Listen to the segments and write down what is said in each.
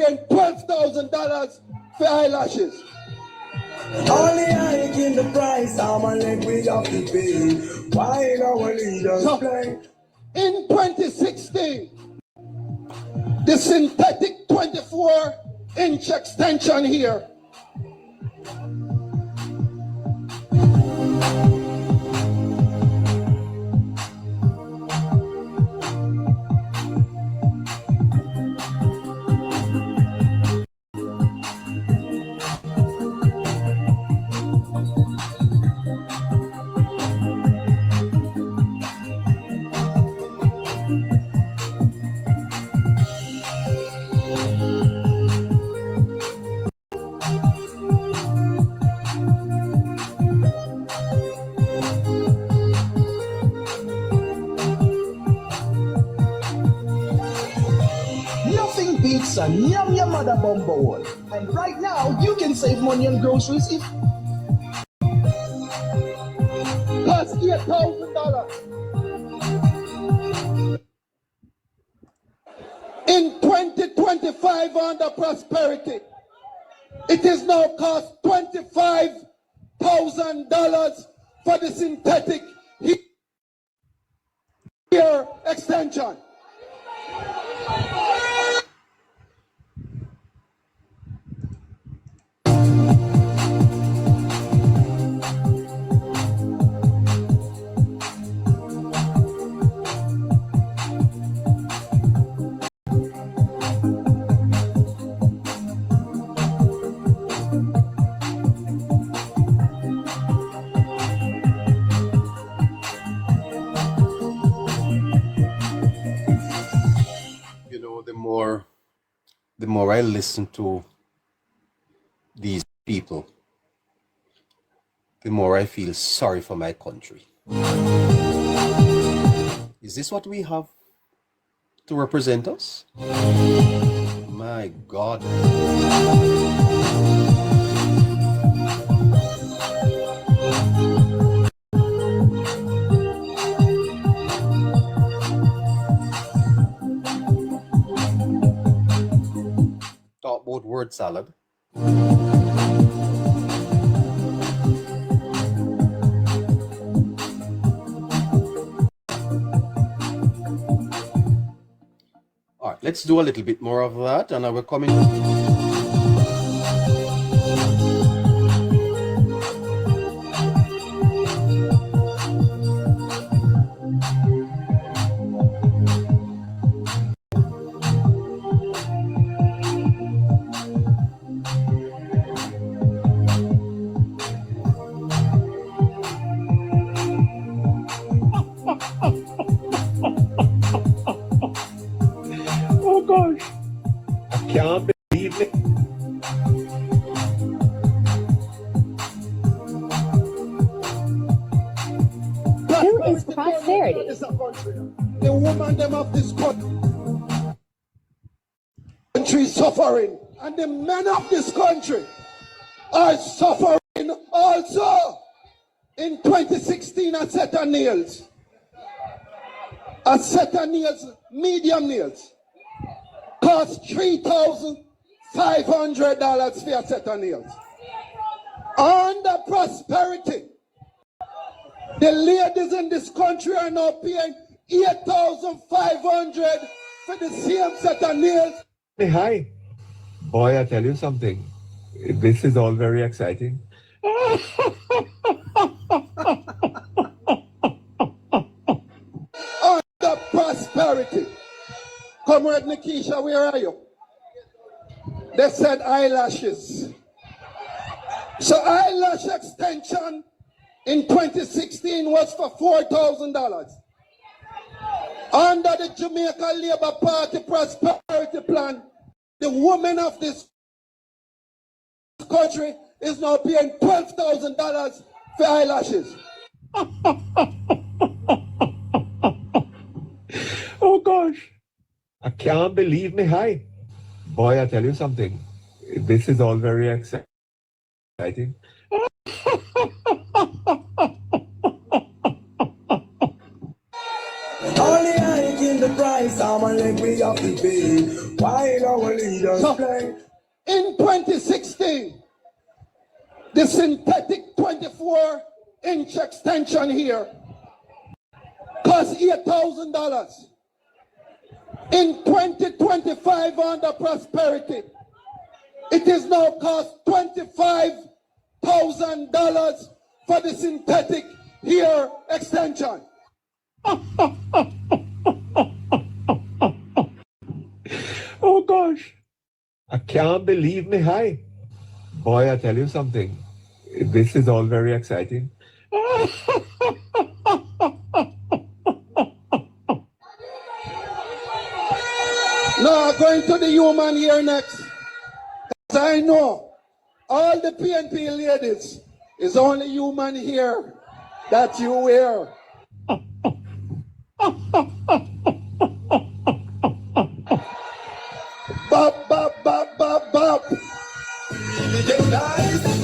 paying $12,000 for eyelashes. Only hiking the price, I'm a leg we have to pay. Why our leaders play? In 2016, the synthetic 24-inch extension here beats a yum yum mother bumbo one. And right now you can save money on groceries if cost $8,000. In 2025 under prosperity, it is now cost $25,000 for the synthetic hair extension. The more I listen to these people, the more I feel sorry for my country. Is this what we have to represent us? My God. Talk about word salad. All right, let's do a little bit more of that, and I will come in. Oh gosh, I can't believe it. Who is prosperity? The woman them of this country suffering, and the men of this country are suffering also. In 2016, a set of nails, medium nails, cost $3,500 for a set of nails. Under prosperity, the ladies in this country are now paying $8,500 for the same set of nails. Hey, hi. Boy, I tell you something. This is all very exciting. Under prosperity. Comrade Nikisha, where are you? They said eyelashes. So eyelash extension in 2016 was for $4,000. Under the Jamaica Labour Party prosperity plan, the woman of this country is now paying $12,000 for eyelashes. Oh gosh, I can't believe me. Hi. Boy, I tell you something. This is all very exciting. Only hiking the price. price, I'm like we have to pay. While our leaders So, play. in 2016, the synthetic 24-inch extension here cost $8,000. In 2025, under prosperity, it is now cost $25,000 for the synthetic hair extension. Oh gosh. I can't believe me high. Boy, I tell you something. This is all very exciting. Now, going to the human here next. As I know, all the PNP ladies is only human here that you wear. Bop, bop, bop, bop, bop.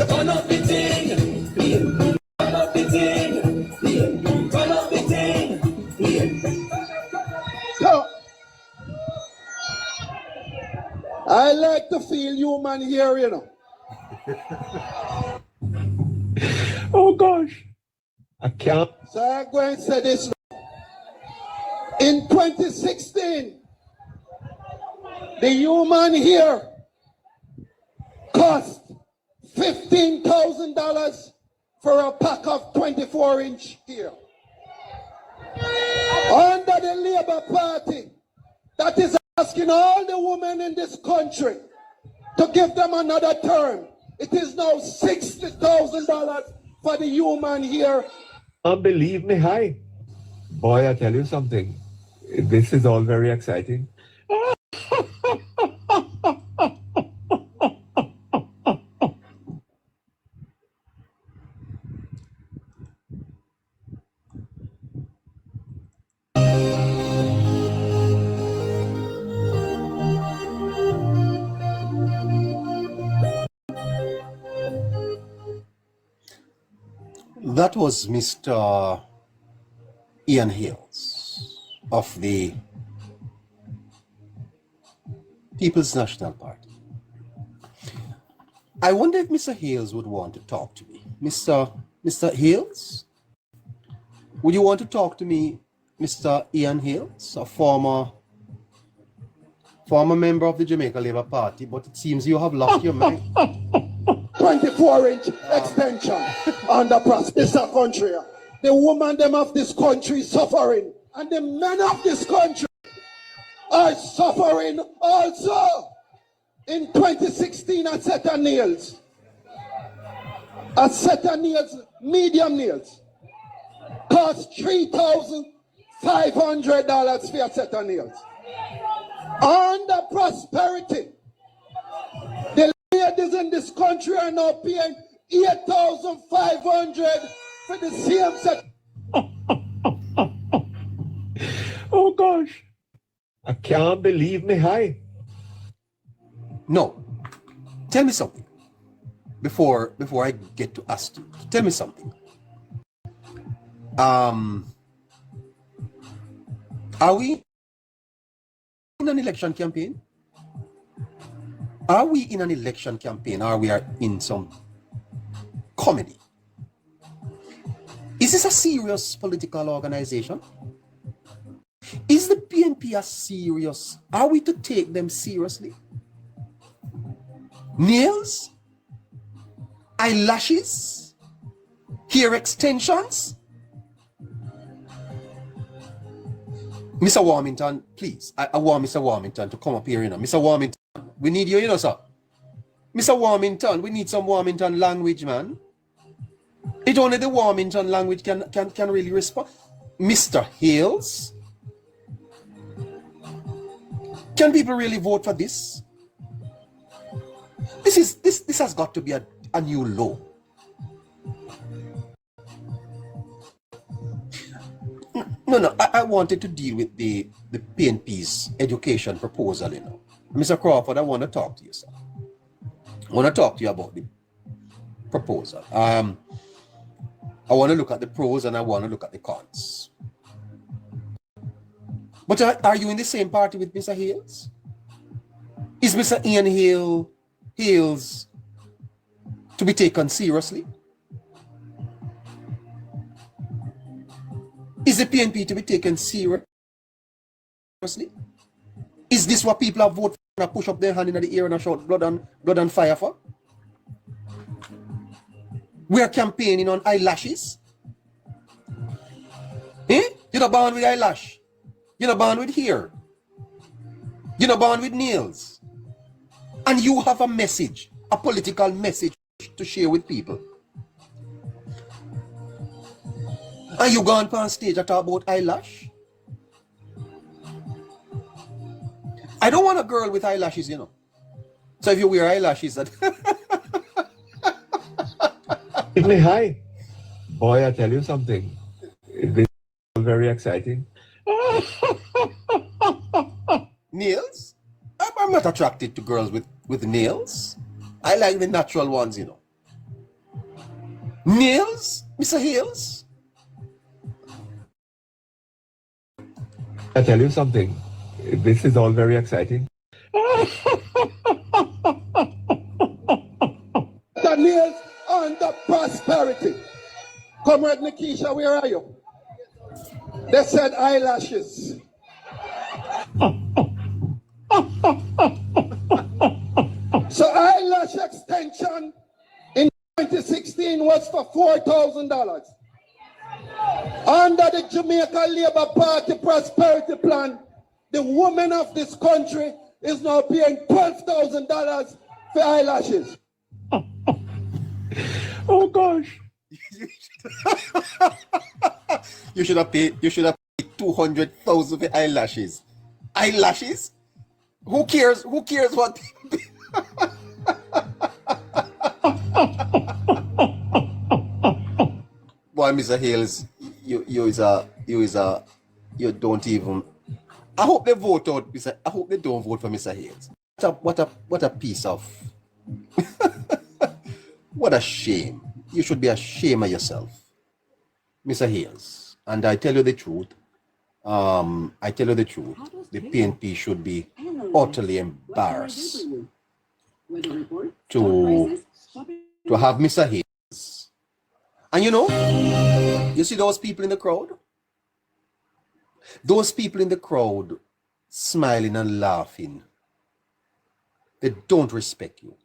Turn up the thing. Turn up the thing. Turn up the thing. So, I like to feel human here, you know. Oh gosh. I can't. So I'm going to say this. In 2016, the human here cost $15,000 for a pack of 24-inch here. Under the Labour Party, that is asking all the women in this country to give them another term. It is now $60,000 for the human here. Can't believe me high. Boy, I tell you something. This is all very exciting. That was Mr. Ian Hales of the People's National Party. I wonder if Mr. Hales would want to talk to me. Mr. Hales? Would you want to talk to me, Mr. Ian Hales, a former member of the Jamaica Labour Party, but it seems you have lost your mind. 24-inch extension on the prosperous country. The women them of this country suffering, and the men of this country are suffering also. In 2016, a set of nails, medium nails, cost $3,500 for a set of nails. Under prosperity, the ladies in this country are now paying $8,500 for the same set. Oh gosh. I can't believe me high. No. Tell me something. Before I get to ask you, tell me something. Are we in an election campaign? Are we in an election campaign, or we are in some comedy? Is this a serious political organization? Is the PNP a serious? Are we to take them seriously? Nails? Eyelashes? Hair extensions? Mr. Warmington, please. I want Mr. Warmington to come up here, you know. Mr. Warmington, we need you, you know, sir. Mr. Warmington, we need some Warmington language, man. It only the Warmington language can really respond. Mr. Hales? Can people really vote for this? This has got to be a new law. No, I wanted to deal with the PNP's education proposal, you know. Mr. Crawford, I want to talk to you, sir. I want to talk to you about the proposal. I want to look at the pros and I want to look at the cons. But are you in the same party with Mr. Hales? Is Mr. Ian Hales to be taken seriously? Is the PNP to be taken seriously? Is this what people have voted for and push up their hand in the air and shout blood and fire for? We are campaigning on eyelashes. Eh? You're not born with eyelash. You're not born with hair. You're not born with nails. And you have a message, a political message to share with people. And you go on stage and talk about eyelash? I don't want a girl with eyelashes, you know. So if you wear eyelashes, that Give me high. Boy, I tell you something. This is very exciting. nails? I'm not attracted to girls with nails. I like the natural ones, you know. Nails, Mr. Hales? I tell you something. This is all very exciting. The nails and the prosperity. Comrade Nikisha, where are you? They said eyelashes. So eyelash extension in 2016 was for $4,000. Under the Jamaica Labour Party prosperity plan, the woman of this country is now paying $12,000 for eyelashes. Oh gosh. You should have paid 200,000 for eyelashes. Eyelashes? Who cares? Who cares what? Boy, Mr. Hales, you don't even. I hope they vote out, Mr. I hope they don't vote for Mr. Hales. What a piece of. What a shame. You should be ashamed of yourself, Mr. Hales. And I tell you the truth. The PNP should be utterly embarrassed to have Mr. Hales. And you know, you see those people in the crowd? Those people in the crowd smiling and laughing. They don't respect you.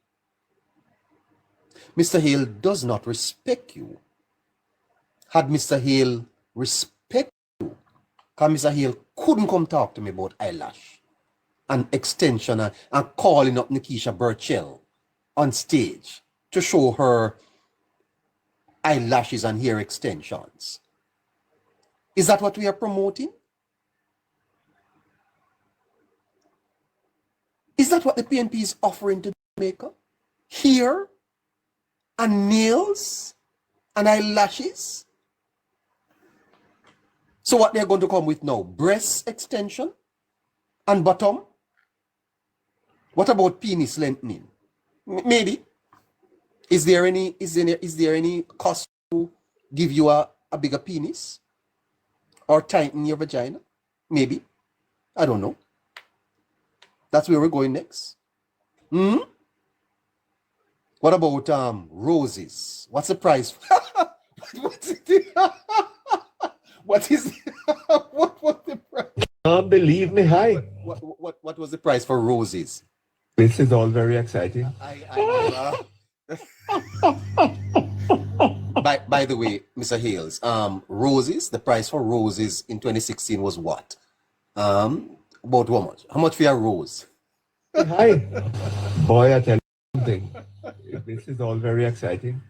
Mr. Hale does not respect you. Had Mr. Hale respect you, because Mr. Hale couldn't come talk to me about eyelash and extension and calling up Nikisha Burchell on stage to show her eyelashes and hair extensions. Is that what we are promoting? Is that what the PNP is offering to Jamaica? Hair and nails and eyelashes? So what they're going to come with now? Breast extension and bottom? What about penis lengthening? Maybe. Is there any cost to give you a bigger penis? Or tighten your vagina? Maybe. I don't know. That's where we're going next. What about roses? What's the price? What's it? What is what was the price? Can't believe me high. What was the price for roses? This is all very exciting. By the way, Mr. Hales, roses, the price for roses in 2016 was what? About how much? How much for a rose? Hi. Boy, I tell you something. This is all very exciting.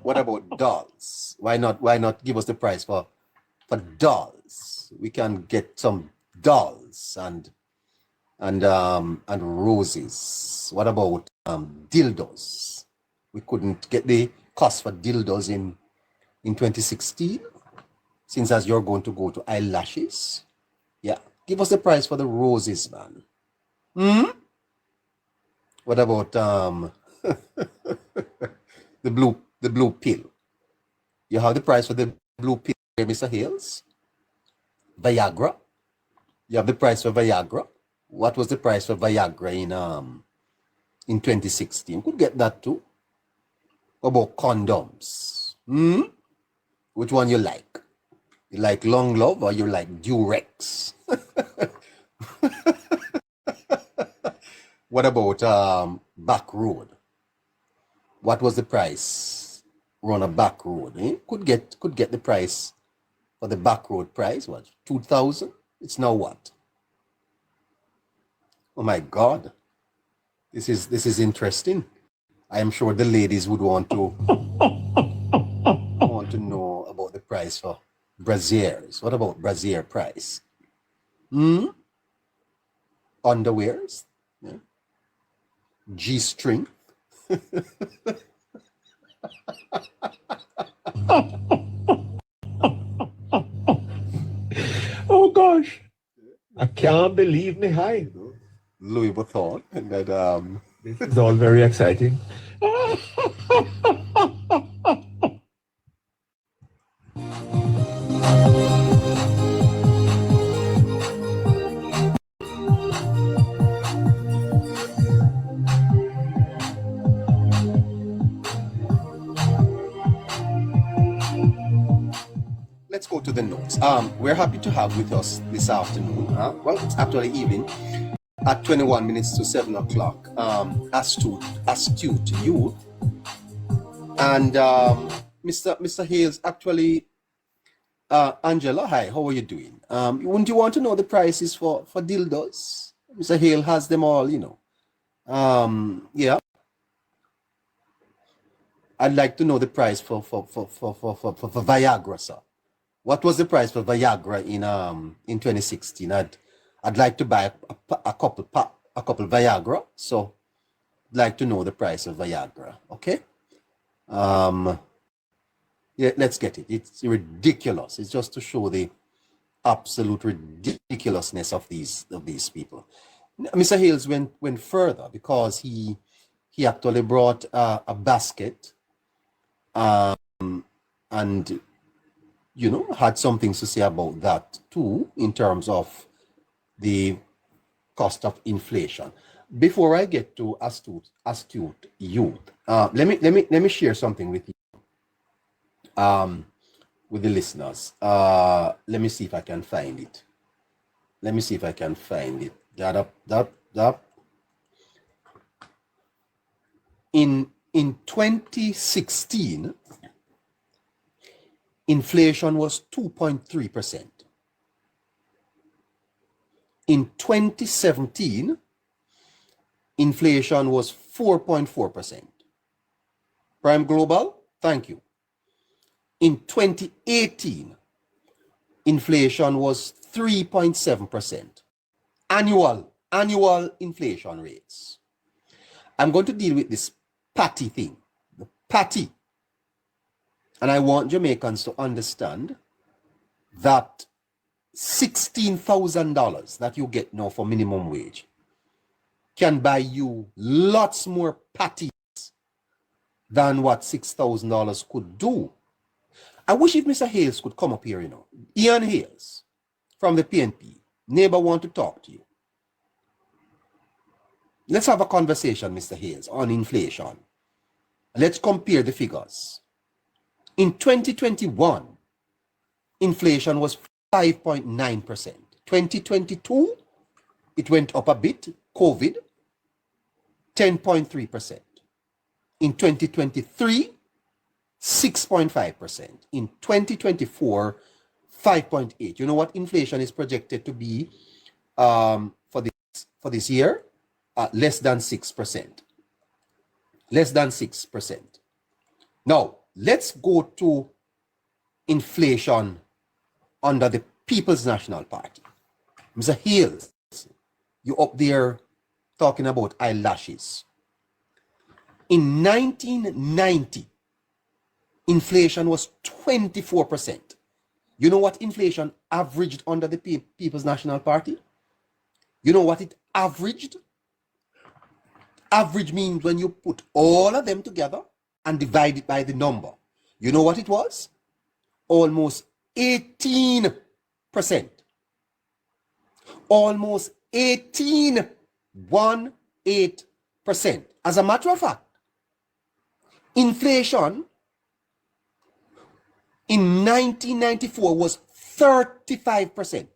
What about dolls? Why not give us the price for dolls? We can get some dolls and roses. What about dildos? We couldn't get the cost for dildos in 2016, since as you're going to go to eyelashes. Yeah, give us the price for the roses, man. What about the blue pill? You have the price for the blue pill Mr. Hales? Viagra. You have the price for Viagra. What was the price for Viagra in 2016? You could get that too. What about condoms? Which one you like? You like Long Love or you like Durex? What about back road? What was the price on a back road? Could get the price for the back road price. What, 2,000? It's now what? Oh my God, this is interesting. I am sure the ladies would want to know about the price for brasiers. What about brassiere price? Underwears, yeah. G-string. Oh gosh, I can't believe me high. Louis Vuitton. And that This is all very exciting. let's go to the notes. We're happy to have with us this afternoon. Well, it's actually evening at 21 minutes to 7 o'clock. Astute youth. And Mr. Hales, actually, Angela, hi, how are you doing? Wouldn't you want to know the prices for dildos? Mr. Hale has them all, you know. Yeah. I'd like to know the price for Viagra, sir. What was the price for Viagra in 2016? I'd like to buy a couple Viagra, so I'd like to know the price of Viagra. Okay. Yeah, let's get it. It's ridiculous. It's just to show the absolute ridiculousness of these people. Mr. Hales went further because he actually brought a basket and you know had some things to say about that too in terms of the cost of inflation. Before I get to astute youth, let me share something with you, with the listeners. Let me see if I can find it. In 2016, inflation was 2.3%. In 2017, inflation was 4.4%. Prime Global, thank you. In 2018, inflation was 3.7%. Annual inflation rates. I'm going to deal with this patty thing, the patty. And I want Jamaicans to understand that $16,000 that you get now for minimum wage can buy you lots more patties than what $6,000 could do. I wish if Mr. Hales could come up here, you know. Ian Hales from the PNP. Neighbor want to talk to you. Let's have a conversation, Mr. Hales, on inflation. Let's compare the figures. In 2021, inflation was 5.9%. 2022, it went up a bit. COVID, 10.3%. In 2023, 6.5%. In 2024, 5.8%. You know what inflation is projected to be for this year? Less than 6%. Less than 6%. Now, let's go to inflation under the People's National Party. Mr. Hales, you up there talking about eyelashes. In 1990, inflation was 24%. You know what inflation averaged under the People's National Party? You know what it averaged? Average means when you put all of them together and divide it by the number. You know what it was? Almost 18%. Almost 18%. As a matter of fact, inflation in 1994 was 35%.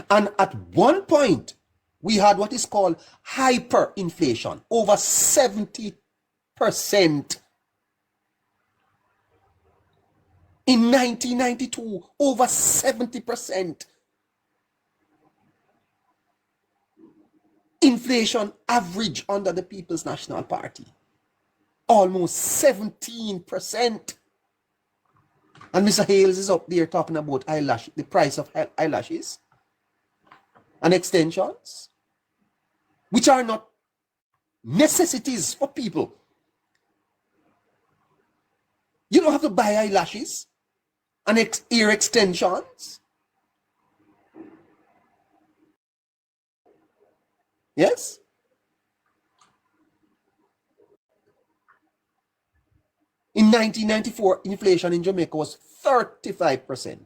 And at one point, we had what is called hyperinflation, over 70%. In 1992, over 70%. Inflation average under the People's National Party, almost 17%. And Mr. Hales is up there talking about eyelash, the price of eyelashes and extensions, which are not necessities for people. You don't have to buy eyelashes and ear extensions. Yes? In 1994, inflation in Jamaica was 35%.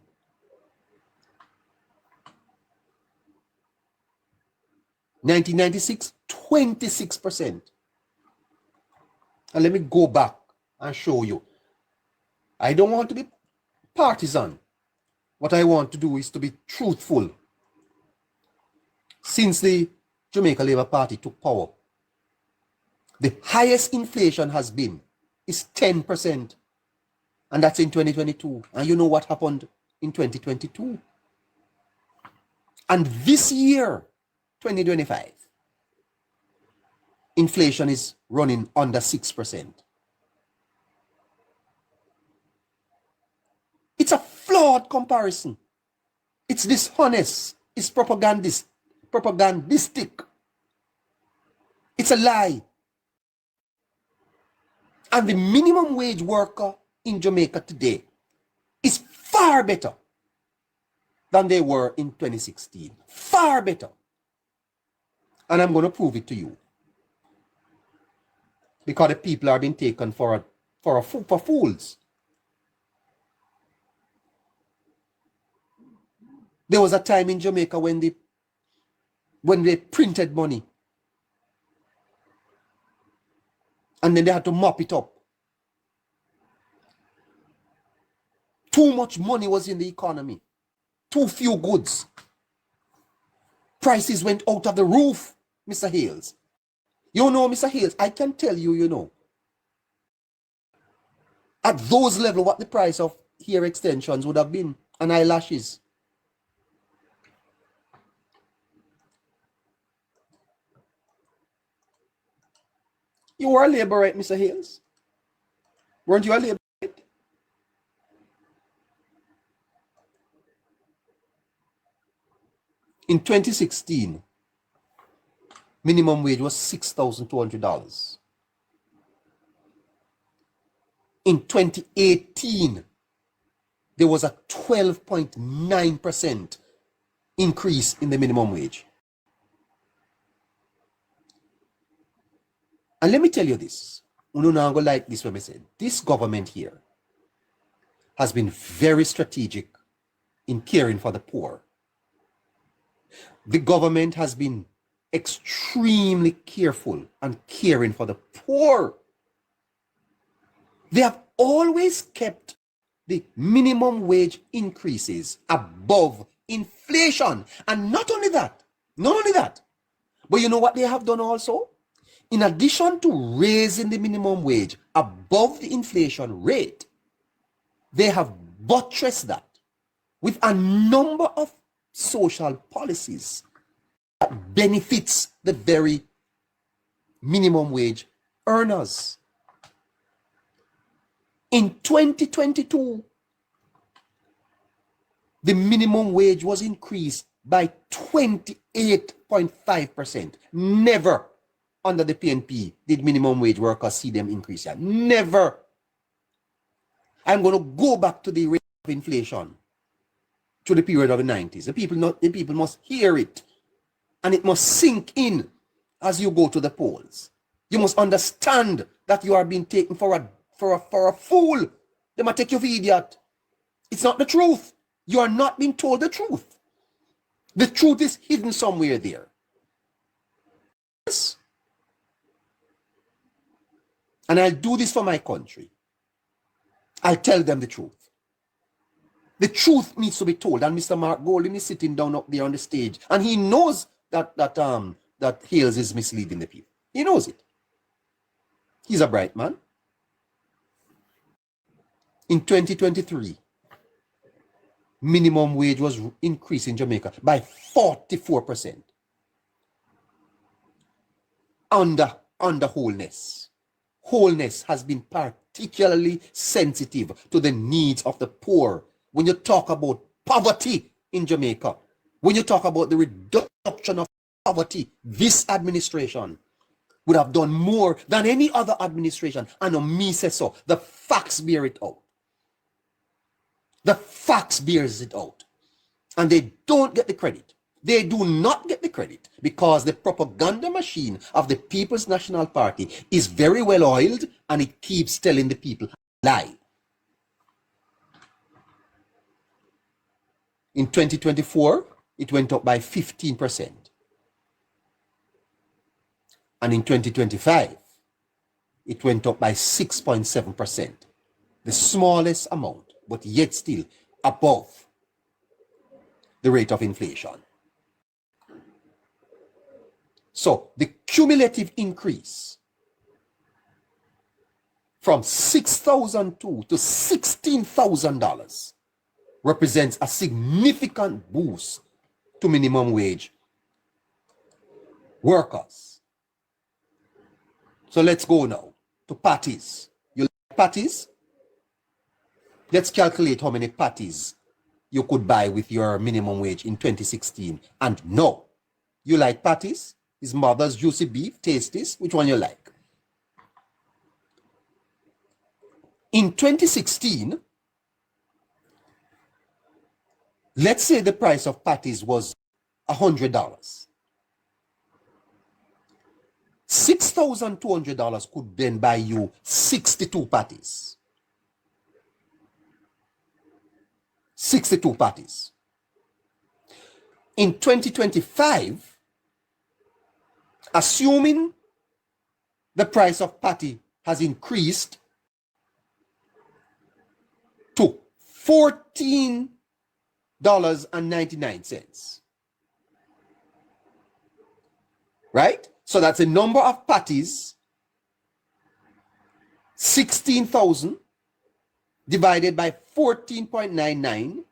In 1996, 26%. And let me go back and show you. I don't want to be partisan. What I want to do is to be truthful. Since the Jamaica Labour Party took power, the highest inflation has been is 10%. And that's in 2022. And you know what happened in 2022? And this year, 2025, inflation is running under 6%. It's a flawed comparison. It's dishonest. It's propagandistic. It's a lie. And the minimum wage worker in Jamaica today is far better than they were in 2016. Far better. And I'm going to prove it to you. Because the people are being taken for fools. There was a time in Jamaica when they printed money. And then they had to mop it up. Too much money was in the economy. Too few goods. Prices went out of the roof, Mr. Hales. You know, Mr. Hales, I can tell you, you know, at those levels, what the price of hair extensions would have been and eyelashes. You were a labourite, Mr. Hales. Weren't you a labourite? In 2016, minimum wage was $6,200. In 2018, there was a 12.9% increase in the minimum wage. And let me tell you this. You know, go like this when I say this government here has been very strategic in caring for the poor. The government has been extremely careful and caring for the poor. They have always kept the minimum wage increases above inflation. And not only that, but you know what they have done also? In addition to raising the minimum wage above the inflation rate, they have buttressed that with a number of social policies that benefits the very minimum wage earners. In 2022, the minimum wage was increased by 28.5%. Never under the PNP did minimum wage workers see them increase yet. Never. I'm going to go back to the rate of inflation to the period of the 90s. The people must hear it, and it must sink in as you go to the polls. You must understand that you are being taken for a fool. They might take you for idiot. It's not the truth. You are not being told the truth. The truth is hidden somewhere there. Yes. And I'll do this for my country. I'll tell them the truth. The truth needs to be told. And Mr. Mark Golding is sitting down up there on the stage, and he knows that Hales is misleading the people. He knows it. He's a bright man. In 2023, minimum wage was increased in Jamaica by 44%. Under Holness. Holness has been particularly sensitive to the needs of the poor. When you talk about poverty in Jamaica, when you talk about the reduction of poverty, this administration would have done more than any other administration. And me say so. The facts bear it out. The facts bears it out. And they don't get the credit. They do not get the credit because the propaganda machine of the People's National Party is very well oiled, and it keeps telling the people a lie. In 2024, it went up by 15%. And in 2025, it went up by 6.7%. The smallest amount, but yet still above the rate of inflation. So the cumulative increase from $6,002 to $16,000 represents a significant boost to minimum wage workers. So let's go now to patties. You like patties? Let's calculate how many patties you could buy with your minimum wage in 2016. And no, you like patties? Is Mother's juicy beef, tasties? Which one you like? In 2016, let's say the price of patties was $100. $6,200 could then buy you 62 patties. 62 patties. In 2025, assuming the price of patty has increased to $14.99. Right? So that's a number of patties, 16,000 divided by 14.99.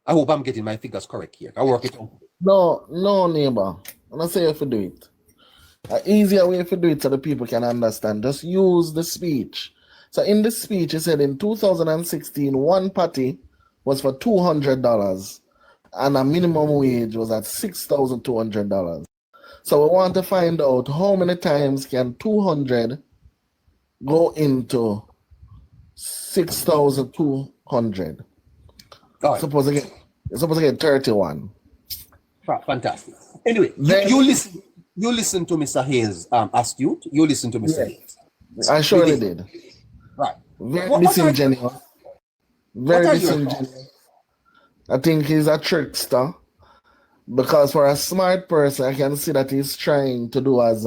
I hope I'm getting my figures correct here. I work it out. No, neighbor. I'm not saying if you do it. An easier way if you do it so the people can understand. Just use the speech. So in the speech, he said in 2016, one patty was for $200 and a minimum wage was at $6,200. So we want to find out how many times can 200 go into 6,200. Right. Suppose I get 31. Fantastic. Anyway, Then, you listen to Mr. Hayes astute. You listen to Mr. Hayes. I surely did. Right. Very disingenuous. Very disingenuous. I think he's a trickster. Because for a smart person, I can see that he's trying to do as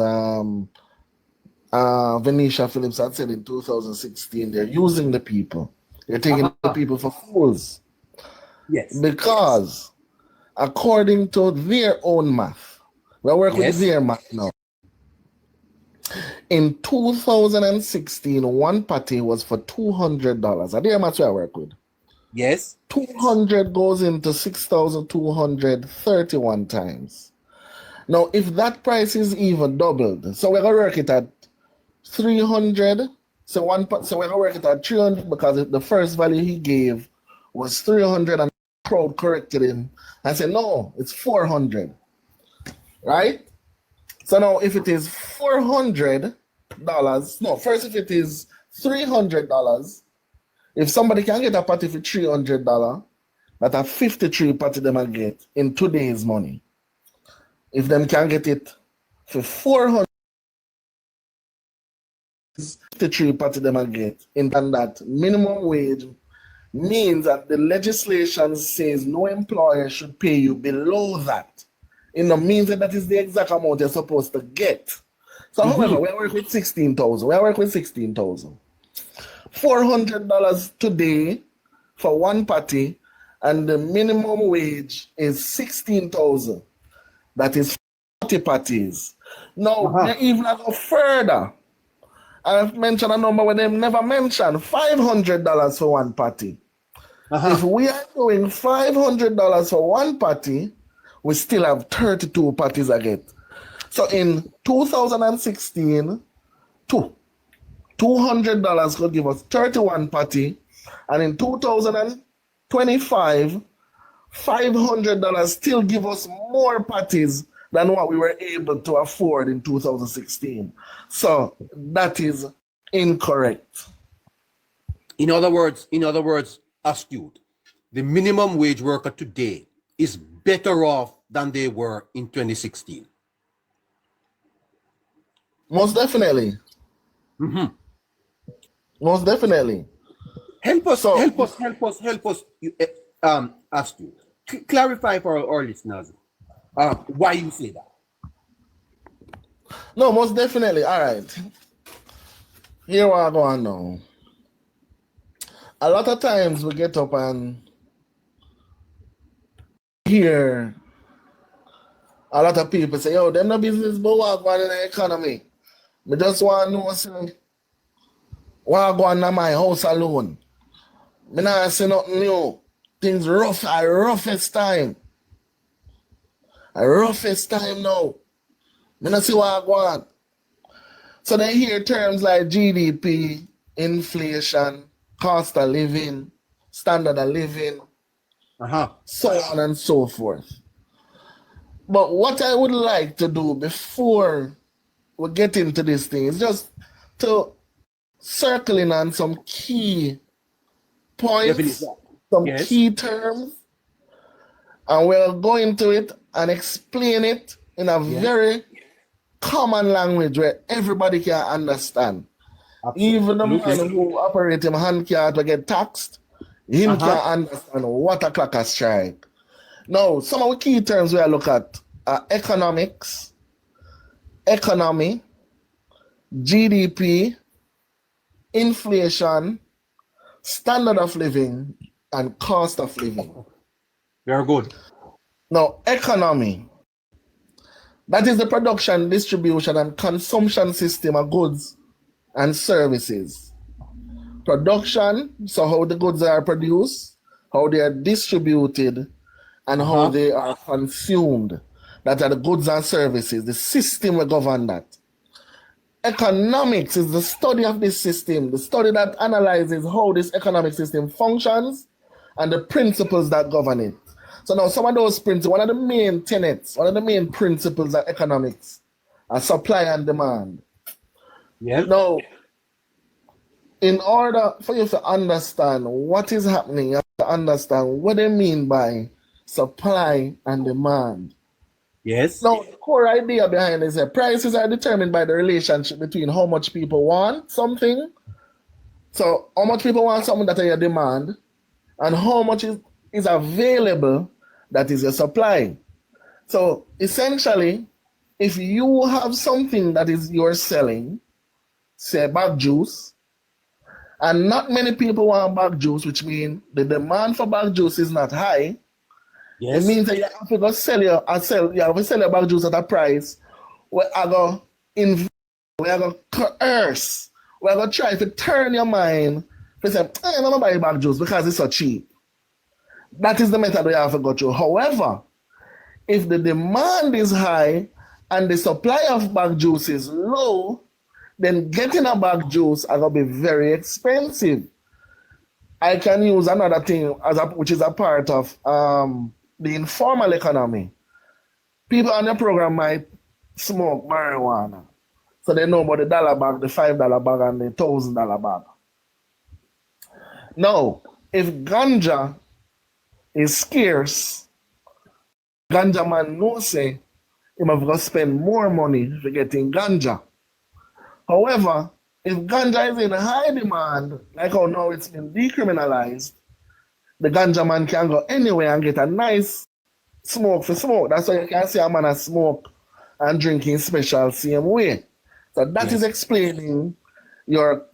Venetia Phillips had said in 2016. They're using the people. They're taking the people for fools. Yes. Because according to their own math, we're working with their math now. In 2016, one patty was for $200. And their math I work with. Yes. 200 goes into 6,231 times. Now, if that price is even doubled, so we're going to work it at 300. So we're going to work it at 300 because the first value he gave was 300 and the crowd corrected him. I said, no, it's 400. Right? So now if it is $400, no, first if it is $300, if somebody can get a party for $300, that a 53 party them will get in today's money. If them can get it for $400, 53 party them get in that minimum wage means that the legislation says no employer should pay you below that. It means that is the exact amount you're supposed to get. So however, we work with 16,000. We work with 16,000. $400 today for one party, and the minimum wage is 16,000. That is 40 parties. Now, they even go further. I've mentioned a number where they never mentioned $500 for one party. If we are doing $500 for one party, we still have 32 parties again. So in 2016, $200 could give us 31 party, and in 2025, $500 still give us more parties than what we were able to afford in 2016. So that is incorrect. In other words, astute. The minimum wage worker today is better off than they were in 2016. Most definitely. Most definitely. Help us, astute. Clarify for our listeners why you say that. No, most definitely. All right. Here we are going now. A lot of times we get up and hear a lot of people say, yo, them no business but what going in the economy. I just want to know say, what going on my house alone. I not see nothing new. Things rough, our roughest time. Our roughest time now. I not see what going on. So they hear terms like GDP, inflation, cost of living, standard of living, so on and so forth. But what I would like to do before we get into this thing is just to circle in on some key points, some key terms, and we'll go into it and explain it in a very common language where everybody can understand. Even the man who operates him hand card to get taxed, him can understand what a clock a strike. Now, some of the key terms we look at are economics, economy, GDP, inflation, standard of living, and cost of living. Very good. Now, economy. That is the production, distribution, and consumption system of goods and services. Production, so how the goods are produced, how they are distributed, and how they are consumed. That are the goods and services. The system will govern that. Economics is the study of this system, the study that analyzes how this economic system functions and the principles that govern it. So now some of those principles, one of the main tenets, one of the main principles of economics are supply and demand. Yes. Now, in order for you to understand what is happening, you have to understand what they mean by supply and demand. Yes. Now, the core idea behind this is prices are determined by the relationship between how much people want something. So, how much people want something that is your demand, and how much is available, that is your supply. So, essentially, if you have something that is you're selling, say bag juice, and not many people want bag juice, which means the demand for bag juice is not high. Yes. It means that you have to go sell your bag juice at a price where I go we are going to coerce, we are going to try to turn your mind to say, I'm not buy bag juice because it's so cheap. That is the method we have to go through. However, if the demand is high and the supply of bag juice is low, then getting a bag juice is going to be very expensive. I can use another thing which is a part of the informal economy. People on the program might smoke marijuana. So they know about the dollar bag, the $5 bag, and the $1,000 bag. Now, if ganja is scarce, ganja man knows say he have to spend more money for getting ganja. However, If ganja is in high demand, like how now it's been decriminalized, the ganja man can go anywhere and get a nice smoke for smoke. That's why you can see a man a smoke and drinking special same way. So that is Yes. explaining your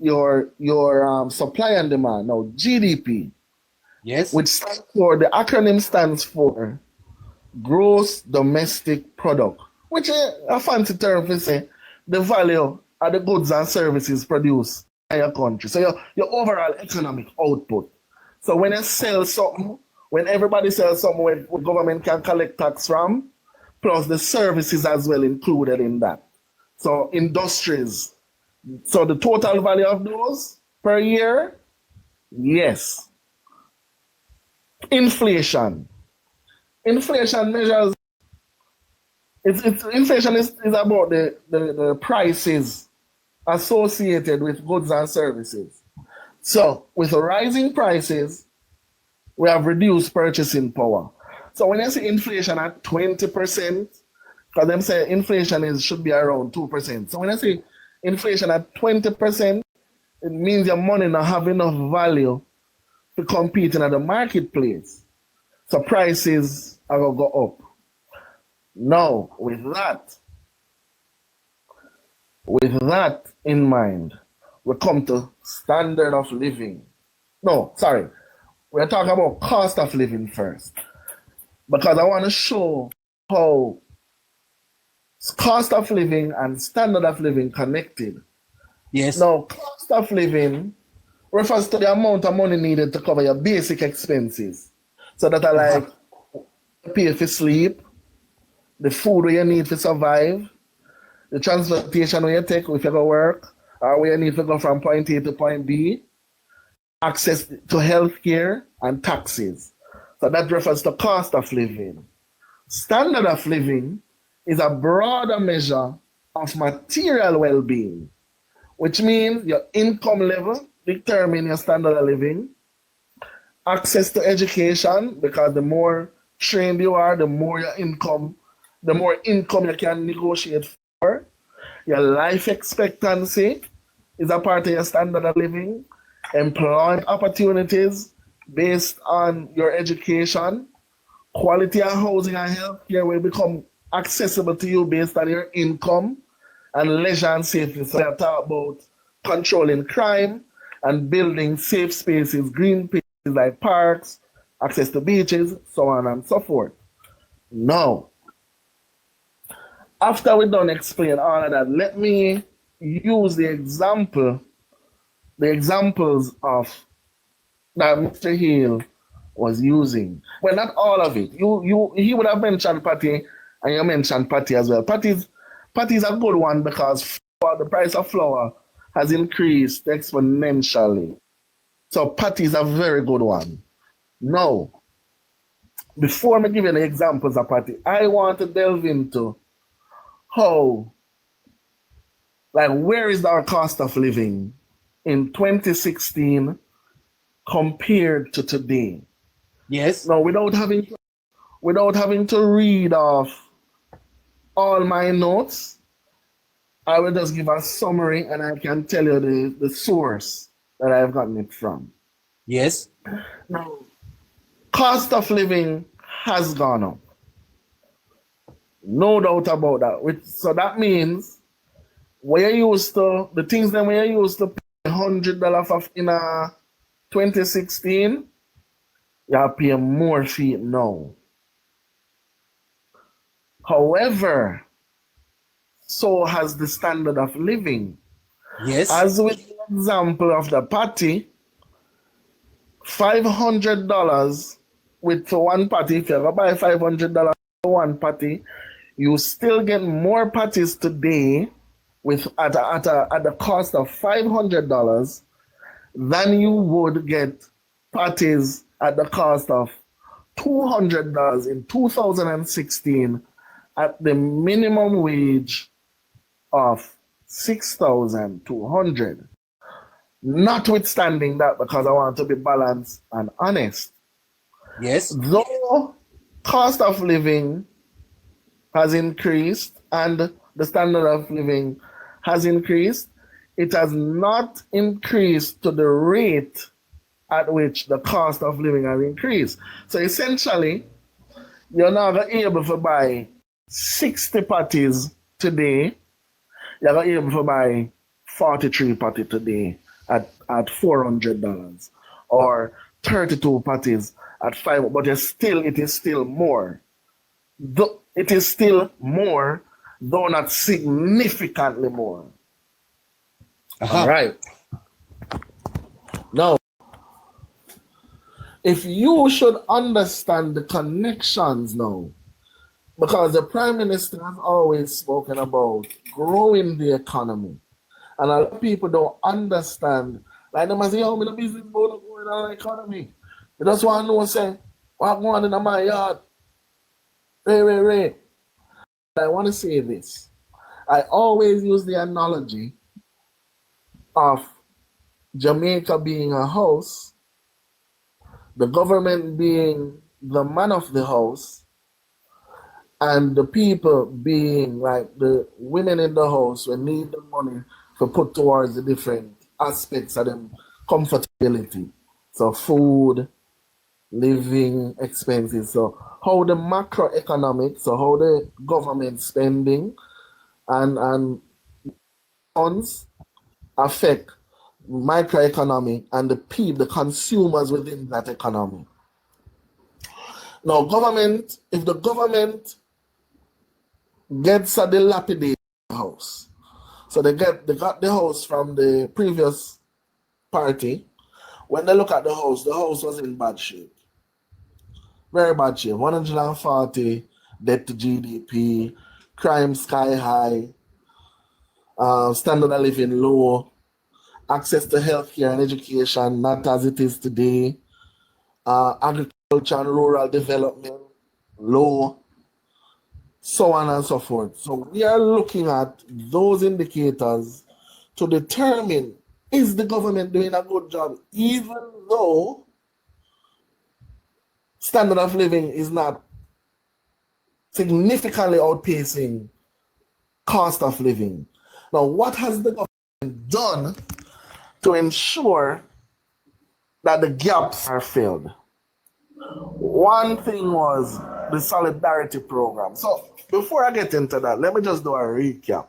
supply and demand. Now GDP, Yes. which stands for the acronym stands for gross domestic product, which is a fancy term for say the value of the goods and services produced in your country. So your overall economic output. So when you sell something, when everybody sells something where government can collect tax from, plus the services as well included in that. So industries. So the total value of those per year, yes. Inflation. Inflation measures. Inflation is about the prices associated with goods and services. So with rising prices, we have reduced purchasing power. So when you see inflation at 20%, because them say inflation should be around 2%. So when I say inflation at 20%, it means your money not have enough value to compete in the marketplace. So prices are going to go up. Now, with that in mind, we come to standard of living. No, sorry. We're talking about cost of living first. Because I want to show how cost of living and standard of living connected. Yes. Now, cost of living refers to the amount of money needed to cover your basic expenses. So that are like pay for sleep, the food you need to survive, the transportation where you take if you go work, or where you need to go from point A to point B, access to healthcare, and taxes. So that refers to cost of living. Standard of living is a broader measure of material well-being, which means your income level determines your standard of living, access to education, because the more trained you are, the more income you can negotiate for. Your life expectancy is a part of your standard of living. Employment opportunities based on your education. Quality of housing and healthcare will become accessible to you based on your income. And leisure and safety. So I talk about controlling crime and building safe spaces, green spaces like parks, access to beaches, so on and so forth. Now, after we're done explaining all of that, let me use the examples of that Mr. Hill was using. Well, not all of it. He would have mentioned Patty, and you mentioned Patty as well. Patty's a good one because the price of flour has increased exponentially. So Patty is a very good one. Now, before I give you the examples of Patty, I want to delve into where is our cost of living in 2016 compared to today? Yes. Now, without having to read off all my notes, I will just give a summary and I can tell you the source that I've gotten it from. Yes. Now, cost of living has gone up. No doubt about that. So that means the things that we used to pay $100 for in 2016, you have to pay more fee now. However, so has the standard of living. Yes. As with the example of the party, $500 for one party, if you ever buy $500 for one party, you still get more parties today at the cost of $500 than you would get parties at the cost of $200 in 2016 at the minimum wage of $6,200. Notwithstanding that, because I want to be balanced and honest, Yes. though cost of living has increased and the standard of living has increased, it has not increased to the rate at which the cost of living has increased. So essentially, you're not able to buy 60 patties today. You're not able to buy 43 patties today at $400 or 32 patties at $5, but it is still more. It is still more, though not significantly more. All right. Now, if you should understand the connections now, because the Prime Minister has always spoken about growing the economy, and a lot of people don't understand. Like them say, "Oh, me the business about going on the economy." They just want to know, say, what going on in my yard? Ray. I want to say this. I always use the analogy of Jamaica being a house, the government being the man of the house, and the people being like the women in the house who need the money to put towards the different aspects of them comfortability. So food, living expenses. So how the macroeconomics, so how the government spending and funds affect microeconomy and the people, the consumers within that economy. Now, if the government gets a dilapidated house, so they got the house from the previous party. When they look at the house was in bad shape. Very bad shape. 140 debt to GDP, crime sky high, standard of living low, access to healthcare and education not as it is today, agriculture and rural development low, so on and so forth. So we are looking at those indicators to determine, is the government doing a good job, even though standard of living is not significantly outpacing cost of living. Now, what has the government done to ensure that the gaps are filled? One thing was the solidarity program. So before I get into that, let me just do a recap.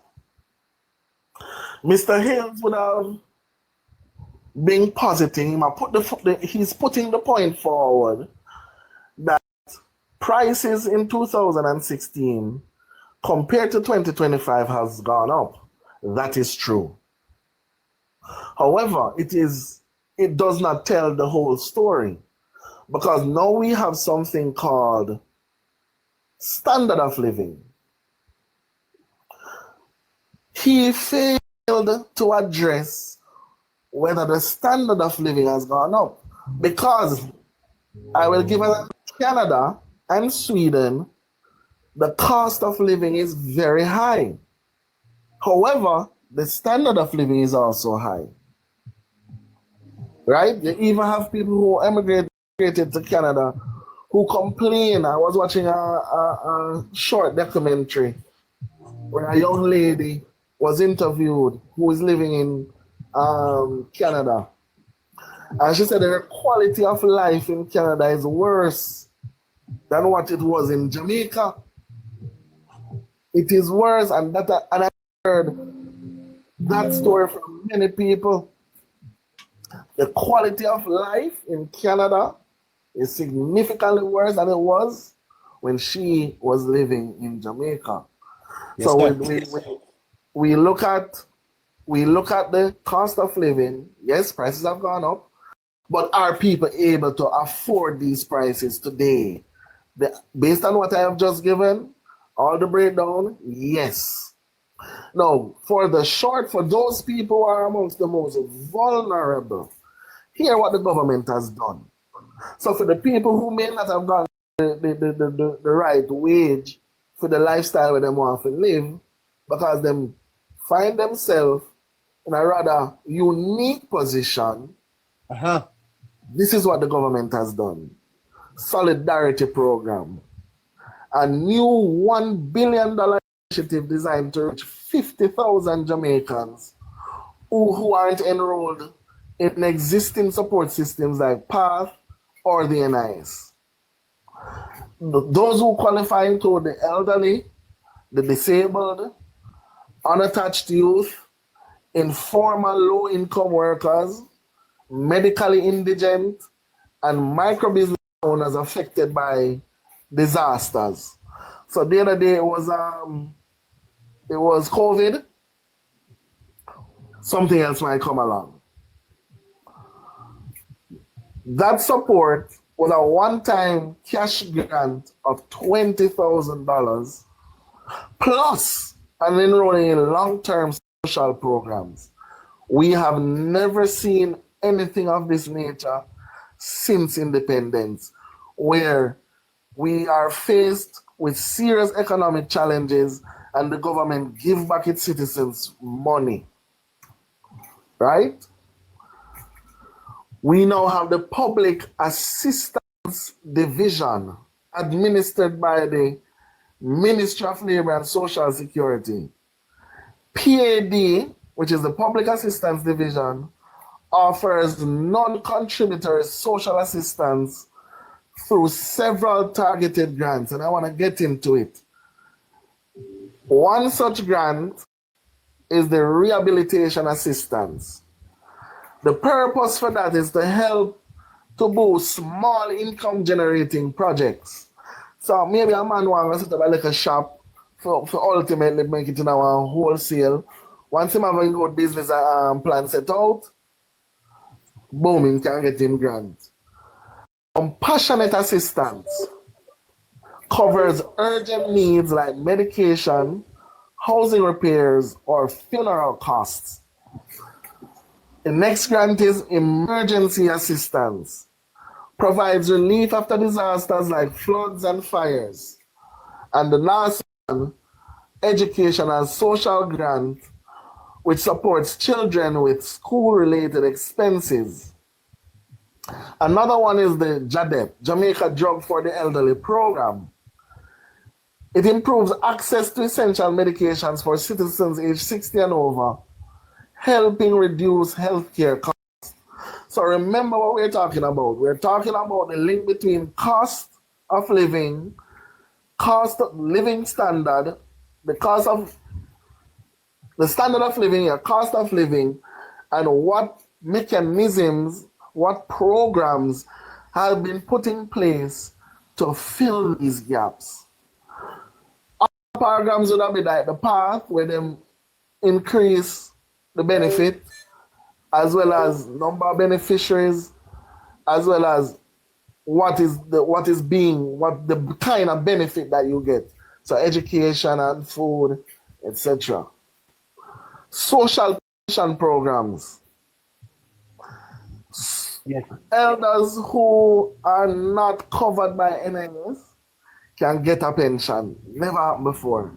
Mr. Hills would have been positing, he's putting the point forward that prices in 2016 compared to 2025 has gone up. That is true. However, it does not tell the whole story, because now we have something called standard of living. He failed to address whether the standard of living has gone up, because I will give it Canada and Sweden, the cost of living is very high. However, the standard of living is also high. Right? You even have people who emigrated to Canada who complain. I was watching a short documentary where a young lady was interviewed who is living in Canada. And she said that the quality of life in Canada is worse than what it was in Jamaica. It is worse, and I heard that story from many people. The quality of life in Canada is significantly worse than it was when she was living in Jamaica. Yes, so we look at the cost of living. Yes, prices have gone up, but are people able to afford these prices today? Based on what I have just given, all the breakdown, yes. Now, for those people who are amongst the most vulnerable, hear what the government has done. So for the people who may not have gotten the right wage for the lifestyle where they want to live, because they find themselves in a rather unique position, this is what the government has done. Solidarity program. A new $1 billion initiative designed to reach 50,000 Jamaicans who aren't enrolled in existing support systems like PATH or the NIS. Those who qualify include the elderly, the disabled, unattached youth, informal low-income workers, medically indigent, and micro-business owners affected by disasters. So the other day it was COVID. Something else might come along. That support was a one-time cash grant of $20,000 plus an enrolling in long-term social programs. We have never seen anything of this nature since independence, where we are faced with serious economic challenges and the government give back its citizens money, right? We now have the Public Assistance Division administered by the Ministry of Labor and Social Security. PAD, which is the Public Assistance Division, offers non-contributory social assistance through several targeted grants, and I want to get into it. One such grant is the rehabilitation assistance. The purpose for that is to help to boost small income generating projects. So maybe a man wants to set up a little shop for ultimately make it in our wholesale. Once him have a good business plan set out, boom, he can get him grant. Compassionate assistance covers urgent needs like medication, housing repairs, or funeral costs. The next grant is emergency assistance. Provides relief after disasters like floods and fires. And the last one, education and social grant, which supports children with school-related expenses. Another one is the JADEP, Jamaica Drug for the Elderly program. It improves access to essential medications for citizens aged 60 and over, helping reduce healthcare costs. So remember what we're talking about. We're talking about the link between cost of living, cost of living standard, the standard of living, your cost of living, and what mechanisms, what programs have been put in place to fill these gaps. Other programs would be like the PATH, where they increase the benefit, as well as number of beneficiaries, as well as what the kind of benefit that you get. So education and food, etc. Social pension programs. Yes. Elders who are not covered by NIS can get a pension. Never happened before.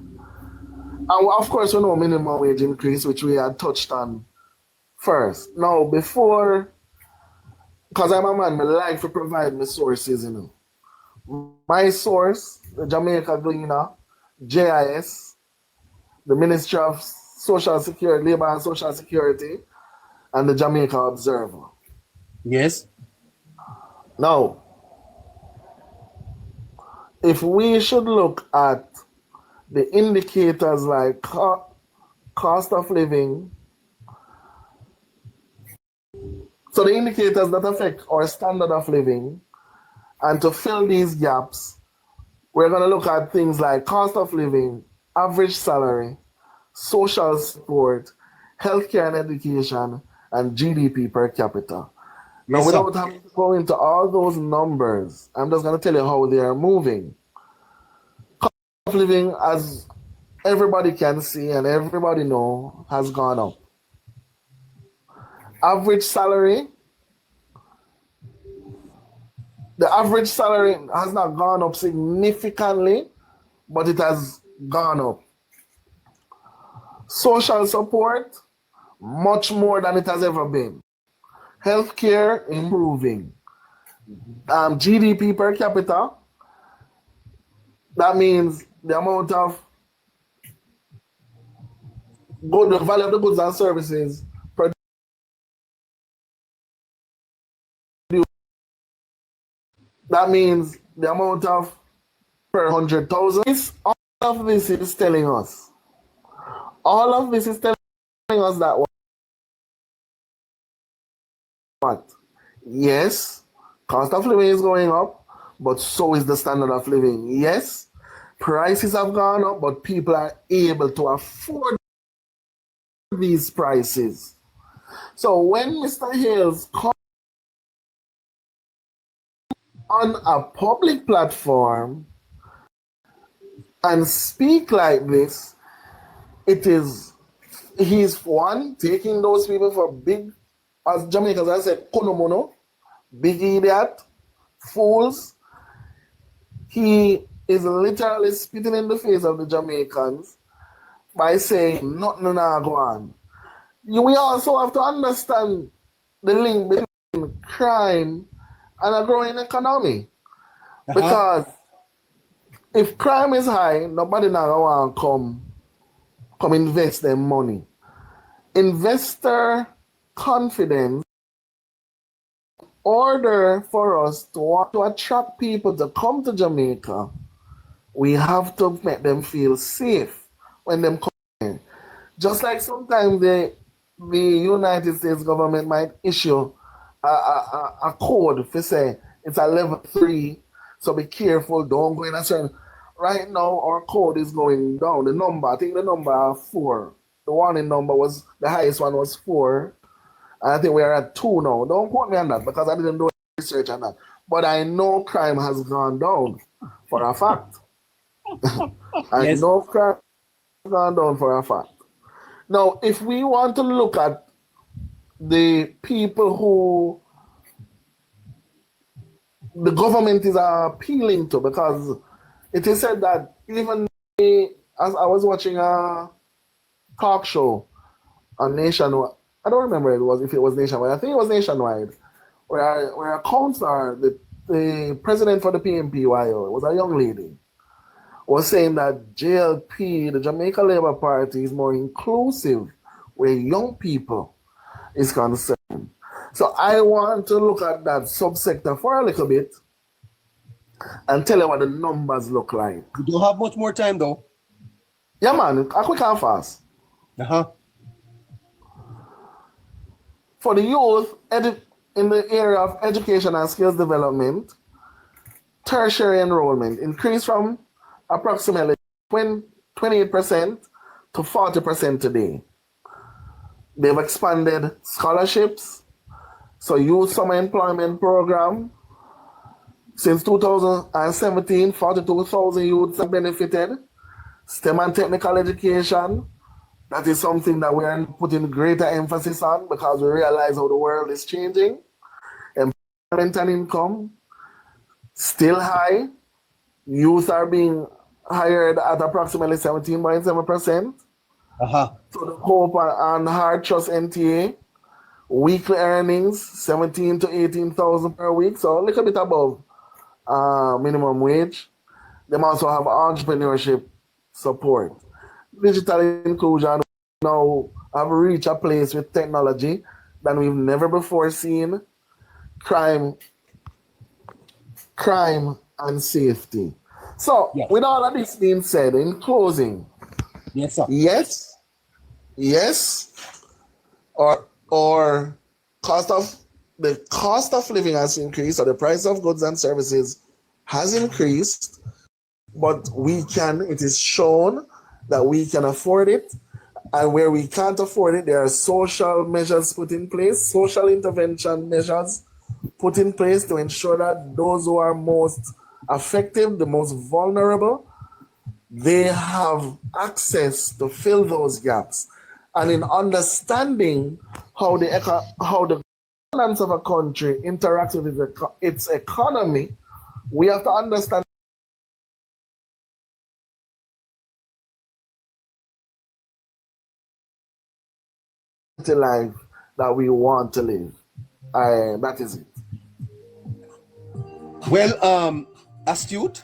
And of course, we know minimum wage increase, which we had touched on first. Now, before, because I'm a man, I like to provide my sources, you know. My source, the Jamaica Gleaner, JIS, the Ministry of Social Security, Labor and Social Security, and the Jamaica Observer. Yes. Now, if we should look at the indicators like cost of living, so the indicators that affect our standard of living, and to fill these gaps, we're going to look at things like cost of living, average salary, social support, healthcare and education, and GDP per capita. Now, without having to go into all those numbers, I'm just going to tell you how they are moving. Cost of living, as everybody can see and everybody know, has gone up. Average salary, the average salary has not gone up significantly, but it has gone up. Social support, much more than it has ever been. Healthcare, improving. GDP per capita, that means the amount of the value of the goods and services That means the amount of per 100,000. All of this is telling us. All of this is telling us that what? Yes, cost of living is going up, but so is the standard of living. Yes, prices have gone up, but people are able to afford these prices. So when Mr. Hales comes on a public platform and speak like this, he's one, taking those people for big, as Jamaicans I said, konomono, big idiot, fools. He is literally spitting in the face of the Jamaicans by saying nothing now go on. We also have to understand the link between crime and a growing economy. Because if crime is high, nobody now want to come invest their money. Investor confidence, in order for us to want to attract people to come to Jamaica, we have to make them feel safe when they come here. Just like sometimes the United States government might issue a code for say it's a level 3, so be careful, don't go in a certain. Right now, our code is going down. The number, I think the number 4. The warning number was, the highest one was 4. And I think we are at 2 now. Don't quote me on that because I didn't do research on that. But I know crime has gone down for a fact. I know crime has gone down for a fact. Now, if we want to look at the people who the government is appealing to, because it is said that even as I was watching a talk show on Nationwide, I don't remember if it was Nationwide. I think it was Nationwide, where a counselor, the president for the PMPYO, it was a young lady, was saying that JLP, the Jamaica Labour Party, is more inclusive where young people is concerned. So I want to look at that subsector for a little bit and tell you what the numbers look like. You don't have much more time though. Yeah, man, quick and fast. For the youth, in the area of education and skills development, tertiary enrollment increased from approximately 28% to 40% today. They've expanded scholarships, so youth summer employment program. Since 2017, 42,000 youths have benefited. STEM and technical education, that is something that we are putting greater emphasis on because we realize how the world is changing. Employment and income, still high. Youth are being hired at approximately 17.7%. So the Hope and Hard Trust NTA, weekly earnings, 17 to 18,000 per week, so a little bit above minimum wage. They also have entrepreneurship support. Digital inclusion now have reached a place with technology that we've never before seen. Crime and safety. So with all of this being said, in closing, yes, sir. Yes, or the cost of living has increased, or the price of goods and services has increased, but it is shown that we can afford it, and where we can't afford it, there are social measures put in place, social intervention measures put in place to ensure that those who are most affected, the most vulnerable, they have access to fill those gaps. And in understanding how the governance of a country interacts with its economy, we have to understand the life that we want to live. That is it. Well, astute.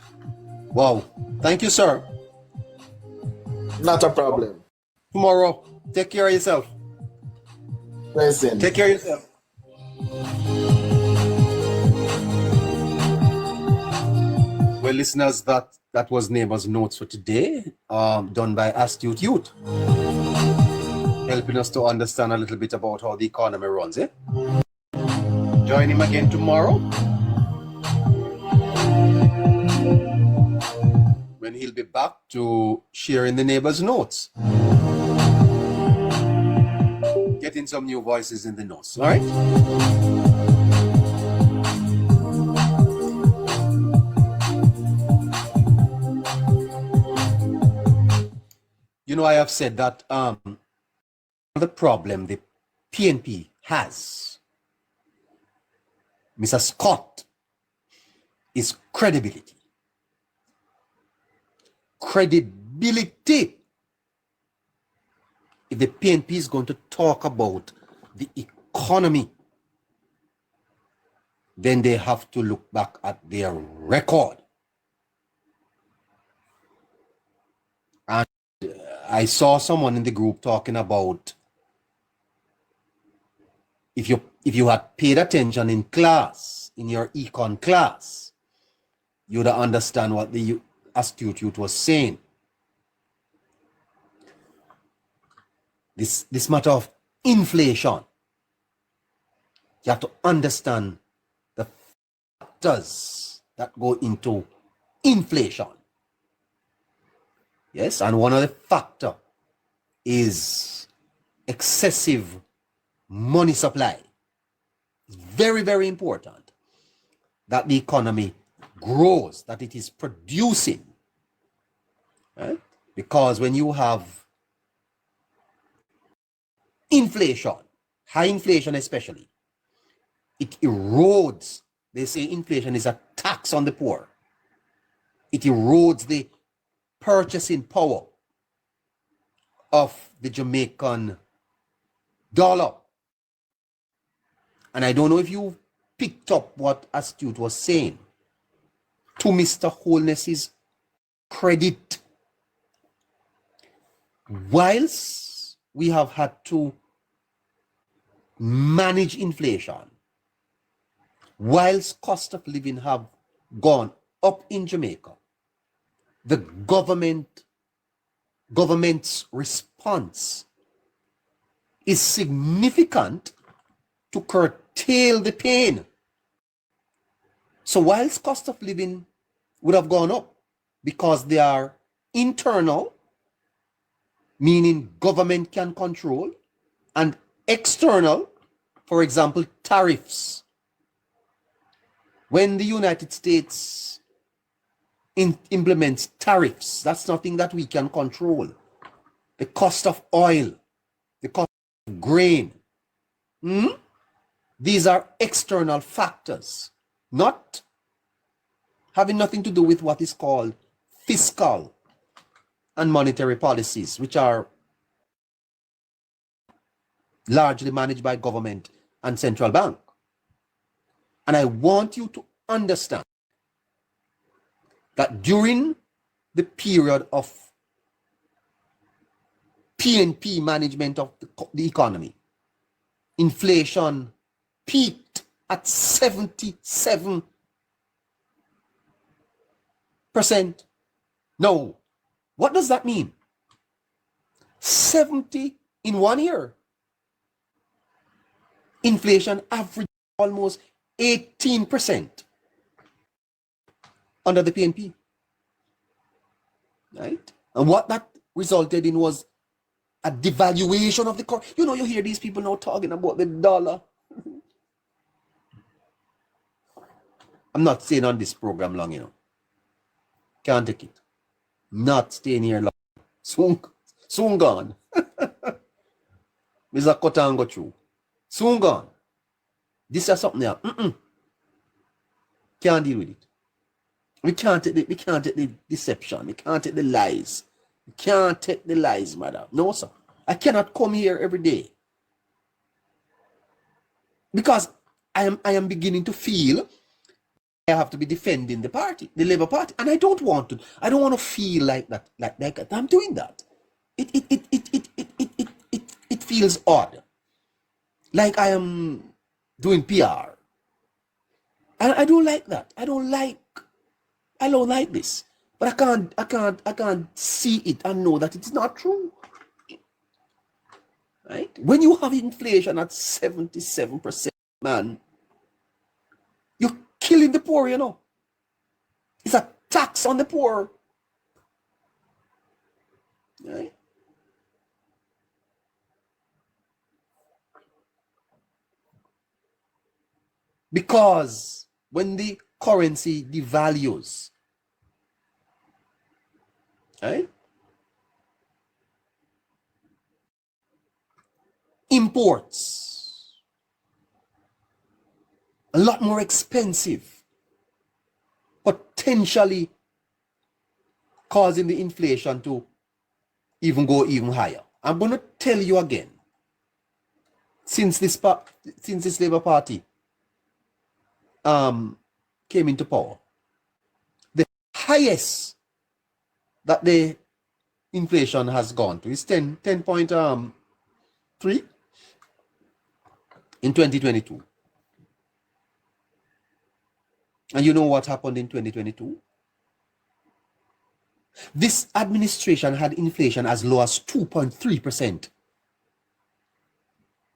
Wow. Thank you, sir. Not a problem. Tomorrow, take care of yourself. Listen. Take care of yourself. listeners, that was Neighbor's Notes for today, done by Astute Youth, helping us to understand a little bit about how the economy runs. Join him again tomorrow when he'll be back to sharing the Neighbor's Notes, getting some new voices in the notes. All right. You know, I have said that the problem the PNP has, Mr. Scott, is credibility. Credibility. If the PNP is going to talk about the economy, then they have to look back at their record. And I saw someone in the group talking about if you had paid attention in class, in your econ class, you would understand what the Astute Youth was saying. This matter of inflation, you have to understand the factors that go into inflation. Yes, and one of the factors is excessive money supply. It's very, very important that the economy grows, that it is producing. Right? Because when you have inflation, high inflation especially, it erodes. They say inflation is a tax on the poor. It erodes the purchasing power of the Jamaican dollar. And I don't know if you picked up what Astute was saying. To Mr. Holness's credit, whilst we have had to manage inflation, whilst cost of living have gone up in Jamaica, the government's response is significant to curtail the pain. So whilst cost of living would have gone up because they are internal, meaning government can control, and external, for example, tariffs. When the United States implements tariffs, that's nothing that we can control. The cost of oil, the cost of grain, these are external factors, not having nothing to do with what is called fiscal and monetary policies, which are largely managed by government and central bank. And I want you to understand that during the period of PNP management of the economy, inflation peaked at 77%. No. What does that mean? 70 in 1 year. Inflation averaged almost 18% under the PNP. Right? And what that resulted in was a devaluation of the currency. You know, you hear these people now talking about the dollar. I'm not staying on this program long, you know. Can't take it. Not staying here long. Soon gone. Mr. Kota and go through. Soon gone. This is something there. Can't deal with it. We can't take the deception. We can't take the lies. We can't take the lies, madam. No, sir. I cannot come here every day. Because I am beginning to feel I have to be defending the party, the Labour Party, and I don't want to. I don't want to feel like that. Like I'm doing that. It feels odd. Like I am doing PR. And I don't like that. I don't like I don't like this. But I can't see it and know that it's not true. Right? When you have inflation at 77%, man, you're killing the poor, you know. It's a tax on the poor. Right? Because when the currency devalues, right? Imports a lot more expensive, potentially causing the inflation to go even higher. I'm going to tell you again, since this Labour Party came into power, the highest that the inflation has gone to is 10.3 in 2022. And you know what happened in 2022? This administration had inflation as low as 2.3%.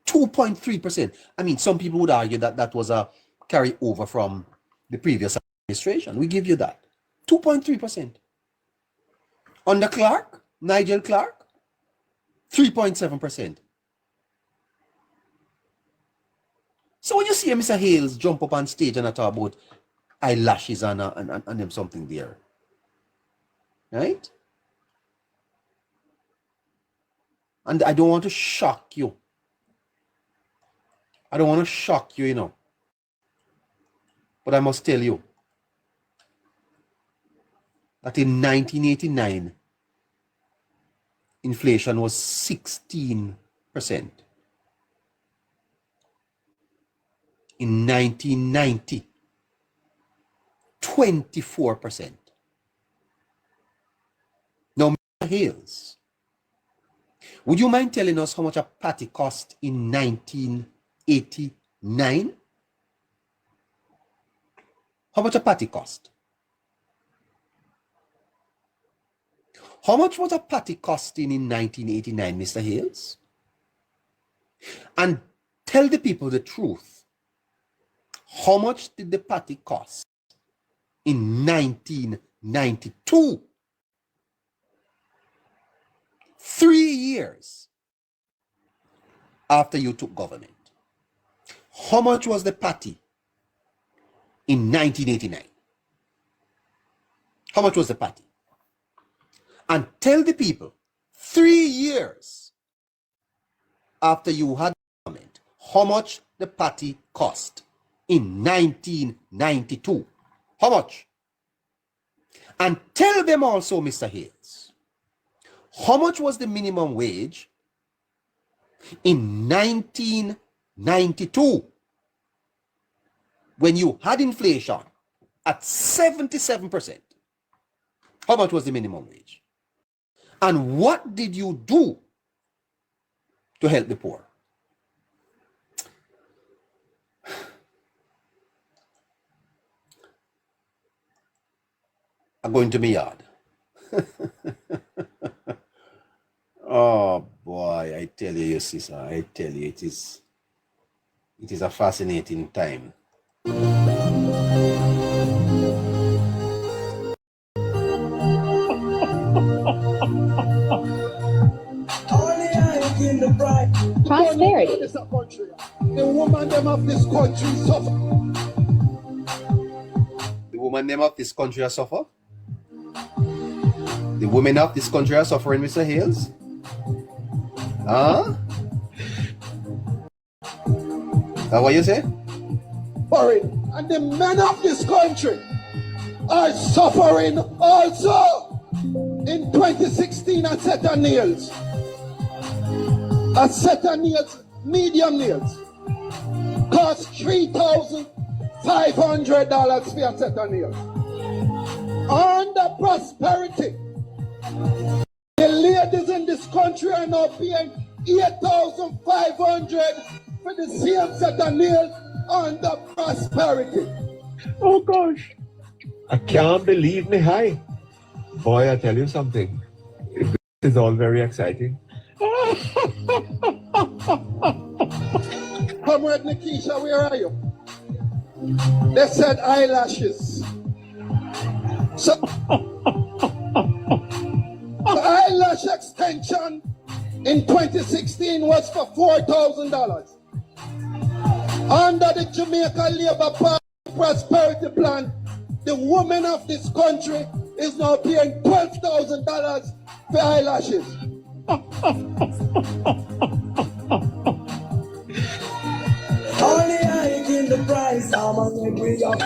2.3%. I mean, some people would argue that that was a carryover from the previous administration. We give you that. 2.3%. Under Clark, Nigel Clark, 3.7%. So when you see Mr. Hales jump up on stage and talk about eyelashes and them something there, right? And I don't want to shock you. I don't want to shock you, you know. But I must tell you that in 1989, inflation was 16%. In 1990, 24%. Now, Mr. Hales, would you mind telling us how much a patty cost in 1989? How much a patty cost? How much was a patty costing in 1989, Mr. Hales? And tell the people the truth. How much did the patty cost in 1992? 3 years after you took government. How much was the patty in 1989? How much was the patty? And tell the people, 3 years after you had government, how much the patty cost in 1992. How much? And tell them also, Mr. Hales, how much was the minimum wage in 1992 when you had inflation at 77%? How much was the minimum wage? And what did you do to help the poor? I'm going to my yard. Oh boy, I tell you, sister, I tell you, it is a fascinating time. Prosperity. This a country. The woman them of this country suffer. The woman them of this country are suffer? The women of this country are suffering, Mr. Hales? Huh? That what you say? Suffering. And the men of this country are suffering also. In 2016, a set of nails. A set of nails, medium nails, cost $3,500 for a set of nails. Under prosperity, the ladies in this country are now paying $8,500 for the same set of nails under prosperity. Oh gosh. I can't believe me high. Boy, I tell you something. This is all very exciting. Comrade Nikisha, where are you? They said eyelashes. So, the eyelash extension in 2016 was for $4,000. Under the Jamaica Labour Party prosperity plan, the woman of this country is now paying $12,000 for eyelashes. Only hike in the price, I'm on the way up.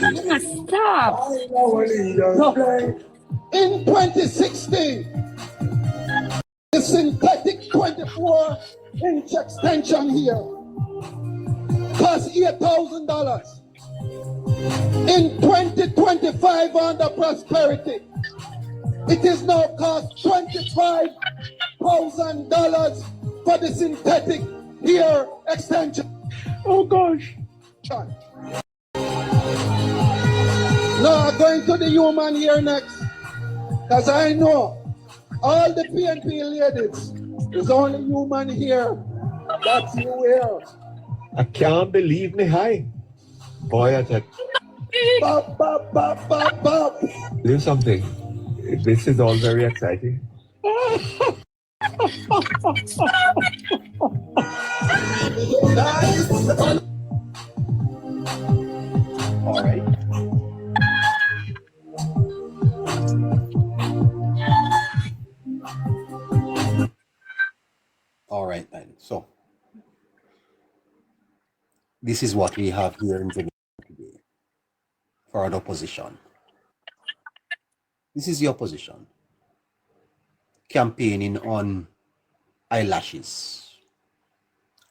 Stop. Our leaders play. In 2016, the synthetic 24-inch extension here cost $8,000. In 2025 under prosperity, it is now cost $25,000 for the synthetic hair extension. Oh gosh. Now going to the human hair next, because I know all the PNP ladies is only human hair. That's you hair. I can't believe me high. Boy, I tell Bop, bop, bop, bop, bop. you something. This is all very exciting. All right. All right, then. So, this is what we have here in Jamaica today for an opposition. This is the opposition campaigning on eyelashes.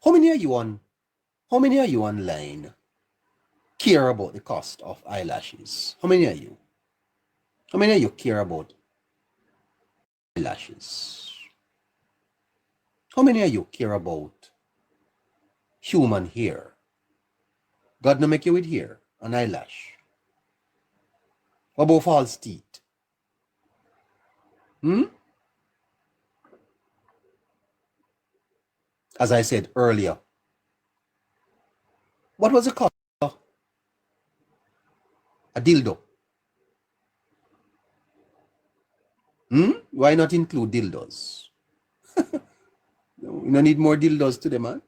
How many are you online care about the cost of eyelashes? How many are you? How many of you care about eyelashes? How many of you care about human hair? God no make you with hair, an eyelash. What about false teeth? As I said earlier, what was the cost of a dildo? Why not include dildos? You don't need more dildos today, man.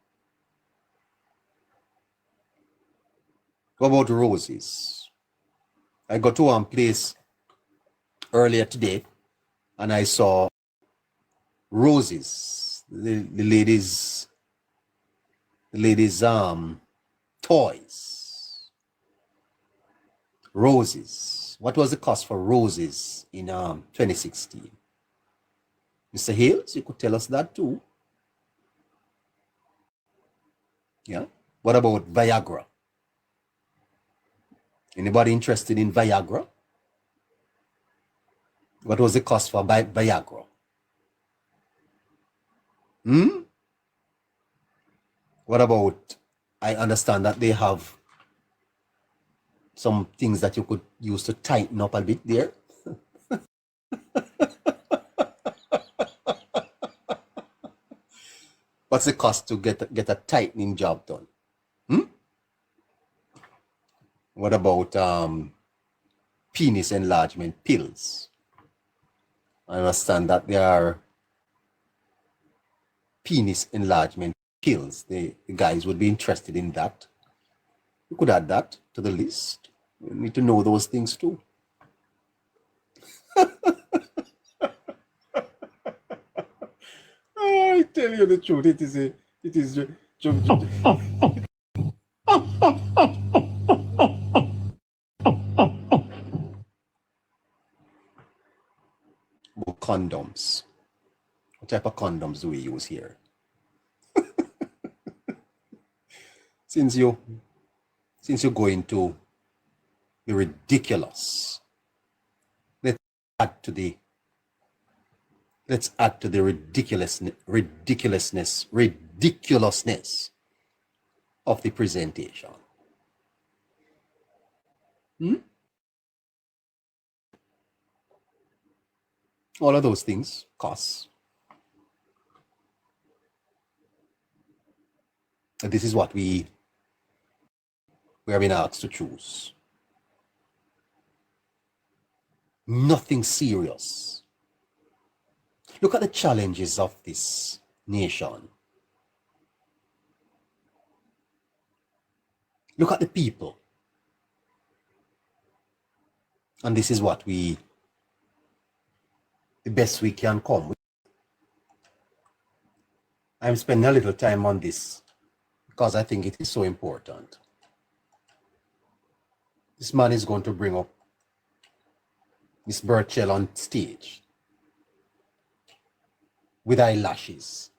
What about roses? I got to one place earlier today and I saw roses. The ladies' toys. Roses. What was the cost for roses in 2016? Mr. Hales, you could tell us that too. Yeah. What about Viagra? Anybody interested in Viagra? What was the cost for Viagra? What about, I understand that they have some things that you could use to tighten up a bit there. What's the cost to get a tightening job done? What about penis enlargement pills? I understand that there are penis enlargement pills. The guys would be interested in that. You could add that to the list. We need to know those things too. I tell you the truth, it is condoms. What type of condoms do we use here? Since you're going to be ridiculous, let's add to the ridiculousness of the presentation. All of those things cost. And this is what we have been asked to choose. Nothing serious. Look at the challenges of this nation. Look at the people. And this is what the best we can come with. I'm spending a little time on this because I think it is so important. This man is going to bring up Miss Birchell on stage with eyelashes.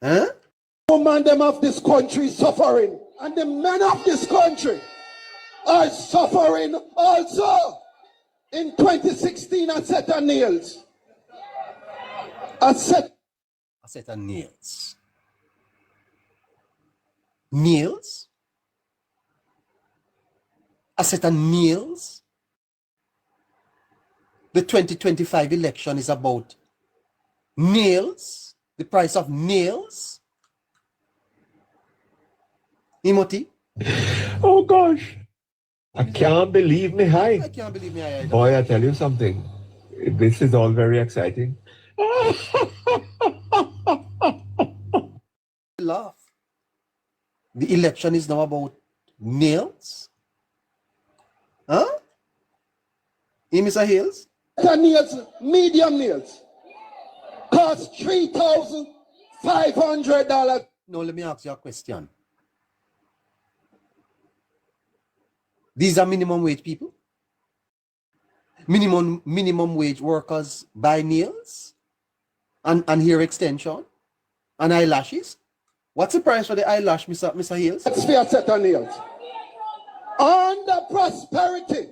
Huh? Women them of this country suffering, and the men of this country are suffering also. In 2016, a set of nails. A set of nails. Nails? A set of nails? The 2025 election is about nails? The price of nails? Imoti? Oh gosh. I can't believe me high. I can't believe me high either. Boy, I tell you something. This is all very exciting. Laugh. The election is now about nails? Huh? Mr. Hills? of nails, medium nails, cost $3,500. No, let me ask you a question. These are minimum wage people? Minimum wage workers buy nails and hair extension and eyelashes? What's the price for the eyelash, Mr. Hills? That's fair set of nails. Under prosperity,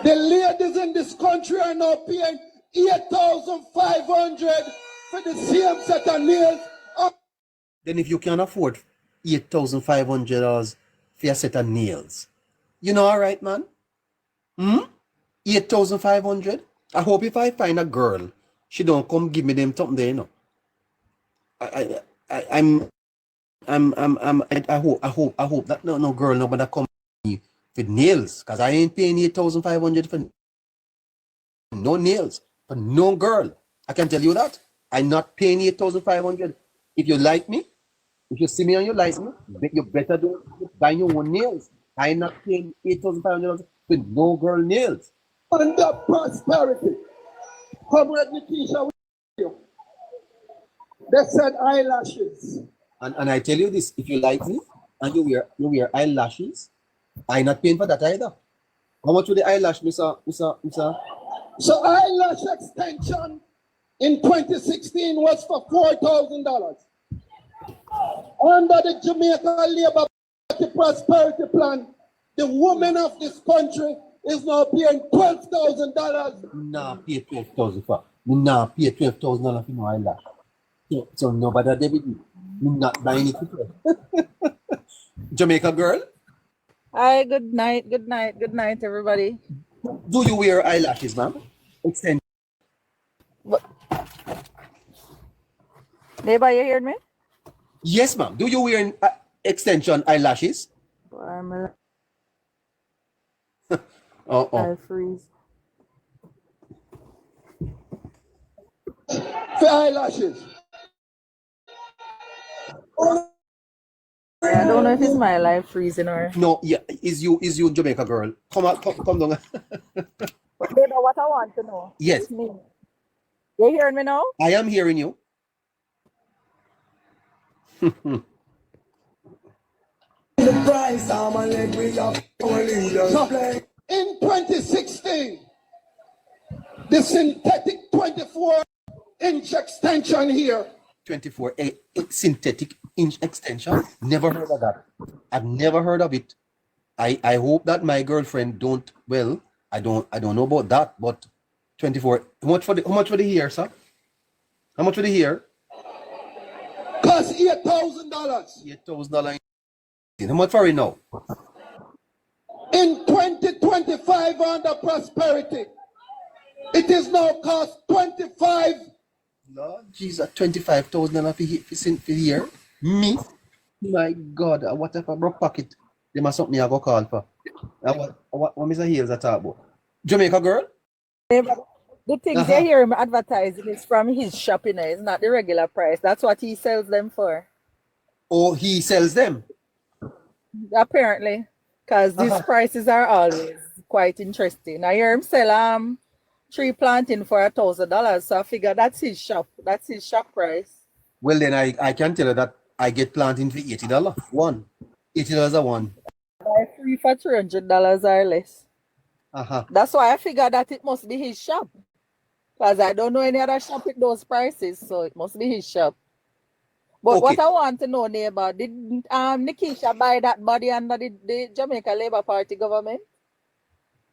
the ladies in this country are now paying $8,500 for the same set of nails. Then if you can afford $8,500 for a set of nails, you know, all right, man? 8,500. I hope if I find a girl, she don't come give me them something there, you know. I hope that no girl nobody come with nails, cause I ain't paying 8,500 for no nails for no girl. I can tell you that. I'm not paying 8,500. If you like me, if you see me and you like me, you better do buy your own nails. I'm not paying 8,500 for no girl nails. Under prosperity, Comrade Nikisha with you. They said eyelashes. And I tell you this, if you like me and you wear eyelashes, I'm not paying for that either. How much would the eyelash, Mr. So eyelash extension in 2016 was for $4,000. Under the Jamaica Labour Party prosperity plan, the woman of this country is now paying $12,000. Nah, pay $12,000 for. Nah, pay $12,000 for no eyelash. So nobody David, me not buying it. Jamaica girl, Hi, good night, everybody. do you wear eyelashes, ma'am? Extend. Neighbor, you hear me? Yes, ma'am. Do you wear extension eyelashes? I'm Oh. I freeze. For eyelashes. I don't know if it's my life freezing or. No, yeah, is you Jamaica girl? Come down. Neighbor, what I want to know. Yes. Is me. You hearing me now? I am hearing you. The price, I'm a leg with our leaders play. In 2016, the synthetic 24-inch extension here. 24 a synthetic inch extension. Never heard of that. I've never heard of it. I hope that my girlfriend don't. Well, I don't know about that. But 24. How much for the hair, sir? How much for the hair? Cost $8,000. $8,000. How much for it now? In 2025 under prosperity, It is now cost 25. Lord Jesus, 25,000 for the year. Me? My God, what if I broke pocket? They must something I go call for. What Mr. Hales are talking about? Jamaica girl? The things you hear him advertising is from his shop, you know, it's not the regular price. That's what he sells them for. Oh, he sells them? Apparently. Because these prices are always quite interesting. I hear him sell tree planting for $1,000. So I figure that's his shop. That's his shop price. Well, then I can tell you that I get planting for $80. One. $80 a one. Buy 3 for $300 or less. That's why I figure that it must be his shop. Because I don't know any other shop with those prices. So it must be his shop. But what I want to know, neighbor, did Nikisha buy that body under the Jamaica Labour Party government?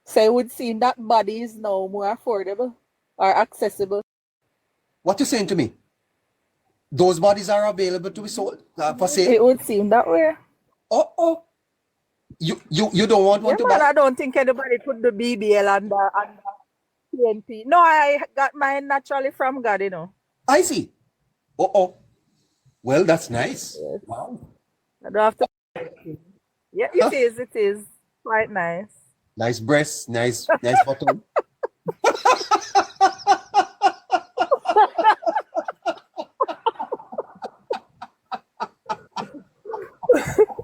So it would seem that body is now more affordable or accessible. What you saying to me? Those bodies are available to be sold for sale? It would seem that way. Oh. You don't want one to buy? I don't think anybody put the BBL under PNP. No, I got mine naturally from God, you know. I see. Oh. Well, that's nice. Yes. Wow. I don't have to. Yeah, it is quite nice. Nice breasts, nice bottom.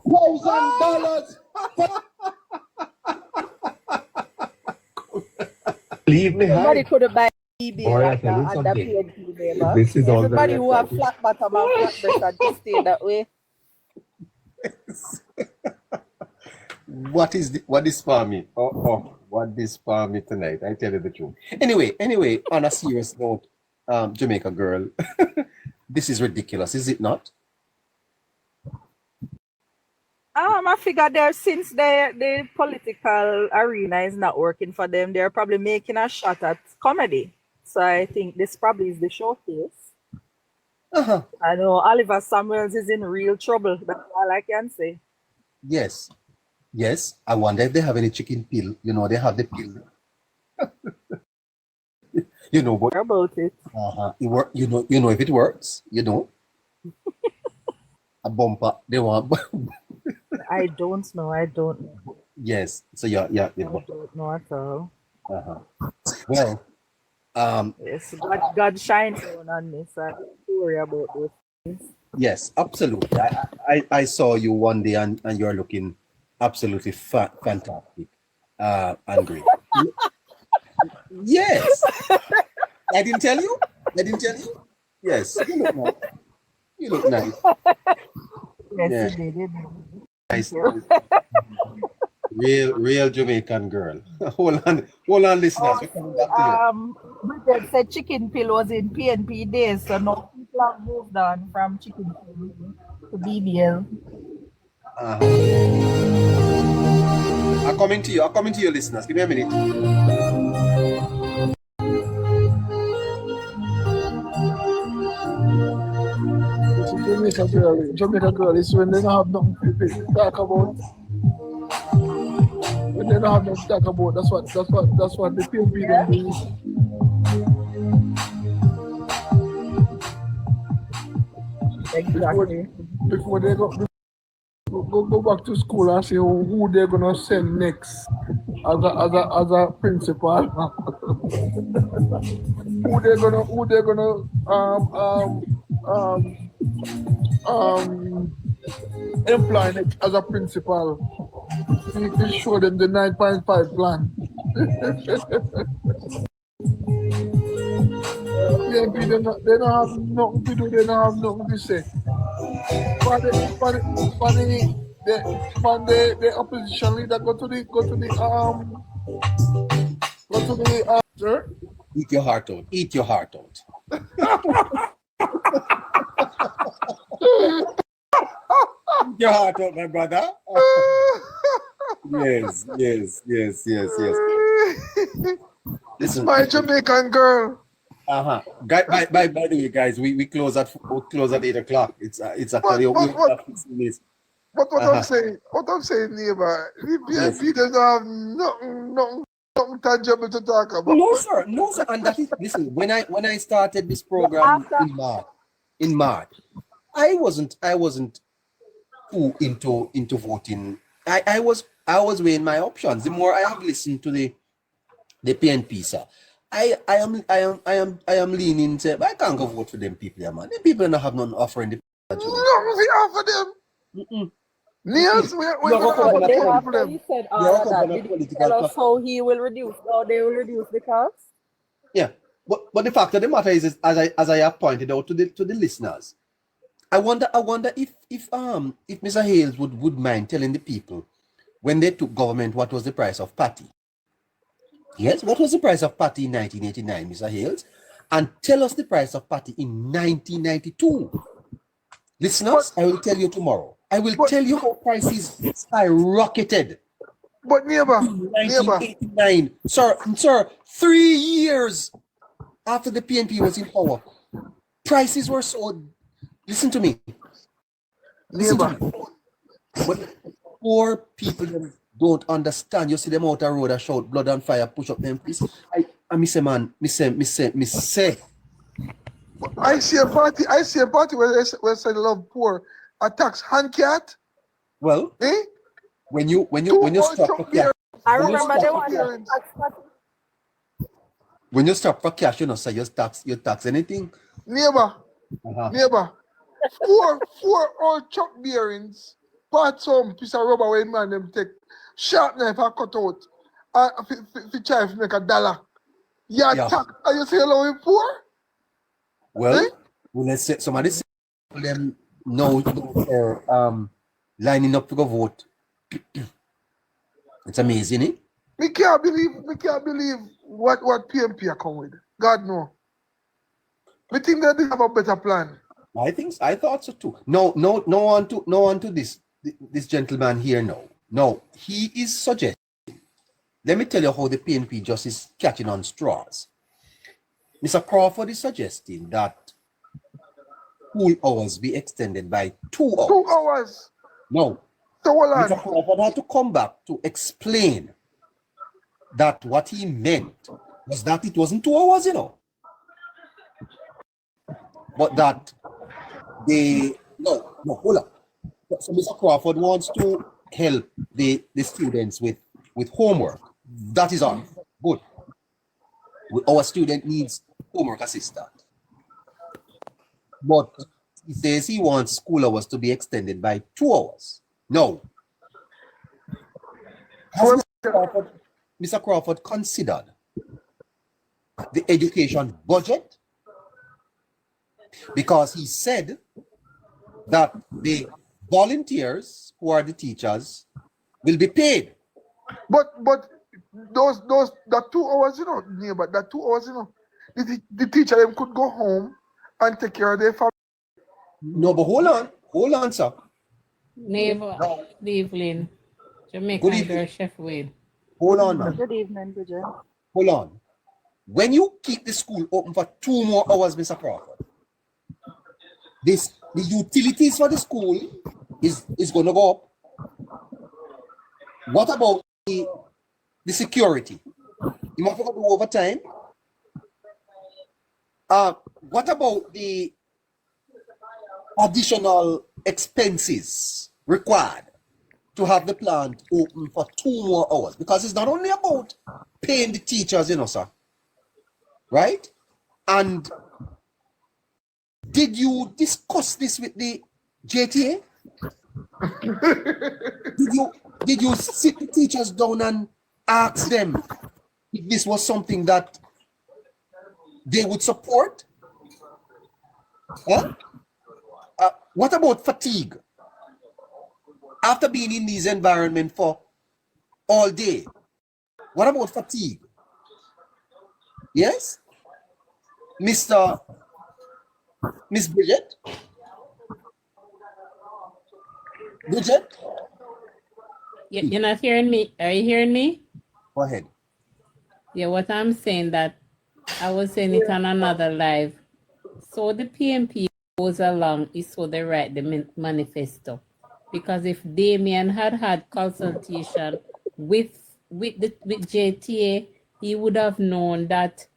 $1,000. Leave me Somebody high. could have bought BBL Boy, I tell you under something. PNP neighbor. This is all Everybody very who have exciting. flat bottom and flat breast and just stay that way. What is for me? Oh, what is for me tonight? I tell you the truth. Anyway, on a serious note, Jamaica girl, this is ridiculous, is it not? I figure since the political arena is not working for them, they're probably making a shot at comedy. So I think this probably is the showcase. I know Oliver Samuels is in real trouble. That's all I can say. Yes. I wonder if they have any chicken pill. You know, they have the pill. You know, but About it. it work. You know if it works. You know, a bumper. They want. I don't know. Yes. So yeah. I don't know at all. Well, Yes, God shines on me, so I don't worry about those things. yes, absolutely. I saw you one day and you're looking absolutely fantastic, and great. Yes. I didn't tell you. Yes, you look nice. Yes, Yeah. you did. Nice. Real Jamaican girl. Hold on, listeners. We're coming back to you. Bridget said chicken pill was in PNP days, so now people have moved on from chicken pill to BBL. I'm coming to you, listeners. Give me a minute. Jamaica girl is when they don't have nothing to talk about. When they don't have nothing to talk about, that's what the PNP don't do. Exactly. Before they go back to school and say who they're gonna send next as a principal. who they're gonna employ next as a principal. We show them the 9.5 plan. PNP, they don't have nothing to do, they don't have nothing to say. The opposition leader go to the sir? Eat your heart out. Eat your heart out. Eat your heart out, my brother. Yes. Listen, My Jamaican girl. by the way, guys, we close at 8 o'clock. It's actually we have 15 minutes. But what I'm saying, neighbor, the PNP doesn't have nothing Something tangible to talk about. No, sir. No, sir. And that is, listen, when I started this program in March, I wasn't too into voting. I was weighing my options. The more I have listened to the PNP, sir, I am leaning to, I can't go vote for them people, yeah, man. The people don't have none offering the No, we offer them. Yes, we're But they have, for them. he said all of that. Did he tell us how he will reduce, how they will reduce the cost? Yeah, but the fact of the matter is as I have pointed out to the listeners, I wonder if Mr. Hales would mind telling the people when they took government what was the price of patty. Yes, what was the price of patty in 1989, Mr. Hales? And tell us the price of patty in 1992. Listeners, I will tell you tomorrow. I will tell you how prices skyrocketed. But neighbor, 1989. Sir, 3 years after the PNP was in power, prices were so. Listen to me. Neighbor. But poor people don't understand. You see them out the road and shout blood and fire, push up them please. I say, man, me say. I see a party where they say love poor attacks hand cat. Well, when you stop for cash, I remember the one. when you stop for cash, you know, say you tax anything. Neighbor, four old chuck bearings, part some piece of rubber where man them take sharp knife and cut out and try to make $1. Yeah, tax. Are you saying how poor? Well, let's say somebody say them know they're lining up to go vote. It's amazing, eh? We can't believe what PMP are come with. God no. We think that they have a better plan. I thought so too. No one to this gentleman here now. No, he is suggesting. Let me tell you how the PNP just is catching on straws. Mr. Crawford is suggesting that school hours be extended by 2 hours. 2 hours? No. So hold on. Mr. Crawford had to come back to explain that what he meant was that it wasn't 2 hours, you know. But that hold on. So Mr. Crawford wants to help the students with homework. That is all. Good. Our student needs homework assistant. But he says he wants school hours to be extended by 2 hours. No. Has Mr. Crawford considered the education budget? Because he said that the volunteers who are the teachers will be paid. But that 2 hours, you know, neighbor, that 2 hours, you know, the teacher them could go home and take care of their family. No, but hold on, sir. Neighbor, good evening. Jamaican girl, Chef Wade. Hold on, man. Good evening, Bridget. Hold on. When you keep the school open for 2 more hours, Mr. Crawford, the utilities for the school is going to go up. What about the security? You must go do overtime. What about the additional expenses required to have the plant open for 2 more hours? Because it's not only about paying the teachers, you know, sir. Right? And did you discuss this with the JTA? Did you sit the teachers down and ask them if this was something that they would support? Huh? What about fatigue? After being in this environment for all day, what about fatigue? Yes? Miss Bridget? Bridget? You're not hearing me? Are you hearing me? Go ahead. Yeah, what I'm saying that I was saying it on another live. So the PMP goes along is so they write the manifesto. Because if Damien had consultation with with JTA, he would have known that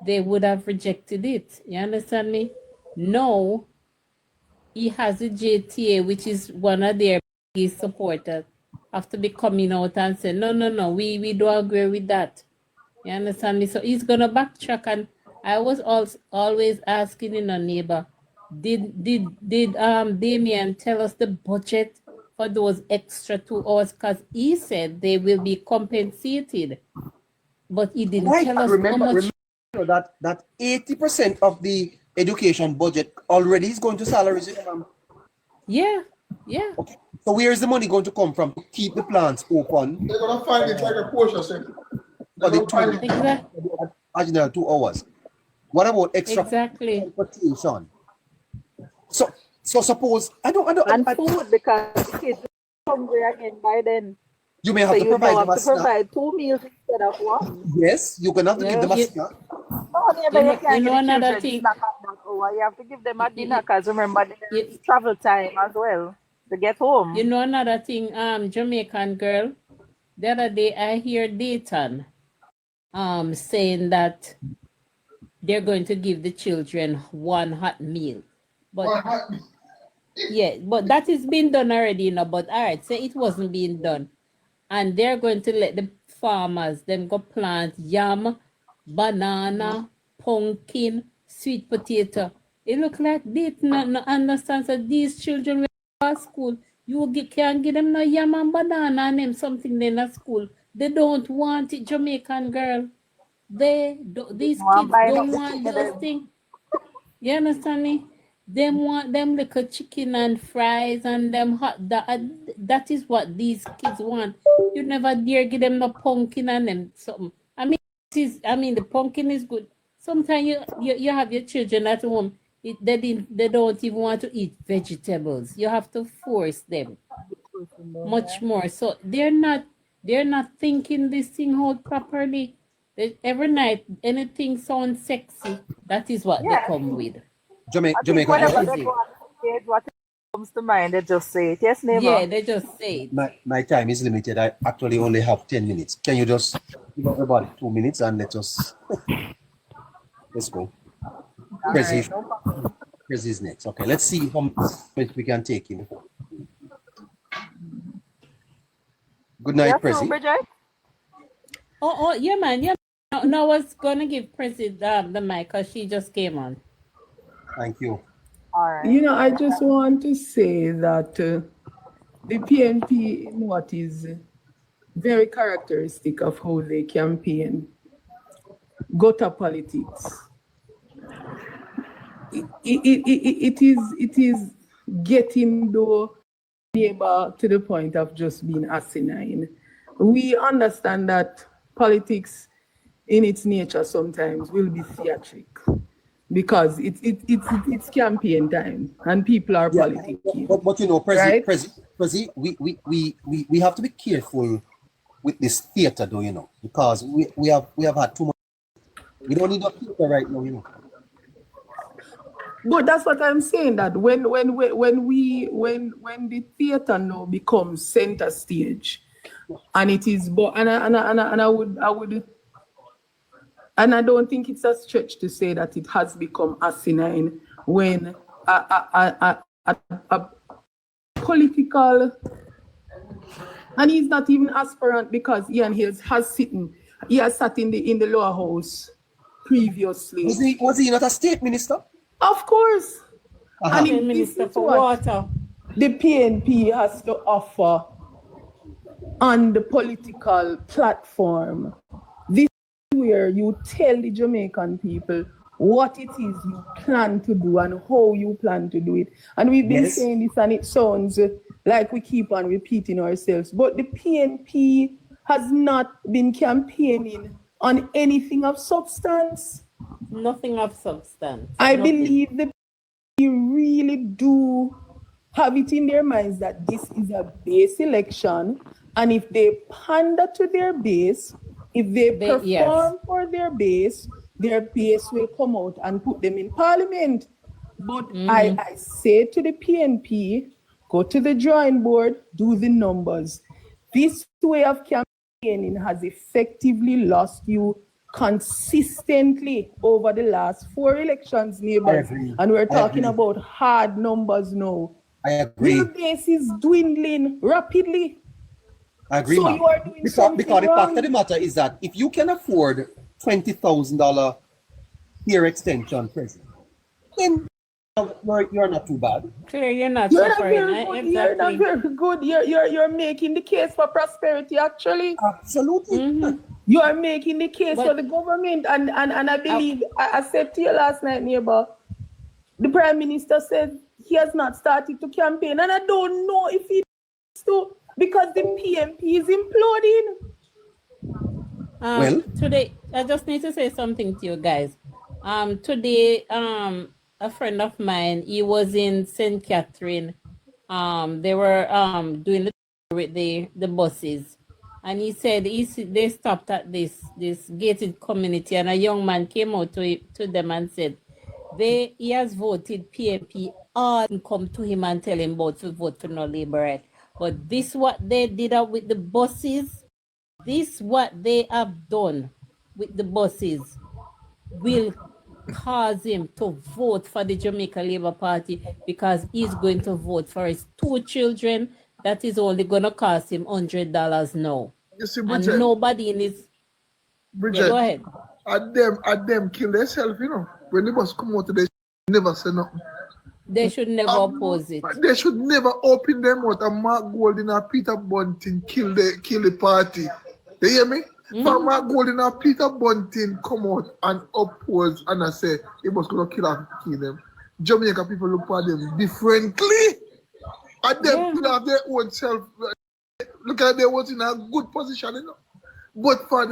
they would have rejected it. You understand me? No, he has a JTA, which is one of their biggest supporters, have to be coming out and say, no, we don't agree with that. You understand me? So he's gonna backtrack, and I was always asking in a neighbor, did Damien tell us the budget for those extra 2 hours? Because he said they will be compensated, but he didn't tell us how much. Remember that 80% of the education budget already is going to salaries. Yeah. Okay. So where is the money going to come from to keep the plants open? They're gonna find it like a portion center. For the marginal 2 hours. What about extra transportation? So suppose I don't food, because the kids are hungry again by then. You may have to provide 2 meals instead of 1. Yes, you're gonna have to give them a snack. You know another thing. You have to give them a dinner, because remember there's travel time as well to get home. You know another thing, Jamaican girl. The other day I hear Dayton saying that they're going to give the children 1 hot meal. But yeah, but that is being done already, but all right, say it wasn't being done. And they're going to let the farmers then go plant yam, banana, pumpkin, sweet potato. It look like they not understand that these children will go to school. Can't give them no yam and banana and them something in at school. They don't want it, Jamaican girl. These kids don't want those things. You understand me? They want them little chicken and fries and them hot. That is what these kids want. You never dare give them no pumpkin and them something. I mean, the pumpkin is good. Sometimes you have your children at home. They don't even want to eat vegetables. You have to force them much more. So they're not thinking this thing out properly. Every night anything sounds sexy. That is what they come with. Jamaica. What comes to mind, they just say it. Yes, neighbor. Yeah, they just say it. My time is limited. I actually only have 10 minutes. Can you just give everybody 2 minutes and let's go. Prezi is next. Okay, let's see how much we can take in. Good night, Prezi. Oh, yeah, man. Yeah. No, I was gonna give Prezi the mic because she just came on. Thank you. All right. You know, I just want to say that the PNP, what is very characteristic of how they campaign, gutter politics. It is getting the neighbor to the point of just being asinine. We understand that politics in its nature sometimes will be theatrical, because it's campaign time and people are politicking. But you know, Prezi, we have to be careful with this theater, though, because we have had too much. We don't need a theater right now, But that's what I'm saying, that when the theater now becomes center stage, and it is, and I don't think it's a stretch to say that it has become asinine when a political, and he's not even aspirant, because Ian Hills has sat in the lower house previously. Was he not a state minister? Of course. And if Minister for Water. The PNP has to offer on the political platform. This is where you tell the Jamaican people what it is you plan to do and how you plan to do it. And we've been saying this, and it sounds like we keep on repeating ourselves, but the PNP has not been campaigning on anything of substance. Nothing of substance. I believe the PNP really do have it in their minds that this is a base election, and if they pander to their base, if they perform for their base will come out and put them in parliament. But I say to the PNP, go to the drawing board, do the numbers. This way of campaigning campaigning has effectively lost you consistently over the last 4 elections, neighbors. And we're talking about hard numbers now. I agree. Your base is dwindling rapidly. I agree, So ma'am. you are doing something Because the wrong. fact of the matter is that if you can afford $20,000 year extension, President, then you're not too bad. Clear, you're not You're not suffering. very good. You're not very good. You're making the case for prosperity, actually. Absolutely. You are making the case for the government. And I believe, I said to you last night, neighbor, the Prime Minister said he has not started to campaign. And I don't know if he needs to, because the PMP is imploding. Today, I just need to say something to you guys. Today, a friend of mine, he was in St. Catherine. They were doing with the buses, and he said they stopped at this gated community, and a young man came out to them and said he has voted PMP all and come to him and tell him about to vote for no Labour, right? But this what they did out with the buses, this what they have done with the buses will cause him to vote for the Jamaica Labour Party, because he's going to vote for his 2 children. That is only going to cost him $100 now. You see, Bridget, and nobody in his... Bridget, yeah, go ahead. At them kill themselves, you know. When they must come out, they never say nothing. They should never oppose it. They should never open them out and Mark Golding and Peter Bunting kill the party. You hear me? But Mark Golding and Peter Bunting come out and oppose and I say he was gonna kill them. Jamaica people look at them differently. And them could have their own self. Look at they was in a good position, you know. But for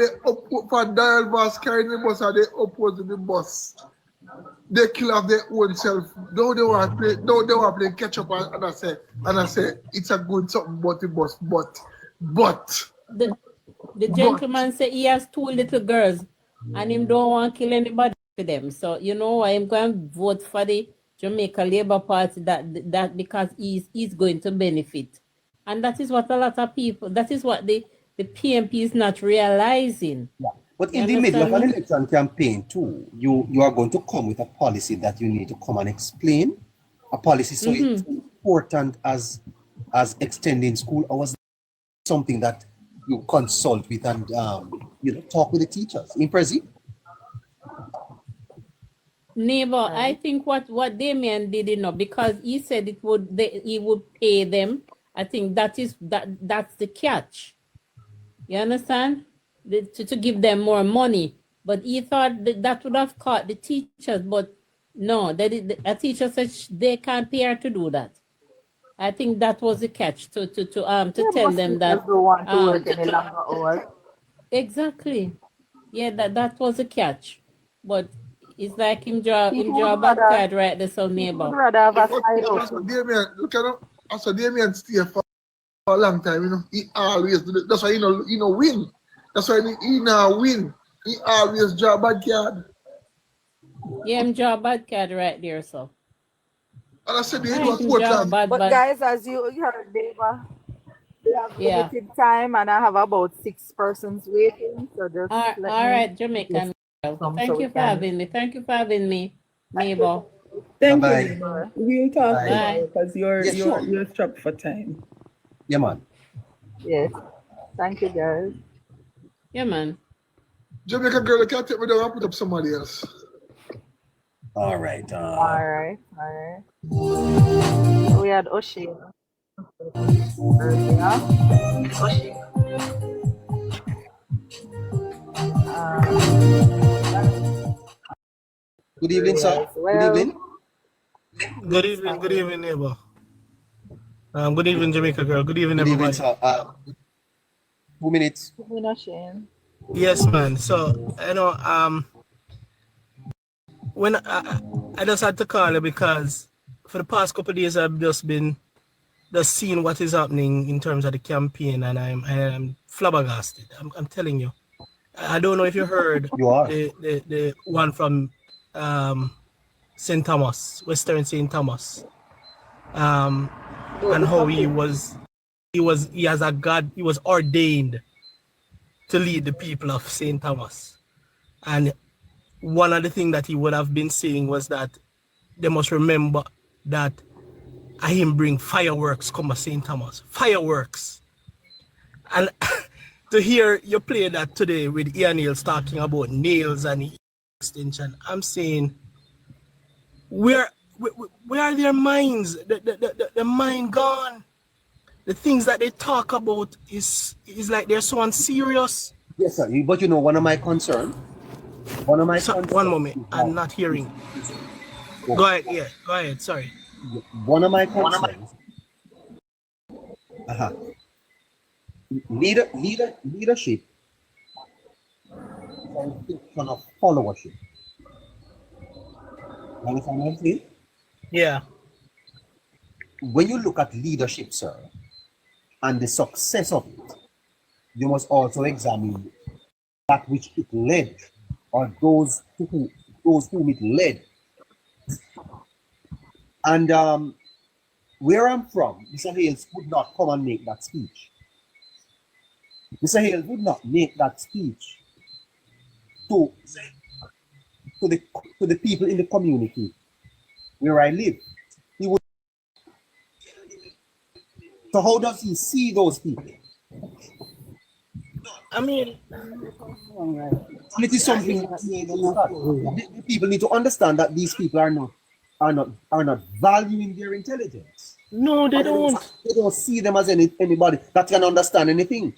Dial Voss carrying the bus and they oppose the bus. They kill off their own self. Don't they want to play catch up and I say it's a good something about the bus. But the gentleman said he has 2 little girls and him don't want to kill anybody for them. So you know I'm going to vote for the Jamaica Labour Party that because he's going to benefit. And that is what a lot of people, that is what the PMP is not realizing. Yeah. But in the middle of an election campaign too, you are going to come with a policy that you need to come and explain. A policy so important as extending school hours, something that you consult with and talk with the teachers. In Prezi? Neighbor, I think what Damien did, because he said he would pay them. I think that's the catch. You understand? To give them more money. But he thought that would have caught the teachers, but no, a teacher said they can't pay her to do that. I think that was the catch to tell them that want to work any longer hours. Exactly. Yeah, that was the catch. But it's like him draw back card right there, so neighbor. Look at him. Also, Damien stay for a long time, you know. He always do that. That's why he no win. That's why he now win. He always draw bad card. Yeah, him draw bad card right there, so. And I said, but guys, as you heard, Deva, we have limited time, and I have about 6 persons waiting. So just all right, Jamaican. Thank you for having me. Thank you for having me, neighbor. Thank you. We'll talk because you're strapped for time. Yeah, man. Yes. Thank you, guys. Yeah, man. Jamaica girl, I can't take me down and put up somebody else. All right. All right. We had Oshie earlier. Oshie. Good evening, sir. Good evening. Good evening, neighbor. Good evening, Jamaica girl. Good evening, everybody. Good evening, sir. 2 minutes. Yes, man. So, when I just had to call you because for the past couple of days I've just seeing what is happening in terms of the campaign, and I'm flabbergasted. I'm telling you. I don't know if you heard the one from St. Thomas, Western St. Thomas, and how he was ordained to lead the people of St. Thomas. And one of the things that he would have been saying was that they must remember that I him bring fireworks come to St. Thomas. Fireworks. And to hear you play that today with Ian Nails talking about nails and extension, I'm saying, where are their minds? The mind gone. The things that they talk about is like they're so unserious. Yes, sir. But you know, one of my concerns. One moment, I'm not hearing. Go ahead, yeah, go ahead, sorry. One of my concerns. Leadership is a function of followership. You understand what I'm saying? Yeah. When you look at leadership, sir, and the success of it, you must also examine that which it led, or those whom it led. And where I'm from, Mr. Hales would not come and make that speech. Mr. Hales would not make that speech to the people in the community where I live. He would. So how does he see those people? I mean, and it is something that the people need to understand, that these people are not valuing their intelligence. No, they don't. They don't see them as anybody that can understand anything.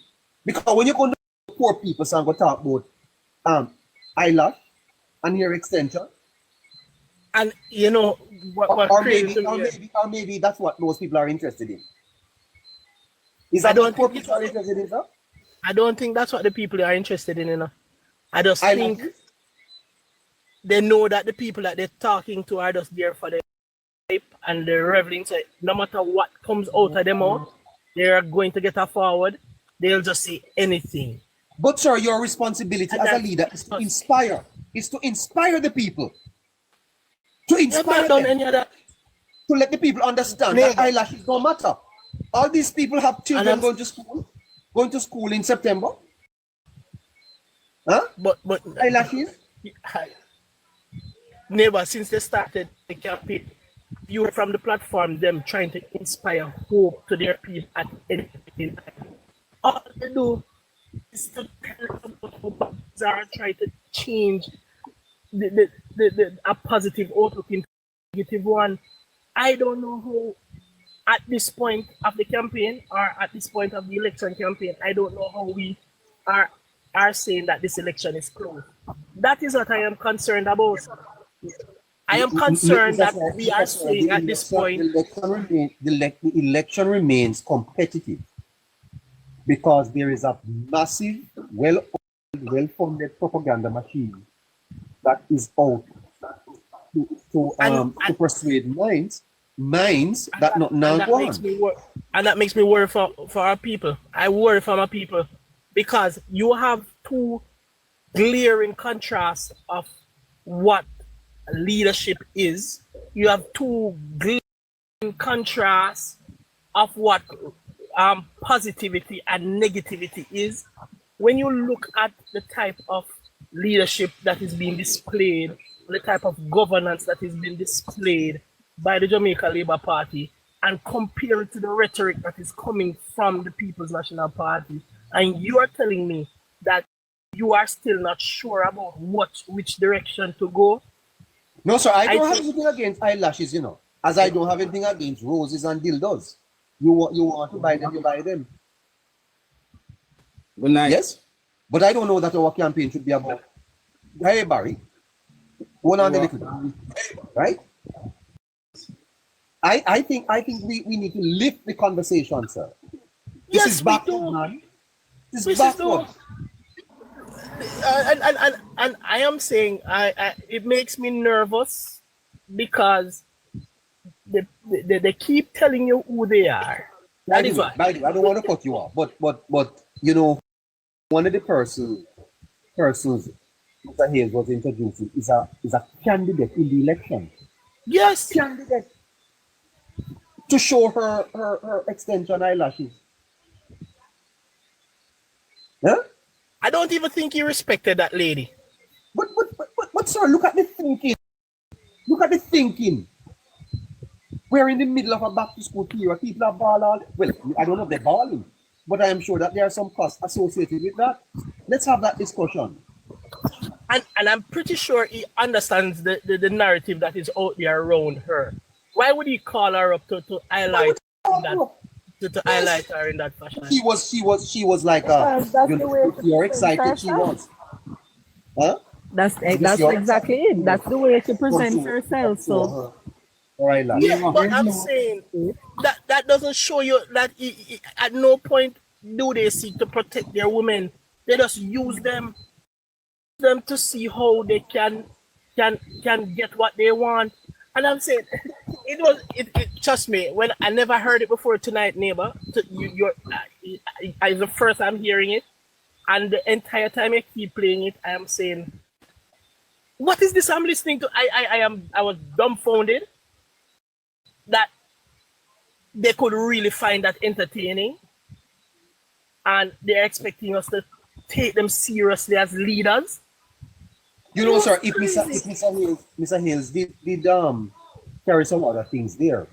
Because when you go to poor people and go talk about eyelash and hair extension, and you know or maybe that's what most people are interested in. Is that what poor people are interested in, sir? I don't think that's what the people are interested in, you know. I just think they know that the people that they're talking to are just there for the hype and the reveling. So no matter what comes out of them out, they are going to get a forward. They'll just say anything. But sir, your responsibility as a leader is to inspire. Is to inspire the people. To inspire them. To let the people understand that eyelashes don't matter. All these people have children going to school in September. Huh? But eyelashes? Never since they started the campaign, you from the platform, them trying to inspire hope to their people at anything. All they do is to try to change a positive outlook into a negative one. I don't know who at this point of the campaign, or at this point of the election campaign, I don't know how we are saying that this election is closed. That is what I am concerned about. I am concerned that we are saying at this point the election remains competitive because there is a massive, well-funded propaganda machine that is out to persuade minds that not now go on. And that makes me worry for our people. I worry for my people because you have two glaring contrasts of what leadership is. You have two glaring contrasts of what positivity and negativity is. When you look at the type of leadership that is being displayed, the type of governance that is being displayed by the Jamaica Labour Party, and compare it to the rhetoric that is coming from the People's National Party, and you are telling me that you are still not sure about which direction to go. No, sir, I don't have anything against eyelashes, you know, as I don't have anything against roses and dildos. You want to buy them, you buy them. Good night. Yes, but I don't know that our campaign should be about. Hey, Barry, hold on a little, right? I think we need to lift the conversation, sir. This is backward, man. This is backward. And I am saying, it makes me nervous because they keep telling you who they are. That is why. I don't want to cut you off, but you know, one of the persons Mr. Hayes was introducing is a candidate in the election. Yes, candidate to show her extension eyelashes. Huh? I don't even think he respected that lady. But sir, look at the thinking. Look at the thinking. We're in the middle of a back to school period. People are balling. Well, I don't know if they're balling, but I am sure that there are some costs associated with that. Let's have that discussion. And I'm pretty sure he understands the narrative that is out there around her. Why would he call her up to highlight that? To highlight her in that fashion. She was like you're excited she was. Huh? That's exactly it. That's the way she presents herself. So all right, lad. Yeah, but I'm saying that doesn't show you that at no point do they seek to protect their women. They just use them to see how they can get what they want. And I'm saying it trust me, when I never heard it before tonight, neighbor. It's the first I'm hearing it, and the entire time I keep playing it, I am saying, what is this I'm listening to? I was dumbfounded that they could really find that entertaining, and they're expecting us to take them seriously as leaders. You know, sir, if Mr. Hales did carry some other things there,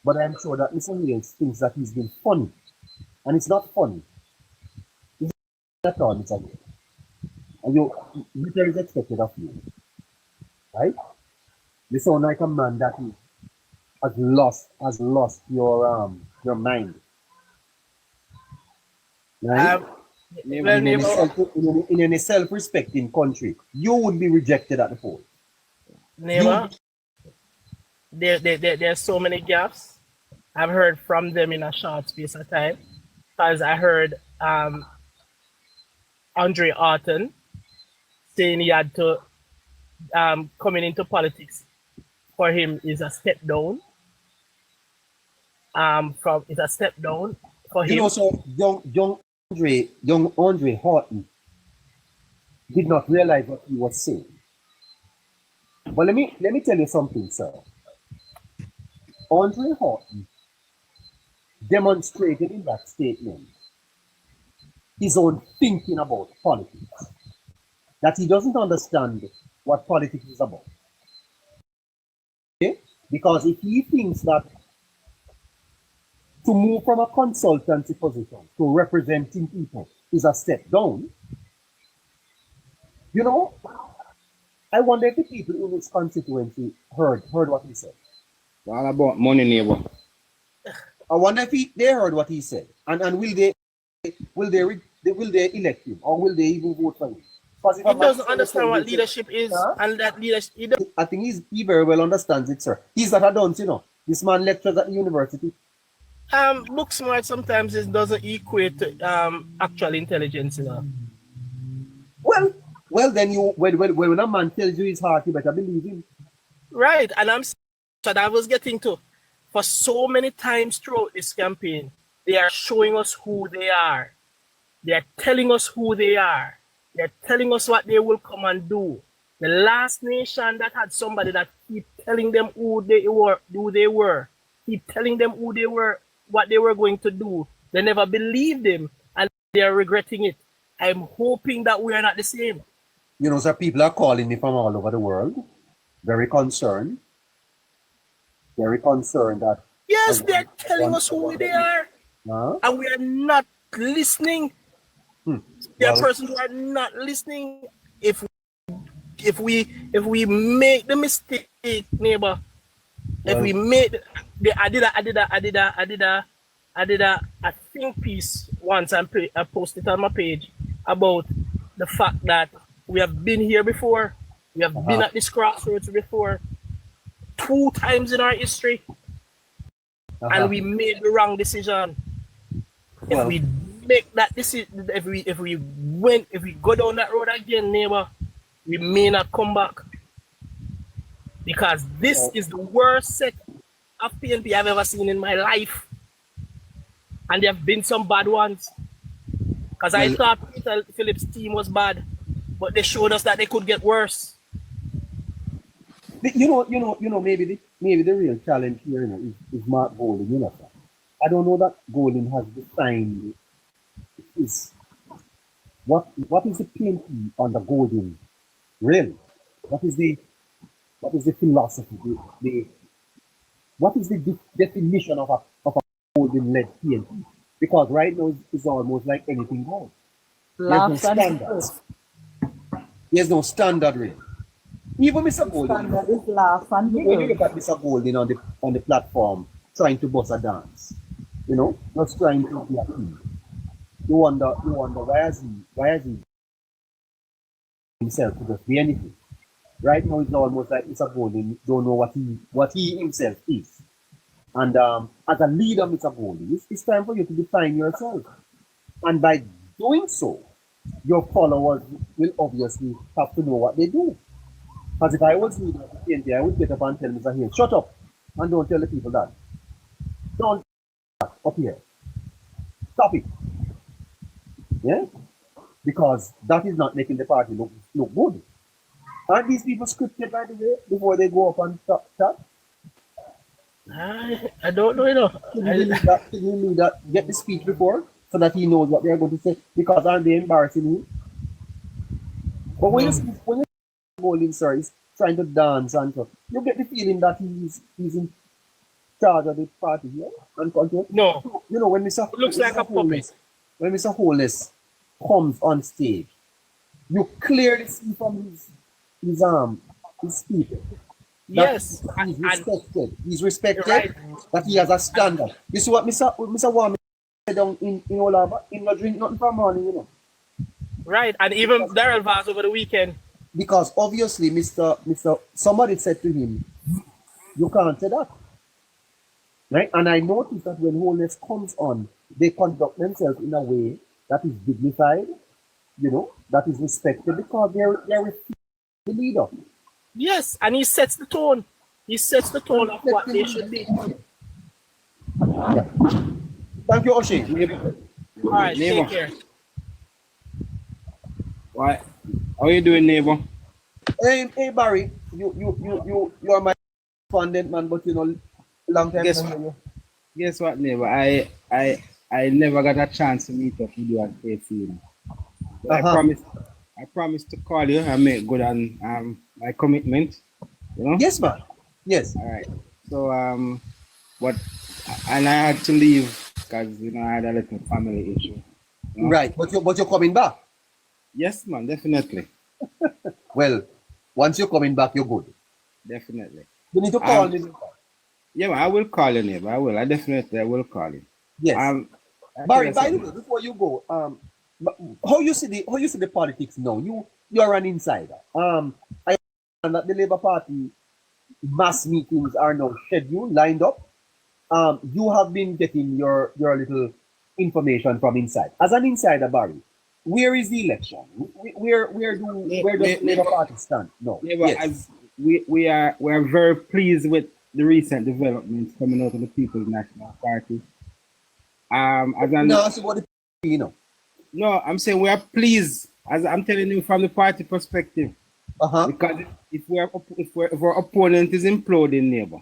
but I'm sure that Mr. Hales thinks that he's been funny, and it's not funny. It's not at all, Mr. Hales. And little is expected of you, right? You sound like a man that has lost your mind. Right? In a self-respecting country, you would be rejected at the poll. Never. There's so many gaps. I've heard from them in a short space of time. Because I heard Andre Orton saying he had to coming into politics for him is a step down. It's a step down for him. You know, so young Andre Horton did not realize what he was saying. But let me tell you something, sir. Andre Horton demonstrated in that statement his own thinking about politics. That he doesn't understand what politics is about. Okay? Because if he thinks that to move from a consultancy position to representing people is a step down, you know, I wonder if the people in his constituency heard what he said. All about money, neighbor. I wonder if they heard what he said, and will they elect him, or will they even vote for him? He doesn't understand what leadership is, and that leadership. I think he very well understands it, sir. He's not a dunce, you know. This man lectures at the university. Book smart sometimes it doesn't equate to actual intelligence, you know. Well, then when a man tells you his heart, you better believe him. Right, and I was getting to, for so many times throughout this campaign, they are showing us who they are. They are telling us who they are. They're telling us what they will come and do. The last nation that had somebody that keep telling them who they were, keep telling them who they were, what they were going to do. They never believed him, and they are regretting it. I'm hoping that we are not the same. You know, sir, people are calling me from all over the world, very concerned. Very concerned that. Yes, they're telling us who they are, and we are not listening. There are persons who are not listening. If we make the mistake, neighbor, if we made I did a think piece once and I posted it on my page about the fact that we have been here before. We have been at this crossroads before 2 times in our history, and we made the wrong decision. If we make that decision, if we go down that road again, neighbor, we may not come back, because this is the worst set of PNP I've ever seen in my life, and there have been some bad ones. Because I thought Peter Phillips' team was bad, but they showed us that they could get worse. You know, maybe the real challenge here, you know, is Mark Golding. You know, I don't know that Golding has defined What is the PNP on the golden rail? What is the philosophy? What is the definition of a golden led PNP? Because right now it's almost like anything goes. There's no standards. There's no standard rate. Even Mr. Golden, when you look at Mr. Golden on the platform trying to bust a dance, just trying to be a king. You wonder why has he himself to just be anything? Right now it's almost like Mr. Golden don't know what he himself is. And as a leader, Mr. Golden, it's time for you to define yourself. And by doing so, your followers will obviously have to know what they do. Because if I was leader of the PNP, I would get up and tell Mr. Hill, shut up and don't tell the people that. Don't up here. Stop it. Yeah? Because that is not making the party look good. Aren't these people scripted, by the way, before they go up and chat? I don't know, Can you lead that, get the speech before so that he knows what they're going to say? Because aren't they embarrassing him? But when you Golden, sir, is trying to dance and stuff, you get the feeling that he's in charge of the party here and control. No. When Mr. It looks like a puppet. When Mr. Holness comes on stage, you clearly see from his speaker. Yes. He's respected. He's respected. Right. That he has a standard. You see what Mr. Warman said down in Olava? He not drink nothing for morning, Right, and even Daryl Vaz over the weekend. Because obviously, somebody said to him, you can't say that. Right? And I noticed that when Holness comes on, they conduct themselves in a way that is dignified, that is respected because they're the leader. Yes, and he sets the tone. He sets the tone of what they should be. Yeah. Thank you, Oshie. All right, take care. What? How you doing, neighbor? Hey Barry, you are my respondent, man, but long time. Guess what, neighbor? I never got a chance to meet up with you at KC. I promised to call you and make good on my commitment. Yes, man. Yes. All right. So and I had to leave because I had a little family issue. Right, but you're coming back. Yes, man, definitely. Well, once you're coming back, you're good. Definitely. You need to call me. Yeah, man, I will call you, neighbor. I will call you. Yes. Barry, by the way, before you go, how you see the politics now? You are an insider. I understand that the Labour Party mass meetings are now scheduled, lined up. You have been getting your little information from inside. As an insider, Barry, where is the election? Where does Labour Party stand? No. Yes. We are very pleased with the recent developments coming out of the People's National Party. No, I'm saying we are pleased, as I'm telling you from the party perspective. Because if our opponent is imploding, neighbor,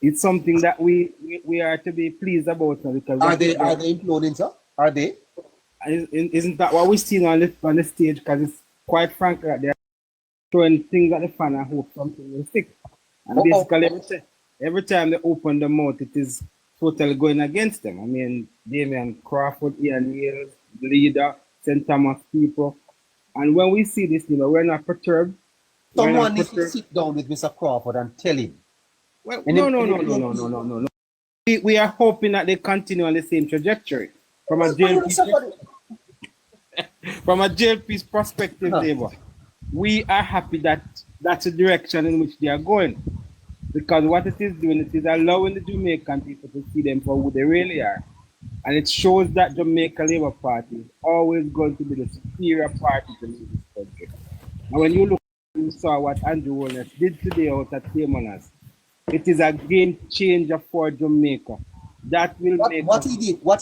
it's something that we are to be pleased about. Because are they imploding, sir? Are they? Isn't that what we've seen on the stage? Because it's quite frankly that they're throwing things at the fan and hope something will stick. And basically, every time they open the mouth, it is totally going against them. I mean, Damien Crawford, Ian Yales, Leader, St. Thomas people. And when we see this, we're not perturbed. Someone needs to sit down with Mr. Crawford and tell him. Well, no. We are hoping that they continue on the same trajectory. From a JLP's perspective, neighbor, we are happy that that's the direction in which they are going. Because what it is doing, it is allowing the Jamaican people to see them for who they really are. And it shows that Jamaica Labour Party is always going to be the superior party to lead this country. And when you saw what Andrew Holness did today out at Caymanas, it is a game changer for Jamaica. That will make what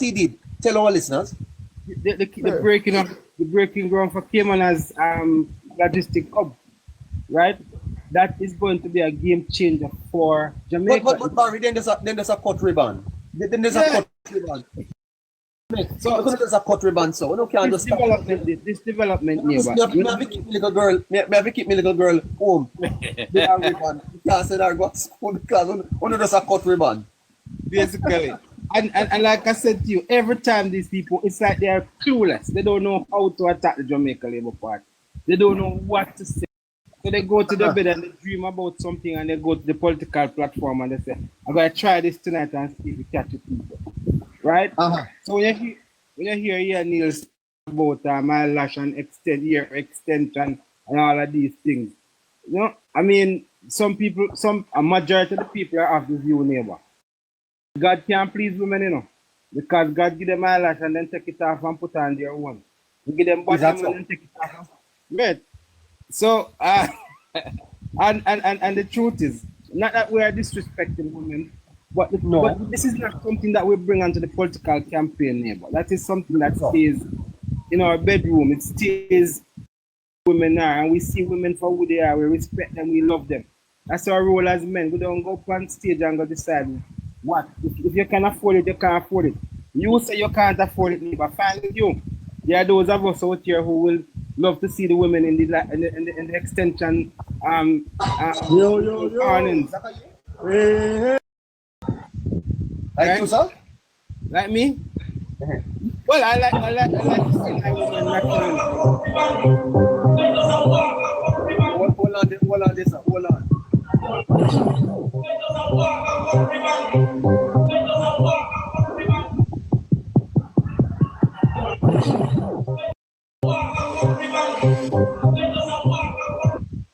he did. Tell our listeners. The breaking ground for Caymanas logistic hub, right? That is going to be a game changer for Jamaica. But Barry, then there's a cut ribbon. Then there's a cut ribbon. So I'm gonna just a cut ribbon, so no can't just this development neighbor. Me have to keep me little girl. Me have to keep me little girl home. With a ribbon. You can't say that go to school because only just a cut ribbon. Basically. And like I said to you, every time these people, it's like they are clueless. They don't know how to attack the Jamaica Labour Party. They don't know what to say. So they go to the bed and they dream about something and they go to the political platform and they say, I'm going to try this tonight and see if we catch the people. Right? So when you hear Ian Neils about my lash and extension and all of these things, you know, I mean, a majority of the people are of the view, neighbor. God can't please women, you know, because God give them eyelash and then take it off and put on their own. We give them bottom and then take it off. Right. So, and the truth is, not that we are disrespecting women, but this is not something that we bring onto the political campaign, neighbor. That is something that stays in our bedroom. It stays women are, and we see women for who they are. We respect them, we love them. That's our role as men. We don't go up on stage and go decide what. If you can afford it, you can't afford it. You say you can't afford it, neighbor. Fine with you. There are those of us out here who will love to see the women in the extension earnings. Like you, sir? Like me? Well, I like to see my women naturally. Hold on this, hold on.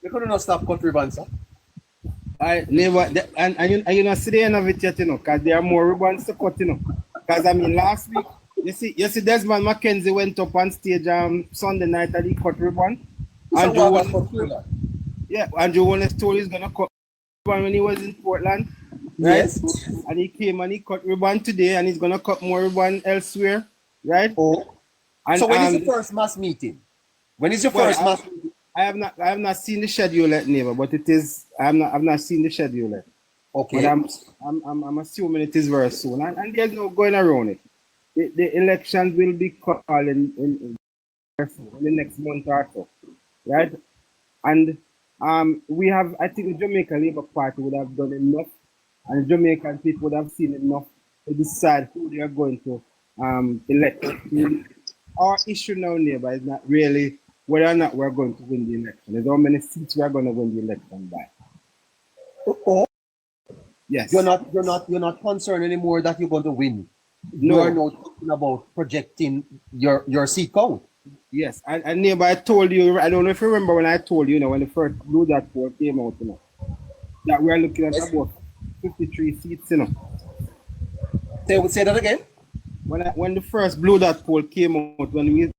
You couldn't not stop cut ribbon, sir. I never, and you know, see the end of it yet, you know, because there are more ribbons to cut, you know. Because I mean, last week, you see, Desmond Mackenzie went up on stage Sunday night and he cut ribbon. Andrew Holness told he's gonna cut ribbon when he was in Portland. Right? Yes. And he came and he cut ribbon today and he's gonna cut more ribbon elsewhere. Right? Oh. And, so when is the first mass meeting? When is your first mass meeting? I have not seen the schedule yet, neighbor, but it is I've not seen the schedule yet. Okay. But I'm assuming it is very soon. And there's no going around it. The elections will be called in the next month or so. Right? And we have, I think the Jamaica Labour Party would have done enough, and the Jamaican people would have seen enough to decide who they are going to elect. Our issue now, neighbor, is not really whether or not we're going to win the election. There's how many seats we are going to win the election by. Oh. Yes. You're not concerned anymore that you're going to win. No. You are now talking about projecting your seat count. Yes, and neighbor, I told you, I don't know if you remember when I told you, you know, when the first Blue Dot poll came out, you know, that we are looking at about 53 seats, you know. Say that again. When the first Blue Dot poll came out, when the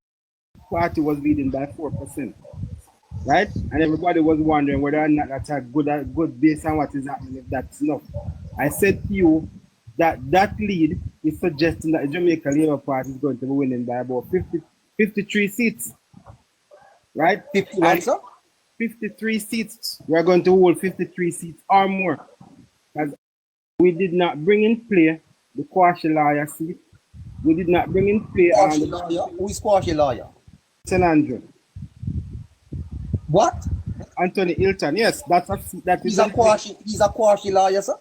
party was leading by 4%, right? And everybody was wondering whether or not that's a good base on what is happening, if that's enough. I said to you that lead is suggesting that the Jamaica Labour Party is going to be winning by about 53 seats, right? 53 seats. We are going to hold 53 seats or more. Because we did not bring in play the Quashi lawyer seat. We did not bring in play who is Quashi lawyer? St. Andrew. What? Anthony Hilton. Yes, he's a Quashi lawyer, sir.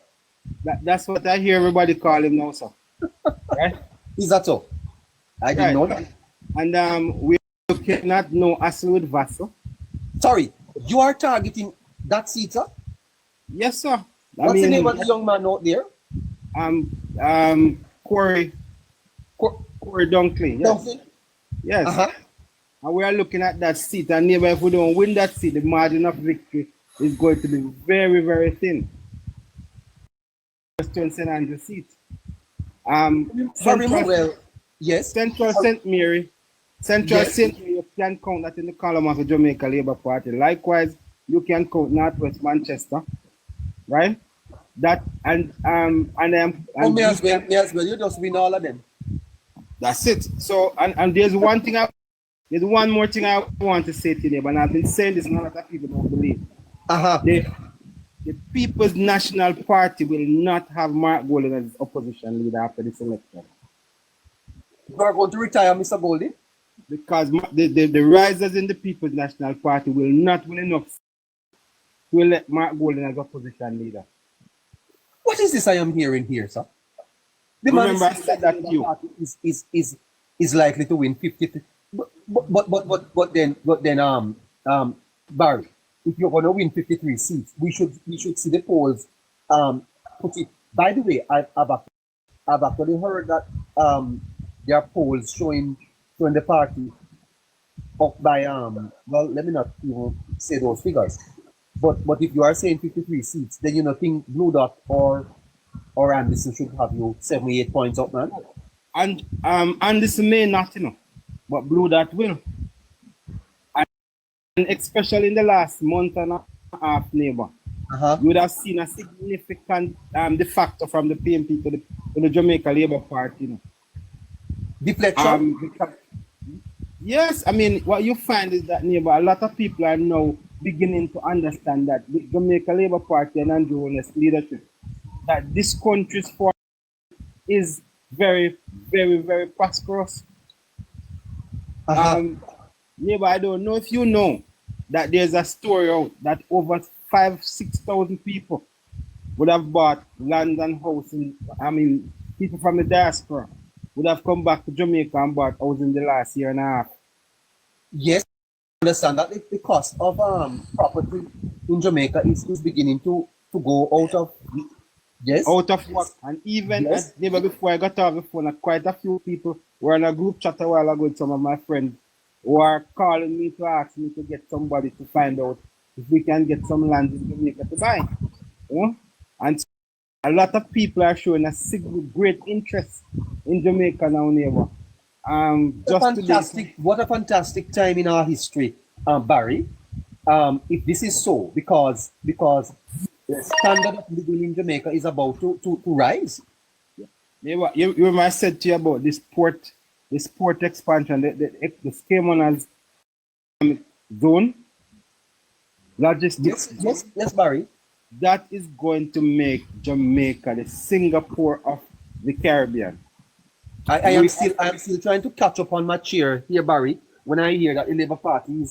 That's what I hear everybody call him now, sir. Right? Is that so? I didn't know that. And we cannot know Asselwood Vassal. Sorry, you are targeting that seat, sir? Yes, sir. What's the name of the young man out there? Corey Dunkley. Yes. Dunkley? Yes. And we are looking at that seat, and neighbor, if we don't win that seat, the margin of victory is going to be very, very thin. Western St. Andrew seat. Yes. Central St. Mary. Central St. Mary, you can count that in the column of the Jamaica Labour Party. Likewise, you can count Northwest Manchester, right? That and may as well, you just win all of them. That's it. So and there's one more thing I want to say today, but I've been saying this, and a lot of people don't believe. The People's National Party will not have Mark Golden as opposition leader after this election. You are going to retire, Mr. Goldie? Because the risers in the People's National Party will not win enough to elect Mark Golden as opposition leader. What is this I am hearing here, sir? The Remember, man I said that to you. party is likely to win 50. But then Barry, if you're going to win 53 seats, we should see the polls put it. By the way, I've actually heard that there are polls showing the party up by well, let me not even say those figures. But if you are saying 53 seats, then you know think Blue Dot or Anderson should have you 78 points up, man. And Anderson may not, but Blue Dot will. And especially in the last month and a half, neighbor, you would have seen a significant defector from the PNP to the Jamaica Labour Party. Deflection? Yes, I mean, what you find is that, neighbor, a lot of people are now beginning to understand that the Jamaica Labour Party and Andrew Holness leadership, that this country's form is very, very, very prosperous. Neighbor, I don't know if you know that there's a story out that over 5,000-6,000 people would have bought land and house. People from the diaspora would have come back to Jamaica and bought house in the last year and a half. Yes, I understand that the cost of property in Jamaica is beginning to go out of out of work. And even neighbor, before I got off the phone, quite a few people were in a group chat a while ago with some of my friends who are calling me to ask me to get somebody to find out if we can get some land in Jamaica to buy. And so a lot of just showing a great interest in Jamaica now, neighbor. What a fantastic time in our history, Barry. If this is so, because the standard of living in Jamaica is about to rise. Yeah, you remember I said to you about this port expansion, the scheme on as zone logistics. Yes, Barry. That is going to make Jamaica the Singapore of the Caribbean. I am still trying to catch up on my chair here, Barry, when I hear that the Labour Party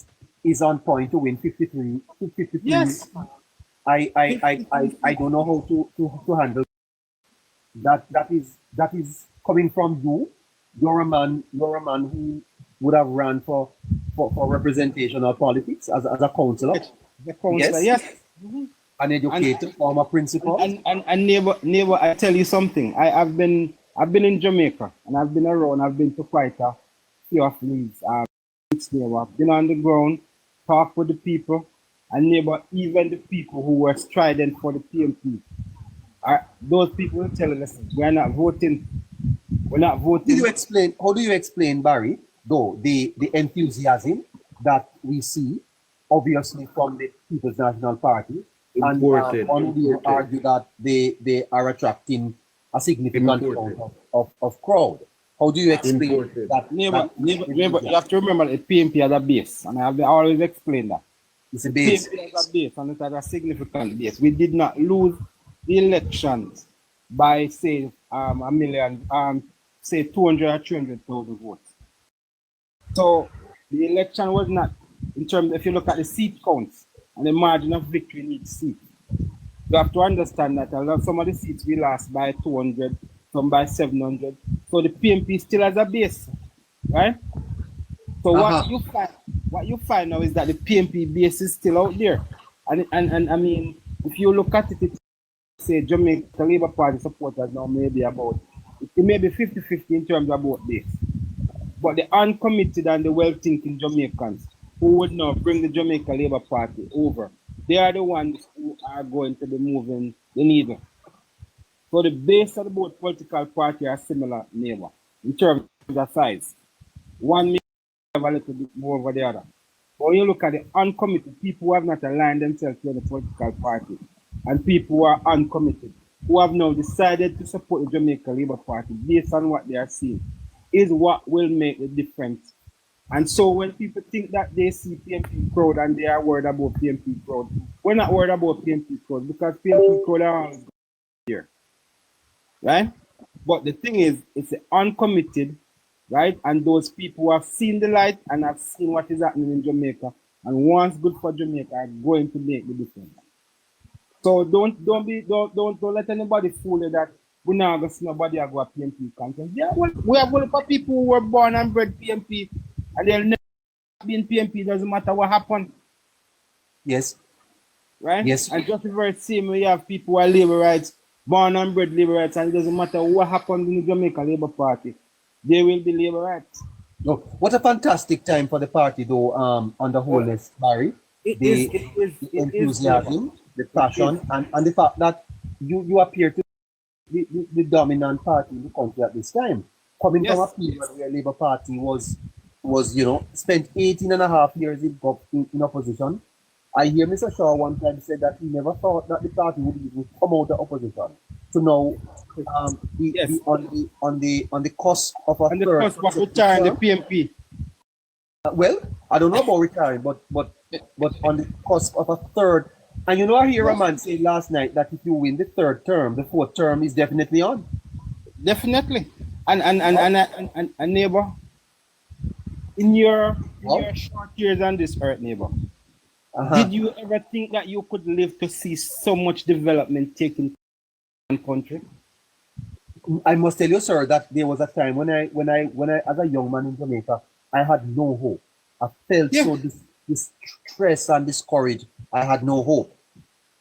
is on point to win 53. Yes. I don't know how to handle that. That is coming from you. You're a man who would have run for representation or politics as a councillor. The councillor, yes. An educated former principal. And neighbor, I tell you something. I've been in Jamaica and I've been around. I've been to quite a few of these neighbor. I've been on the ground, talk with the people, and neighbor, even the people who were strident for the PNP. Those people will tell us we're not voting. We're not voting. How do you explain, Barry, though, the enthusiasm that we see, obviously, from the People's National Party? And one will argue that they are attracting a significant amount of crowd. How do you explain that? Neighbor, you have to remember the PNP as a base, and I have always explained that. It's a base. PNP as a base, and it has a significant base. We did not lose the elections by, say, a million, say 200 or 300,000 votes. So the election was not, in terms, if you look at the seat counts and the margin of victory in each seat, you have to understand that some of the seats we lost by 200, some by 700. So the PNP still has a base, right? So what you find now is that the PNP base is still out there, and I mean, if you look at it, say Jamaica Labour Party supporters now maybe about it may be 50-50 in terms of both base, but the uncommitted and the well-thinking Jamaicans who would now bring the Jamaica Labour Party over, they are the ones who are going to be moving the needle. So the base of the both political parties are similar, neighbor, in terms of size. One may have a little bit more over the other. But when you look at the uncommitted, people who have not aligned themselves to the political party, and people who are uncommitted, who have now decided to support the Jamaica Labour Party based on what they are seeing, is what will make the difference. And so when people think that they see PNP crowd and they are worried about PNP crowd, we're not worried about PNP crowd because PNP crowd are always here, right? But the thing is, it's the uncommitted right? And those people who have seen the light and have seen what is happening in Jamaica and wants good for Jamaica are going to make the difference. So don't let anybody fool you that we not gonna see nobody go a PMP conference. Yeah, well, we have a lot of people who were born and bred PMP and they'll never be in PMP, doesn't matter what happened. Yes. Right? Yes. And just the very same we have people who are labor rights, born and bred labor rights, and it doesn't matter what happened in the Jamaica Labour Party, they will be labor rights. No, what a fantastic time for the party though, on the Holness, Barry. The enthusiasm, the passion, and the fact that you appear to be the dominant party in the country at this time. Coming from a period where Labour Party was spent 18 and a half years in opposition. I hear Mr. Shaw one time said that he never thought that the party would even come out of opposition. So now, on the cusp of a third, cusp of retiring the PMP. Well, I don't know about retiring, but on the cusp of a third. And I hear a man say last night that if you win the third term, the fourth term is definitely on. Definitely. And neighbor, in your short years on this earth, neighbor, did you ever think that you could live to see so much development taking place in the country? I must tell you, sir, that there was a time when I, as a young man in Jamaica, I had no hope. I felt so distressed and discouraged. I had no hope.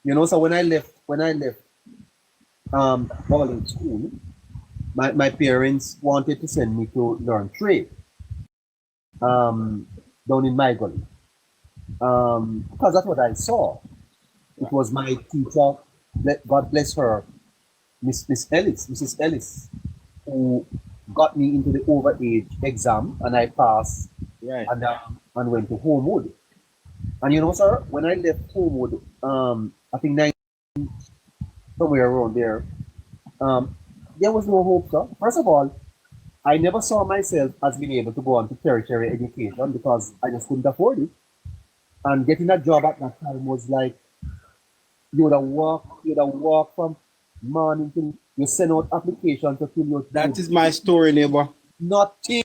So when I left Bowling school, my parents wanted to send me to learn trade down in my gully. Because that's what I saw. It was my teacher, God bless her, Mrs. Ellis, who got me into the overage exam, and I passed, and went to Homewood. And sir, when I left Homewood, I think somewhere around there, there was no hope, sir. First of all, I never saw myself as being able to go on to tertiary education because I just couldn't afford it. And getting a job at that time was like, you would have walked from morning till you send out applications to fill your. That is my story, neighbor. Nothing,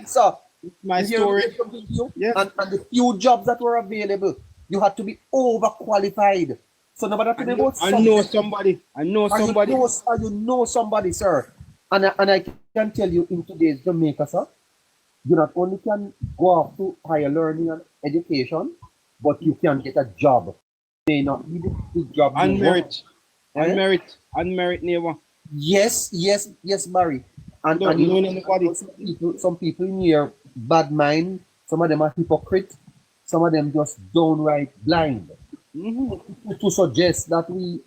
sir. It's my story. And the few jobs that were available, you had to be overqualified. So nobody had to be about I know somebody. You know somebody, sir. And I can tell you in today's Jamaica, sir, you not only can go off to higher learning and education, but you can get a job. You may not need the job. And merit. And merit, neighbor. Yes, Barry. And some people in here, bad mind, some of them are hypocrite, some of them just downright blind. To suggest that we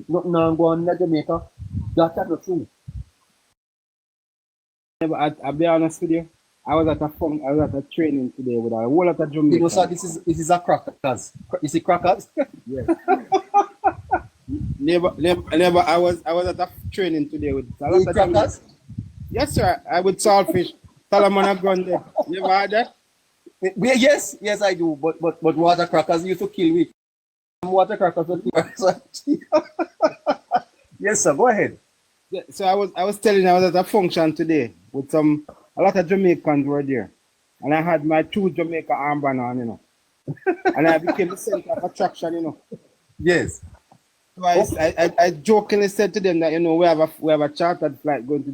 not now go on in Jamaica, that's not true. I'll be honest with you. I was at a training today with a whole lot of Jamaicans. Sir, this is a crackers. You see crackers? Yes. Never. I was at a training today with a lot of crackers. Yes, sir. I would saltfish. Solomon a gun there. You ever had that? Yes, I do. But water crackers used to kill me. Water crackers would kill me. Yes, sir. Go ahead. Yeah, so I was telling you I was at a function today with a lot of Jamaicans were there. And I had my true Jamaica armband on, And I became the center of attraction, Yes. So I jokingly said to them that, we have a chartered flight going to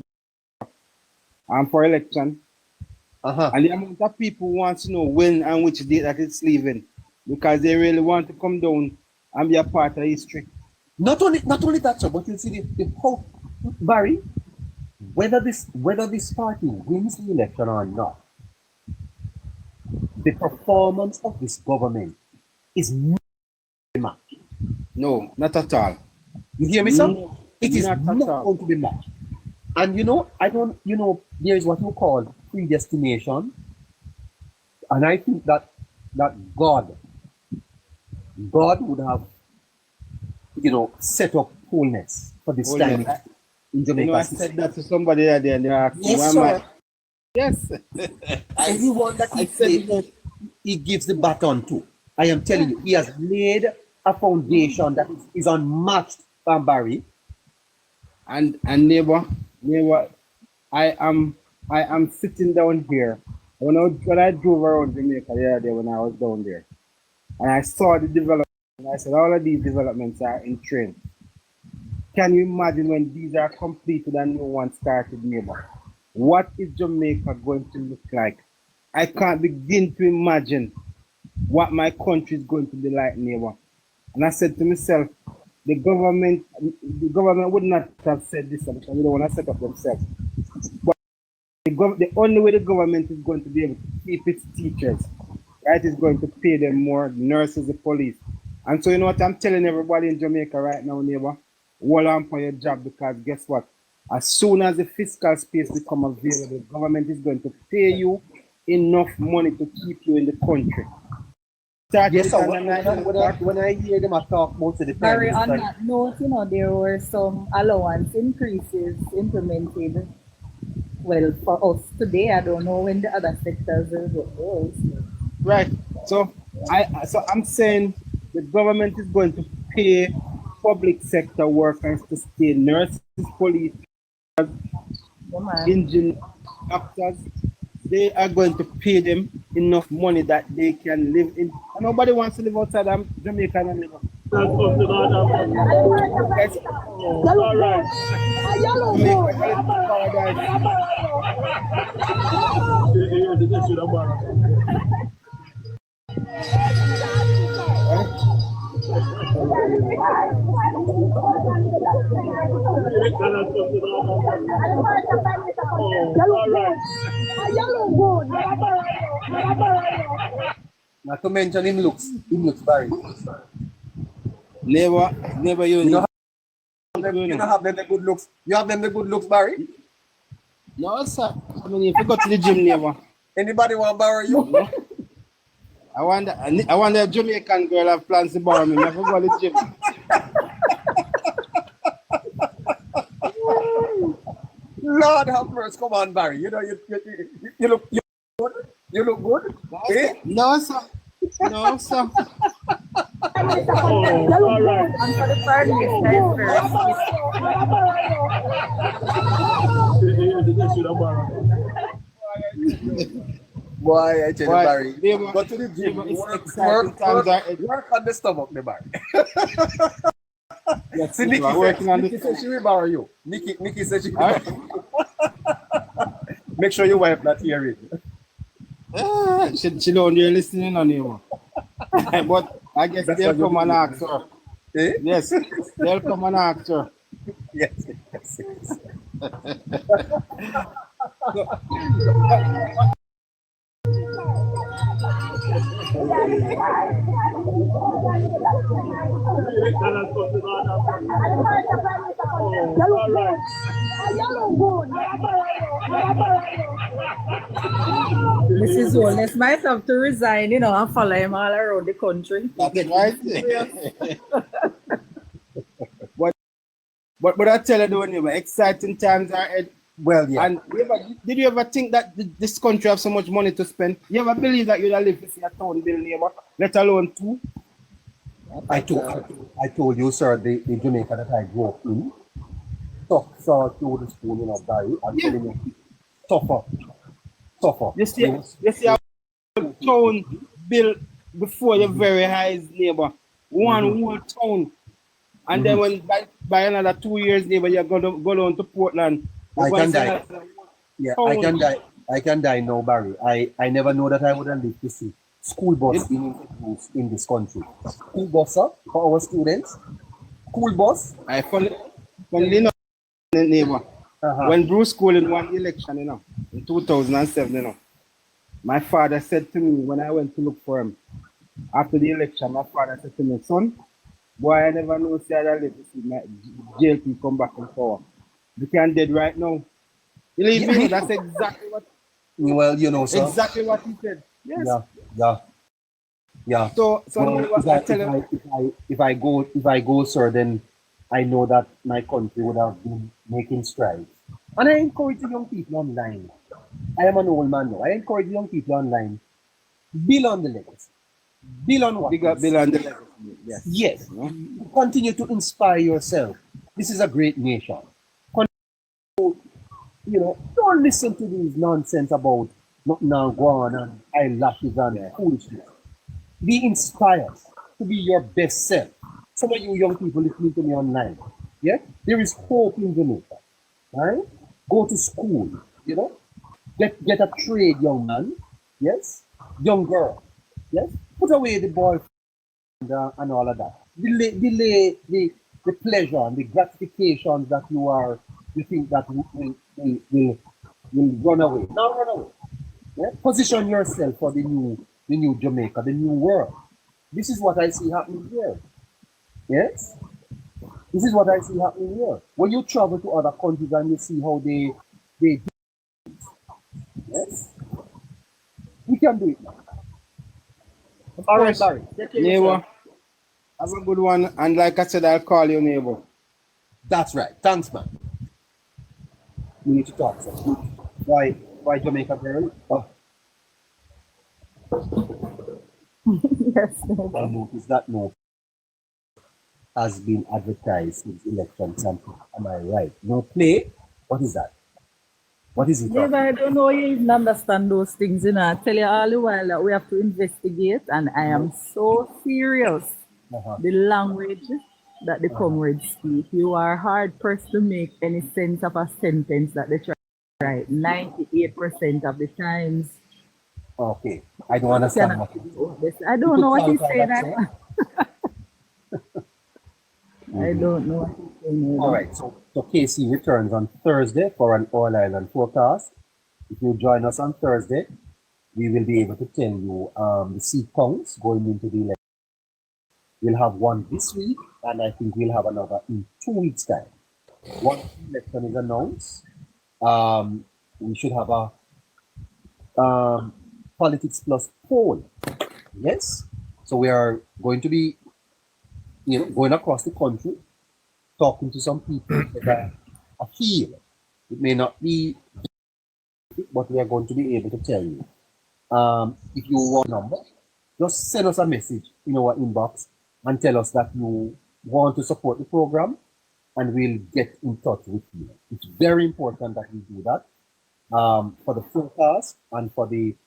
for election. And the amount of people want to know when and which date that it's leaving. Because they really want to come down and be a part of history. Not only that, sir, but you see the whole Barry, whether this party wins the election or not, the performance of this government is not matched. No, not at all. You hear me, sir? No, it is not going to be matched. And there is what you call predestination. And I think that God would have, set up Holness for this time in Jamaica. I said that to somebody there and they asked me, yes, sir. Yes. Everyone that he gives the baton to, I am telling you, he has laid a foundation that is unmatched, Barry. And neighbor, I am I am sitting down here. When I drove around Jamaica the other day when I was down there, and I saw the development, and I said, all of these developments are in train. Can you imagine when these are completed and no one started, neighbor? What is Jamaica going to look like? I can't begin to imagine what my country is going to be like, neighbor. And I said to myself, the government would not have said this because they don't want to set up themselves. But the only way the government is going to be able to keep its teachers, right, is going to pay them more, nurses, the police. And so you know what I'm telling everybody in Jamaica right now, neighbor? Hold on for your job, because guess what? As soon as the fiscal space become available, the government is going to pay you enough money to keep you in the country. Yes, sir. When I hear them talk most of the time. Barry, on that note, you know, there were some allowance increases implemented. Well, for us today, I don't know when the other sectors will go. Right. So I'm saying the government is going to pay public sector workers to stay, nurses, police, engineers, doctors. They are going to pay them enough money that they can live in. And nobody wants to live outside of Jamaica. Yes. All right. Not to mention him looks Barry. Never you don't have them the good looks. You have them the good looks, Barry? No, sir. I mean, if you go to the gym, never. Anybody want to borrow you? No. I wonder a Jamaican girl have plans to borrow me. Never go to the gym. Lord have mercy. Come on, Barry. You know, you look good. You look good. No, sir. No, sir. All right. And for the Boy, I tell you, Barry. Go to the gym. Work on the stomach, the Barry. Yes, see, Nikki said she will borrow you. Nikki said she will borrow you. Make sure your wife not hear it. She don't hear listening on you. But I guess they'll come and ask her. Eh? Yes, they'll come and ask her. Yes. Mrs. Holness might have to resign, you know, and follow him all around the country. That's right. But I tell you, though, exciting times are ahead. Well, yeah. And did you ever think that this country have so much money to spend? You ever believe that you'd live to see a town bill, neighbor, let alone two? I told you, sir, the Jamaica that I grew up in, saw through the school, you know, Barry, I'm telling you, tougher. You see a town built before your very eyes, neighbor. One whole town. And then when by another 2 years, neighbor, you're going to go down to Portland. I can die. Yeah, I can die. I can die now, Barry. I never know that I would have lived to see school bus being introduced in this country. School bus, sir, for our students. School bus. I funny enough, neighbor. When Bruce Colin won election, you know, in 2007, you know, my father said to me when I went to look for him after the election, my father said to me, son, boy, I never know see I live to see my JLP come back in power. You can dead right now. Believe me, that's exactly what. Well, you know, sir. Exactly what he said. Yes. Yeah. So well, if I go, sir, then I know that my country would have been making strides. And I encourage the young people online. I am an old man now. I encourage young people online. Build on the legacy. Build on what? Build on the legacy. Yes. Continue to inspire yourself. This is a great nation. You know, don't listen to these nonsense about nothing now go on and eyelashes and foolishness. Be inspired to be your best self. Some of you young people listening to me online, yeah, there is hope in Jamaica. Right? Go to school, you know, get a trade, young man, yes, young girl, yes. Put away the boyfriend and all of that. Delay the pleasure and the gratifications that you think that will run away. Not run away. Yeah? Position yourself for the new Jamaica, the new world. This is what I see happening here. Yes? This is what I see happening here. When you travel to other countries and you see how they do it, yes? We can do it now. All right, Barry. Neighbor, have a good one. And like I said, I'll call you, neighbor. That's right. Thanks, man. We need to talk. So. Why Jamaica girl? Oh. Yes. I noticed that no has been advertised since election campaign. Am I right? No play? What is that? What is it? Yeah, but I don't know you even understand those things, you know. I tell you all the while that we have to investigate, and I am so serious. The language that the comrades speak, you are hard pressed to make any sense of a sentence that they try to write 98% of the times. Okay, I don't understand what I don't know what he's saying. I don't know what he's saying. All right, so KC returns on Thursday for an All Island forecast. If you join us on Thursday, we will be able to tell you the seat counts going into the election. We'll have one this week, and I think we'll have another in 2 weeks' time. Once the election is announced, we should have a Politics Plus poll. Yes, so we are going to be, going across the country, talking to some people that I feel it may not be, but we are going to be able to tell you. If you want a number, just send us a message in our inbox and tell us that you want to support the program, and we'll get in touch with you. It's very important that we do that for the forecast and for the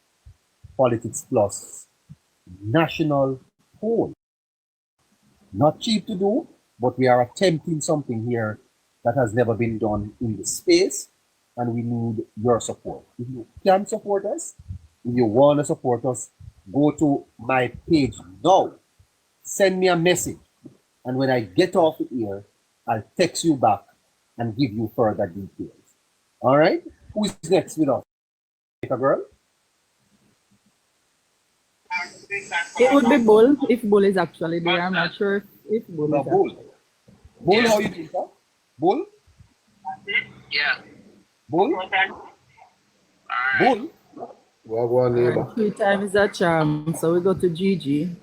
Politics Plus national poll. Not cheap to do, but we are attempting something here that has never been done in this space, and we need your support. If you can support us, if you want to support us, go to my page now. Send me a message, and when I get off the air, I'll text you back and give you further details. All right? Who is next with us? A girl? It would be Bull, if Bull is actually there. I'm not sure if Bull is Bull. Bull, how you doing, sir? Bull? Yeah. Bull? Bull? Well, 3 times a charm, so we go to Gigi.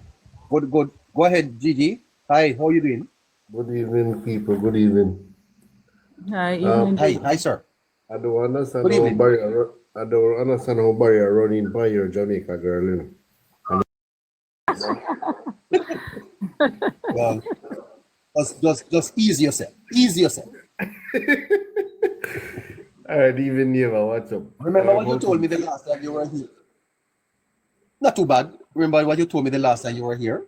Good. Go ahead, Gigi. Hi, how you doing? Good evening, people. Good evening. Hi, evening. Hi, sir. I don't understand how Barry are running by your Jamaica girl, you know. Well, just ease yourself. Ease yourself. All right, even Neva, what's up? Remember what you told me the last time you were here? Not too bad. Remember what you told me the last time you were here?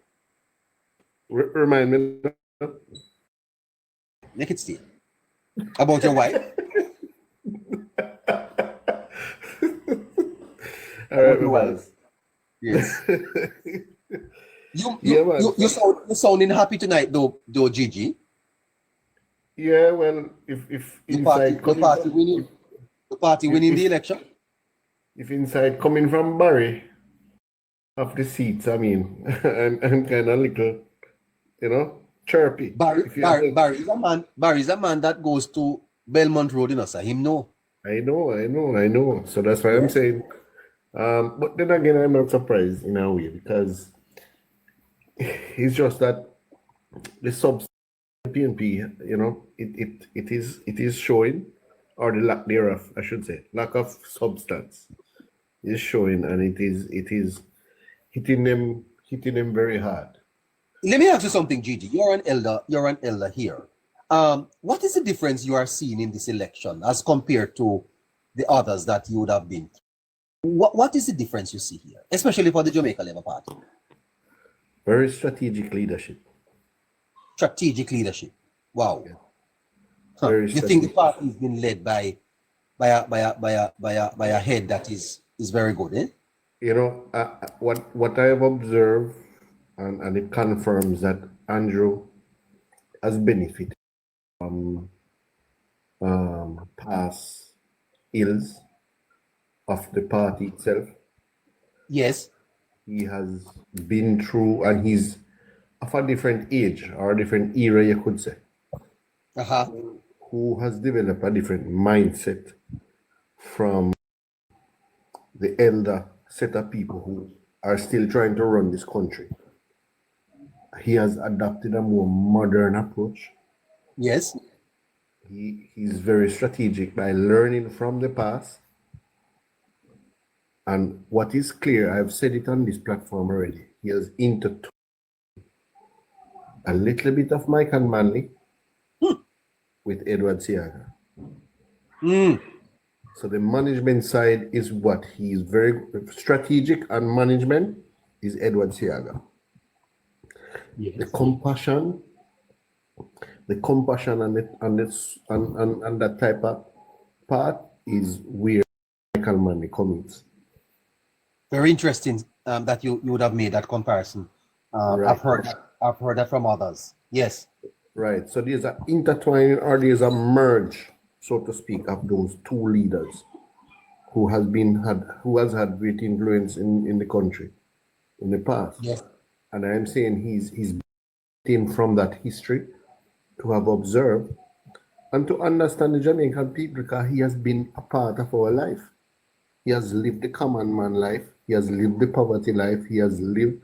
Remind me. Make it stay. About your wife? All right, your wife. Yes. You sounding happy tonight, though, Gigi. Yeah, well, if the party winning the election. If inside coming from Barry, of the seats, I mean, I'm kind of little, chirpy. Barry's a man that goes to Belmont Road, sir. Him know. I know. So that's why I'm saying. But then again, I'm not surprised in a way, because it's just that the PNP, it is showing, or the lack thereof, I should say, lack of substance is showing, and it is hitting them very hard. Let me ask you something, Gigi. You're an elder here. What is the difference you are seeing in this election as compared to the others that you would have been. What is the difference you see here, especially for the Jamaica Labour Party? Very strategic leadership. Strategic leadership. Wow. Yeah. Huh. Very You think the party has been led by a head that is very good, eh? You know, what I have observed, and it confirms that Andrew has benefited from past ills of the party itself. Yes. He has been through, and he's of a different age or a different era, you could say. Who has developed a different mindset from the elder set of people who are still trying to run this country. He has adopted a more modern approach. Yes. He's very strategic by learning from the past. And what is clear, I've said it on this platform already, he has intertwined a little bit of Mike and Manley with Edward Siaga. So the management side is what he's very strategic, and management is Edward Siaga. Yes. The compassion and that type of part is where Michael Manley comes. Very interesting that you would have made that comparison. Right. I've heard that from others. Yes. Right. So there's an intertwining, or there's a merge, so to speak, of those two leaders who has had great influence in the country in the past. Yes. And I'm saying he's been from that history to have observed and to understand the Jamaican people, because he has been a part of our life. He has lived the common man life. He has lived the poverty life. He has lived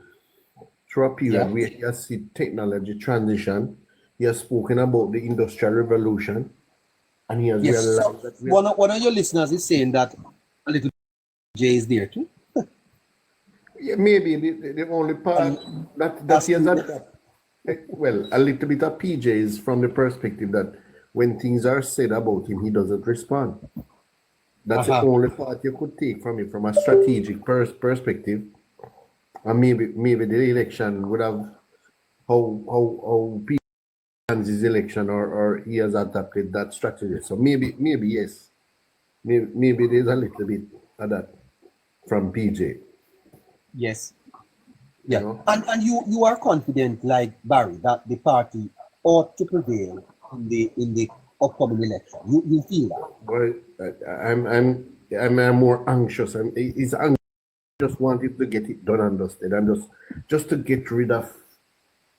through a period where he has seen technology transition. He has spoken about the Industrial Revolution. And he has realized that one of your listeners is saying that a little J is there too. Yeah, maybe the only part that he has had, well, a little bit of PJ is from the perspective that when things are said about him, he doesn't respond. That's the only part you could take from it, from a strategic perspective. And maybe the election would have how people plans his election, or he has adopted that strategy. So maybe yes. Maybe there's a little bit of that from PJ. Yes. Yeah. You know? And you are confident, like Barry, that the party ought to prevail in the upcoming election. You feel that? Well, I'm more anxious. He's anxious. Just wanted to get it done and dusted, and just to get rid of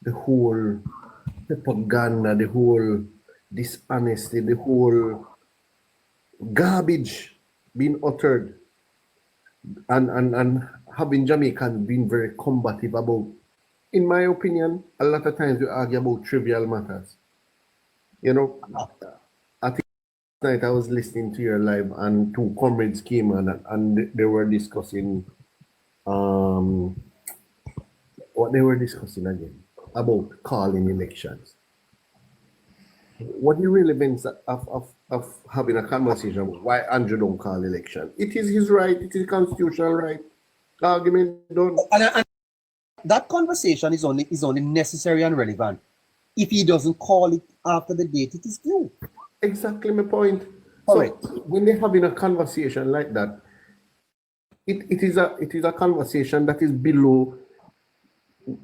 the whole propaganda, the whole dishonesty, the whole garbage being uttered, and having Jamaicans being very combative about, in my opinion, a lot of times we argue about trivial matters. You know, I think last night I was listening to your live, and two comrades came on, and they were discussing what they were discussing again about calling elections. What the relevance of having a conversation about why Andrew don't call election? It is his right. It is a constitutional right. Argument done. And that conversation is only necessary and relevant if he doesn't call it after the date it is due. Exactly my point. Correct. So when they're having a conversation like that, it is a conversation that is below,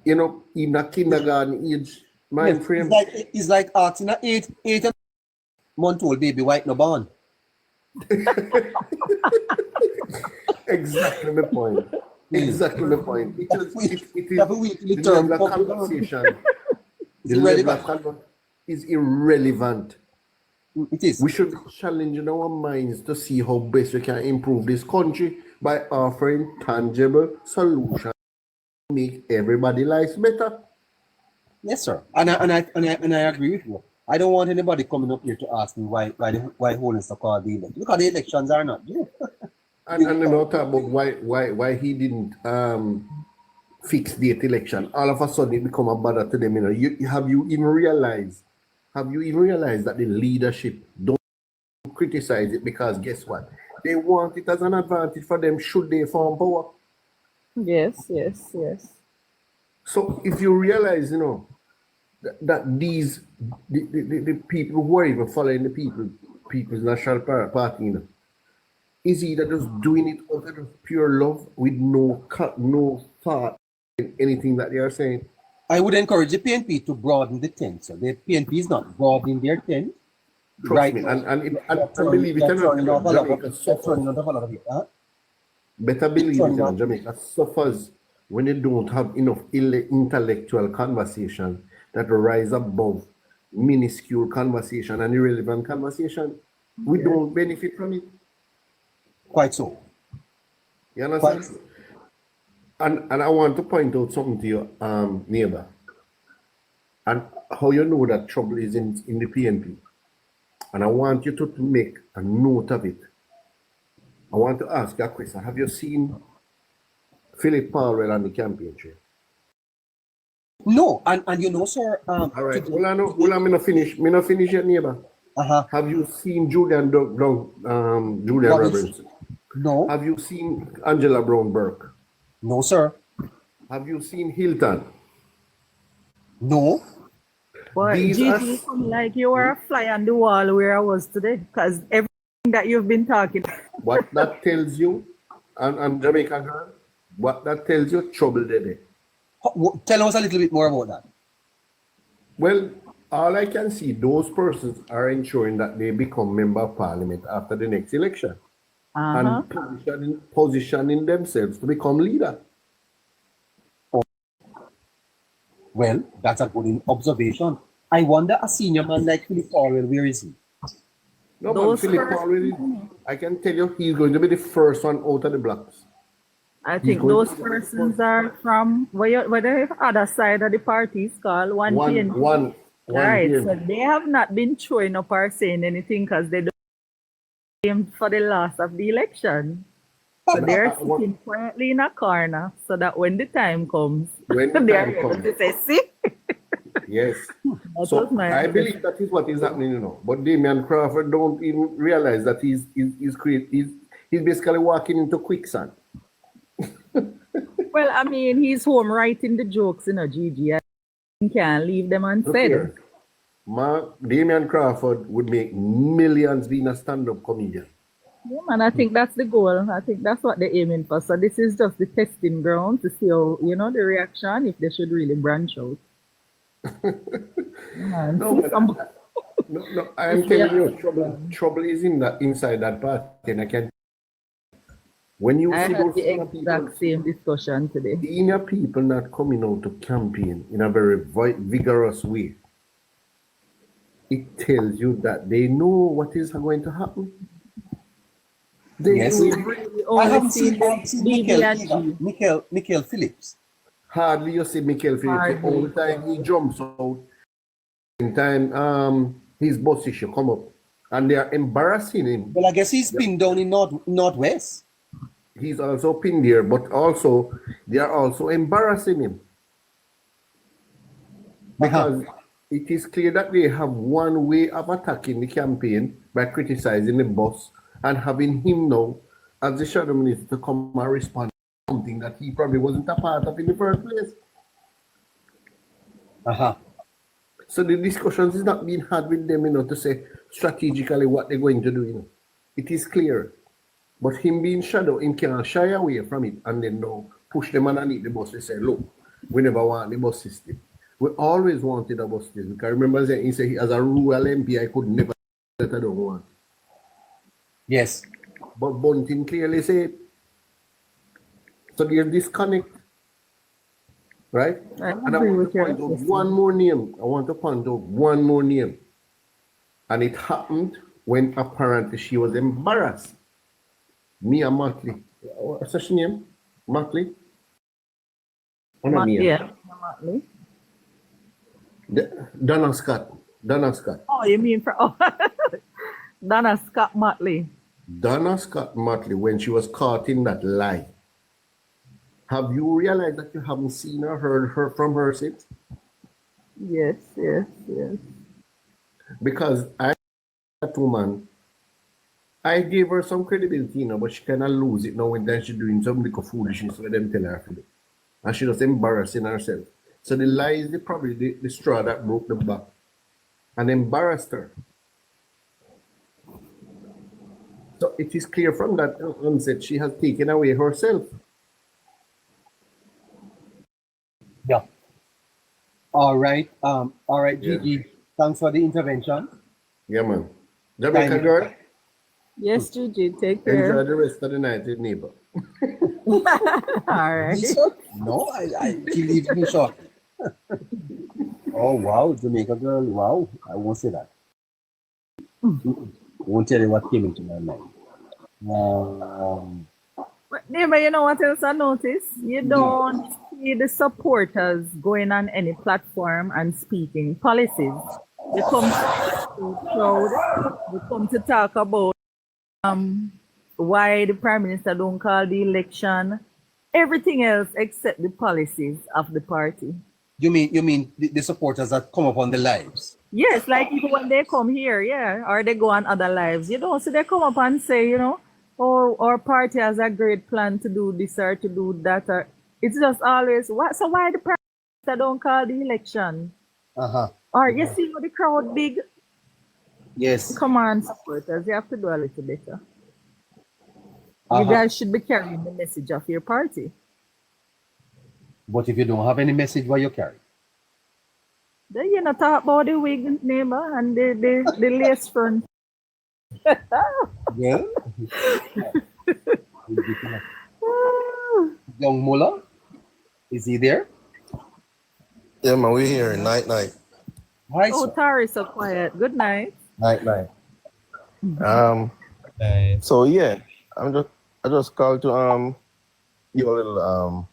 you know, in a kindergarten age mind frame. It's like asking an 8-month-old baby white no born. Exactly the point. Exactly the point. It is the level of conversation. The level of conversation is irrelevant. It is. We should be challenging our minds to see how best we can improve this country by offering tangible solutions to make everybody's lives better. Yes, sir. And I agree with you. I don't want anybody coming up here to ask me why Holness to call the election. Because the elections are not due. and not talk about why he didn't fix the election. All of a sudden it become a bother to them. You know, have you even realized that the leadership don't criticize it? Because guess what? they want it as an advantage for them should they form power. Yes, yes, yes. So if you realize, you know, that these the people who are even following the people's national party, you know, is either just doing it out of pure love with no thought in anything that they are saying. I would encourage the PNP to broaden the tent. So the PNP is not broadening their tent. Trust Right me, now, and believe it or not, Jamaica suffers. Better believe it or not, Jamaica suffers when they don't have enough intellectual conversation that rise above minuscule conversation and irrelevant conversation. We don't benefit from it. Quite so. You understand? So. And I want to point out something to your neighbor, and how you know that trouble is in the PNP. And I want you to make a note of it. I want to ask you a question. Have you seen Philip Powell on the campaign trail? No, and you know, sir. All right. Well, I'm not finish. Me not finish yet, neighbor. Have you seen Julian Robertson? No. Have you seen Angela Brown Burke? No, sir. Have you seen Hilton? No. But Gigi, like you were a fly on the wall where I was today, because everything that you've been talking. What that tells you, and Jamaica girl, what that tells you, trouble there. Tell us a little bit more about that. Well, all I can see, those persons are ensuring that they become member of parliament after the next election. And positioning themselves to become leader. Well, that's a good observation. I wonder a senior man like Philip Powell, where is he? No, but Philip Powell, I can tell you, he's going to be the first one out of the blocks. I think those persons are from where the other side of the party is called one PNP. Right, so they have not been showing up or saying anything because they don't aim for the loss of the election. So they're sitting quietly in a corner so that when the time comes, they're able to say, see? Yes. So I believe that is what is happening, you know. But Damian Crawford don't even realize that he's basically walking into quicksand. Well, I mean, he's home writing the jokes, you know, Gigi. He can't leave them unsaid. Damian Crawford would make millions being a stand-up comedian. Yeah, man, I think that's the goal. I think that's what they're aiming for. So this is just the testing ground to see how, you know, the reaction, if they should really branch out. No, I'm telling you, trouble is inside that party, and I can. When you I see had those the exact same discussion today. Senior people not coming out to campaign in a very vigorous way, it tells you that they know what is going to happen. Yes, I haven't seen Michael Phillips. Hardly you see Michael Phillips. All the time he jumps out. In time, his boss issue come up, and they are embarrassing him. Well, I guess he's pinned down in Northwest. He's also pinned there, but also they are also embarrassing him because it is clear that they have one way of attacking the campaign by criticizing the boss and having him now as the shadow minister to come and respond to something that he probably wasn't a part of in the first place. So the discussions is not being had with them, you know, to say strategically what they're going to do, you know. It is clear. But him being shadow, him can't shy away from it and then now push them underneath the bus. They say, look, we never want the bus system. We always wanted a bus system. Because I remember saying, he said, as a rural MP, I could never that I don't want. Yes. But Bunting clearly said. So there's disconnect. Right? And I want to point out one more name. I want to point out one more name. And it happened when apparently she was embarrassed. Mia Motley. What's her name? Motley? Yeah, Motley. Donna Scott. Oh, you mean for Donna Scott Motley. Donna Scott Motley, when she was caught in that lie. Have you realized that you haven't seen or heard her from her since? Yes. Because that woman I gave her some credibility, you know, but she kind of lose it now when then she's doing some little foolishness with them tell her to do. And she just embarrassing herself. So the lie is probably the straw that broke the back and embarrassed her. So it is clear from that onset she has taken away herself. Yeah. All right, Gigi. Thanks for the intervention. Yeah, man. Jamaica girl. Yes, Gigi, take care. Enjoy the rest of the night with neighbor. All right. No, she leaves me short. Oh wow, Jamaica girl, wow. I won't say that. I won't tell you what came into my mind. Neighbor, you know what else I noticed? You don't see the supporters going on any platform and speaking policies. They come to crowd, they come to talk about why the Prime Minister don't call the election, everything else except the policies of the party. You mean the supporters that come up on the lives? Yes, like even when they come here, yeah, or they go on other lives, you know, so they come up and say, you know, oh, our party has a great plan to do this or to do that, or it's just always what. So why the Prime Minister don't call the election? Or you see how the crowd big? Yes. Come on, supporters, you have to do a little better. You guys should be carrying the message of your party. But if you don't have any message, what you carry? Then you know talk about the wig neighbor and the lace front. Yeah. Young Mullah, is he there? Yeah, man, we're here. Night. Hi, oh, Tari, so quiet. Good night. Night. So yeah, I just called to give a little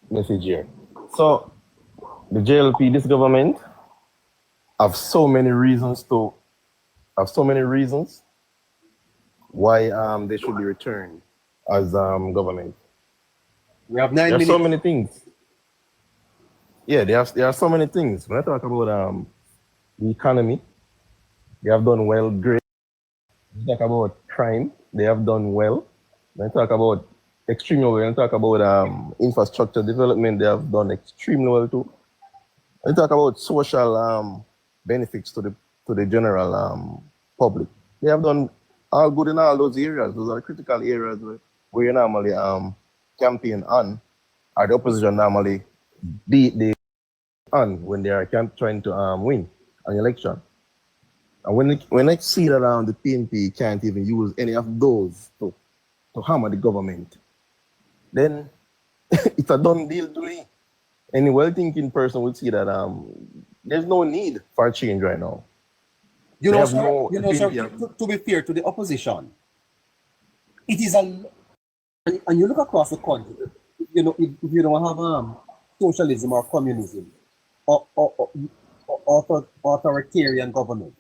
message here. So the JLP, this government, have so many reasons why they should be returned as government. We have 9 minutes. There are so many things. Yeah, there are so many things. When I talk about the economy, they have done well, great. When I talk about crime, they have done well. When I talk about extremely well, when I talk about infrastructure development, they have done extremely well too. When I talk about social benefits to the general public, they have done all good in all those areas. Those are the critical areas where you normally campaign on, or the opposition normally beat the on when they are trying to win an election. And when I see that the PNP can't even use any of those to hammer the government, then it's a done deal to me. Any well-thinking person would see that there's no need for change right now. You know, sir, to be fair to the opposition, it is and you look across the country, you know, if you don't have socialism or communism or authoritarian government,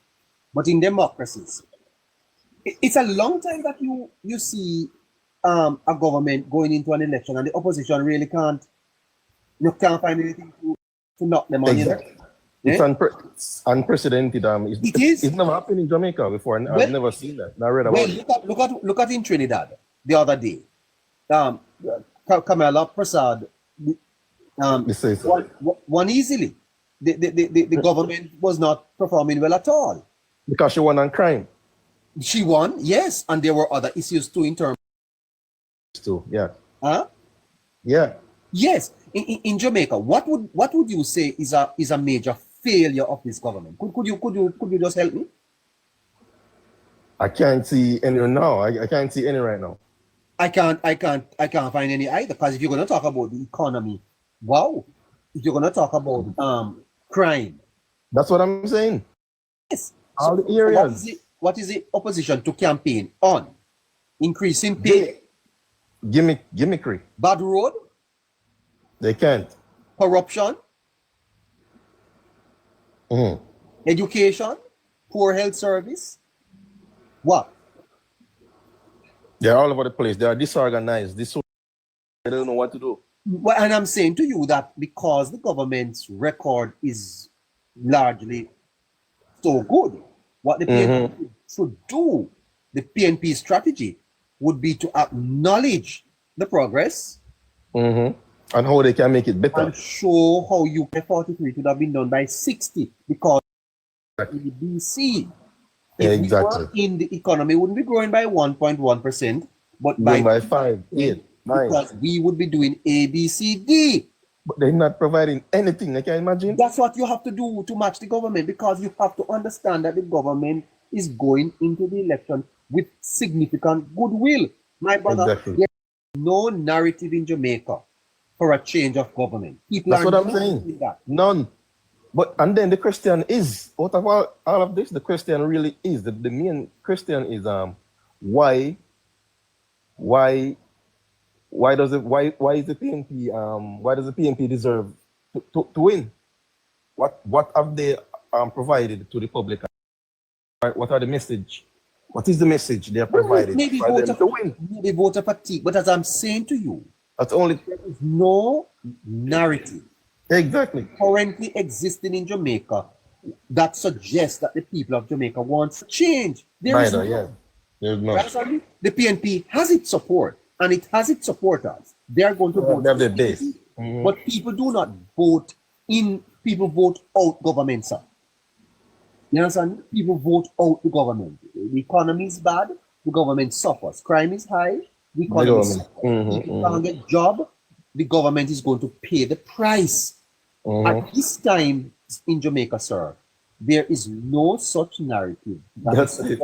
but in democracies, it's a long time that you see a government going into an election and the opposition really can't find anything to knock them on. Exactly. It's unprecedented. It's never happened in Jamaica before. I've never seen that. I read about it. Look at in Trinidad the other day. Kamala Prasad won easily. The government was not performing well at all. Because she won on crime. She won, yes, and there were other issues too in terms. Yeah. Huh? Yeah. Yes. In Jamaica, what would you say is a major failure of this government? Could you just help me? I can't see any now. I can't see any right now. I can't find any either. Because if you're gonna talk about the economy, wow. If you're gonna talk about crime. That's what I'm saying. Yes. All the areas. What is the opposition to campaign on? Increasing pay. Gimmickry. Bad road. They can't. Corruption. Education. Poor health service. What? They're all over the place. They are disorganized. They don't know what to do. Well, and I'm saying to you that because the government's record is largely so good, what the should do, the PNP strategy, would be to acknowledge the progress and how they can make it better. and show how UK 43 could have been done by 60 because in the BC, if we were in the economy, wouldn't be growing by 1.1%, but by 5, 8, 9. Because we would be doing A, B, C, D. But they're not providing anything. I can imagine. That's what you have to do to match the government, because you have to understand that the government is going into the election with significant goodwill. My brother, Exactly. there is no narrative in Jamaica for a change of government. People That's are what I'm not saying. doing that. None. But and then the question is, out of all of this, the question really is the main question is why does the PNP why does the PNP deserve to win? What have they provided to the public? What are the message? What is the message they are provided Maybe for them to win? Maybe voter fatigue, but as I'm saying to you, that's only there is no narrative exactly currently existing in Jamaica that suggests that the people of Jamaica want change. There is yeah. There's no. The PNP has its support and it has its supporters. They are going to vote. They have the base. But people do not vote in. People vote out government, sir. You understand? People vote out the government. The economy is bad. The government suffers. Crime is high. The economy suffers. People can't get job. The government is going to pay the price. At this time in Jamaica, sir, there is no such narrative. That's it.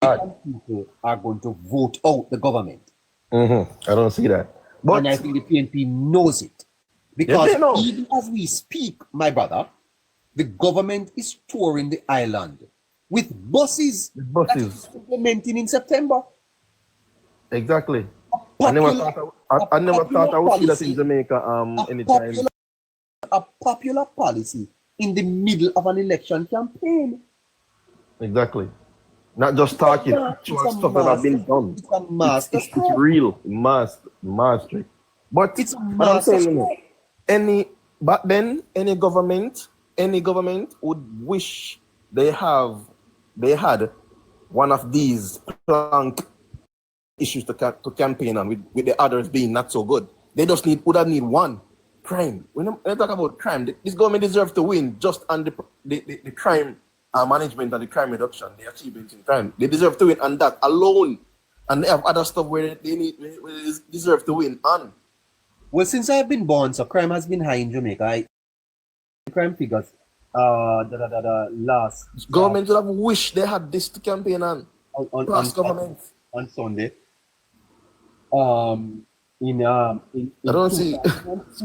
People are going to vote out the government. I don't see that. But and I think the PNP knows it. Because even as we speak, my brother, the government is touring the island with buses. That is implementing in September. Exactly. I never thought I would see that in Jamaica anytime. A popular policy in the middle of an election campaign. Exactly. Not just talking, actual stuff that have been done. It's a master it's real, mastery. But it's a master. Back then, any government would wish they had one of these plank issues to campaign on, with the others being not so good. They just would have need one. Crime. When I talk about crime, this government deserves to win just on the crime management and the crime reduction, the achievements in crime. They deserve to win on that alone. And they have other stuff where they deserve to win on. Well, since I've been born, so crime has been high in Jamaica. Crime figures, last government would have wished they had this to campaign on government on Sunday. In I don't see.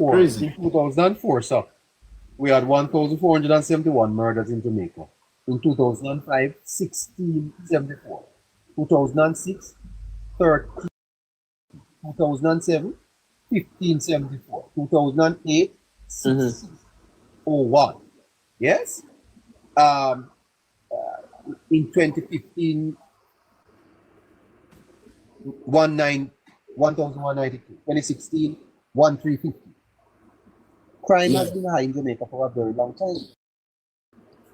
Crazy. In 2004, so we had 1,471 murders in Jamaica. In 2005, 1674. 2006, 13. 2007, 1574. 2008, 1601. Yes? In 2015, 1,192. 2016, 1,350. Crime has been high in Jamaica for a very long time.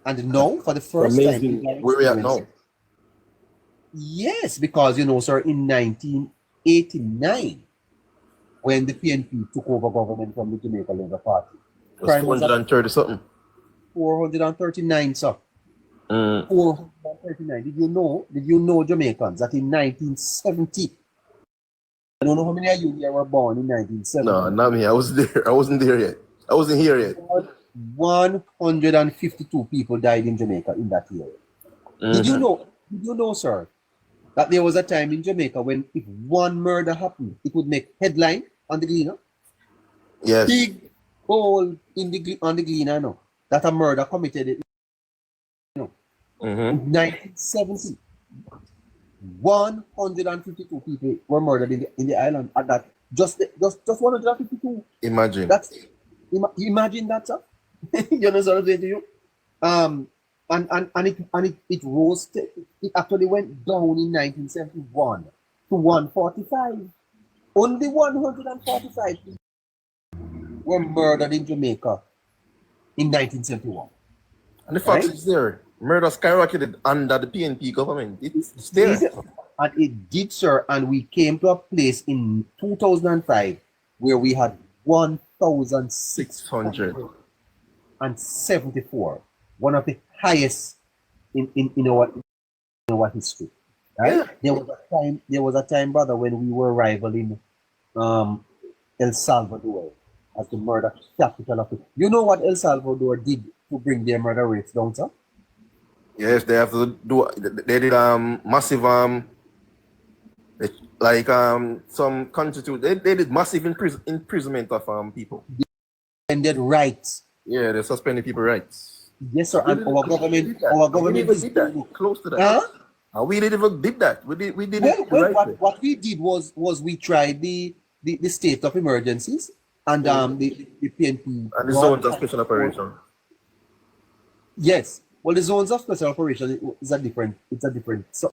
And now, for the first time, where we are now. Yes, because sir, in 1989, when the PNP took over government from the Jamaica Labour Party, crime was 430 something. 439, sir. 439. Did you know, Jamaicans, that in 1970, I don't know how many of you here were born in 1970. No, not me. I was there. I wasn't there yet. I wasn't here yet. 152 people died in Jamaica in that year. Did you know, sir, that there was a time in Jamaica when if one murder happened, it would make headline on the Gleaner? Yes. Big hole on the Gleaner, no, that a murder committed, in 1970. 152 people were murdered in the island at that. Just 152. Imagine. Imagine that, sir. You know what I'm saying to you? And it rose. It actually went down in 1971 to 145. Only 145 people were murdered in Jamaica in 1971. And the fact is there. Murder skyrocketed under the PNP government. It's there. And it did, sir. And we came to a place in 2005 where we had 1,674, one of the highest in our history. Right? Yeah. There was a time, brother, when we were rivaling El Salvador as the murder capital of it. You know what El Salvador did to bring their murder rates down, sir? Yes, they have to do. They did massive some constitute. They did massive imprisonment of people. Ended rights. Yeah, they suspended people's rights. Yes, sir. And our government did that. Close to that. Huh? And we didn't even did that. We did it Well, right. what we did was we tried the state of emergencies and the PNP and the zones of special operation. Yes. Well, the zones of special operation is a different. So,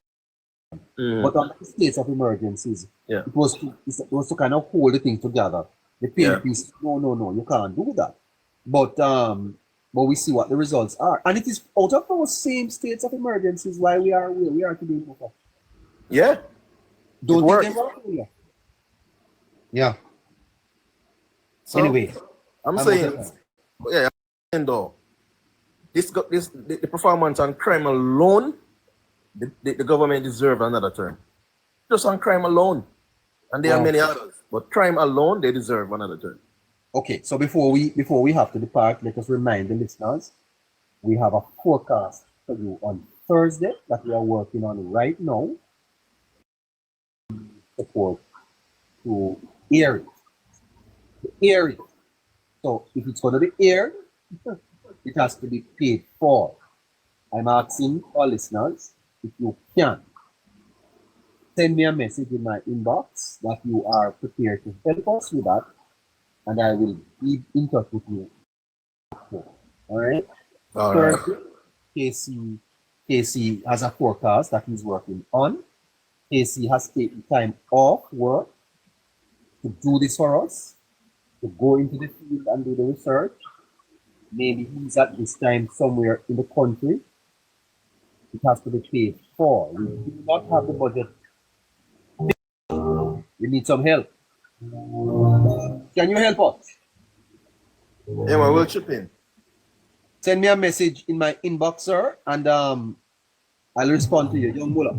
but on the states of emergencies, it was to kind of hold the thing together. The PNP said, no, you can't do that. But we see what the results are, and it is out of those same states of emergencies why we are where we are today. Yeah. Don't think they're wrong here. Yeah. So, anyway, I'm saying, though. The performance on crime alone, the government deserves another term. Just on crime alone. And there are many others. But crime alone, they deserve another term. Okay, so before we have to depart, let us remind the listeners, we have a forecast for you on Thursday that we are working on right now. Support to air it. To air it. So if it's going to be aired, it has to be paid for. I'm asking our listeners, if you can, send me a message in my inbox that you are prepared to help us with that, and I will be in touch with you. All right? Thursday, KC has a forecast that he's working on. KC has taken time off work to do this for us, to go into the field and do the research. Maybe he's at this time somewhere in the country. It has to be paid for. We do not have the budget. We need some help. Can you help us? Yeah, well, we'll chip in. Send me a message in my inbox, sir, and I'll respond to you. Young Mullah.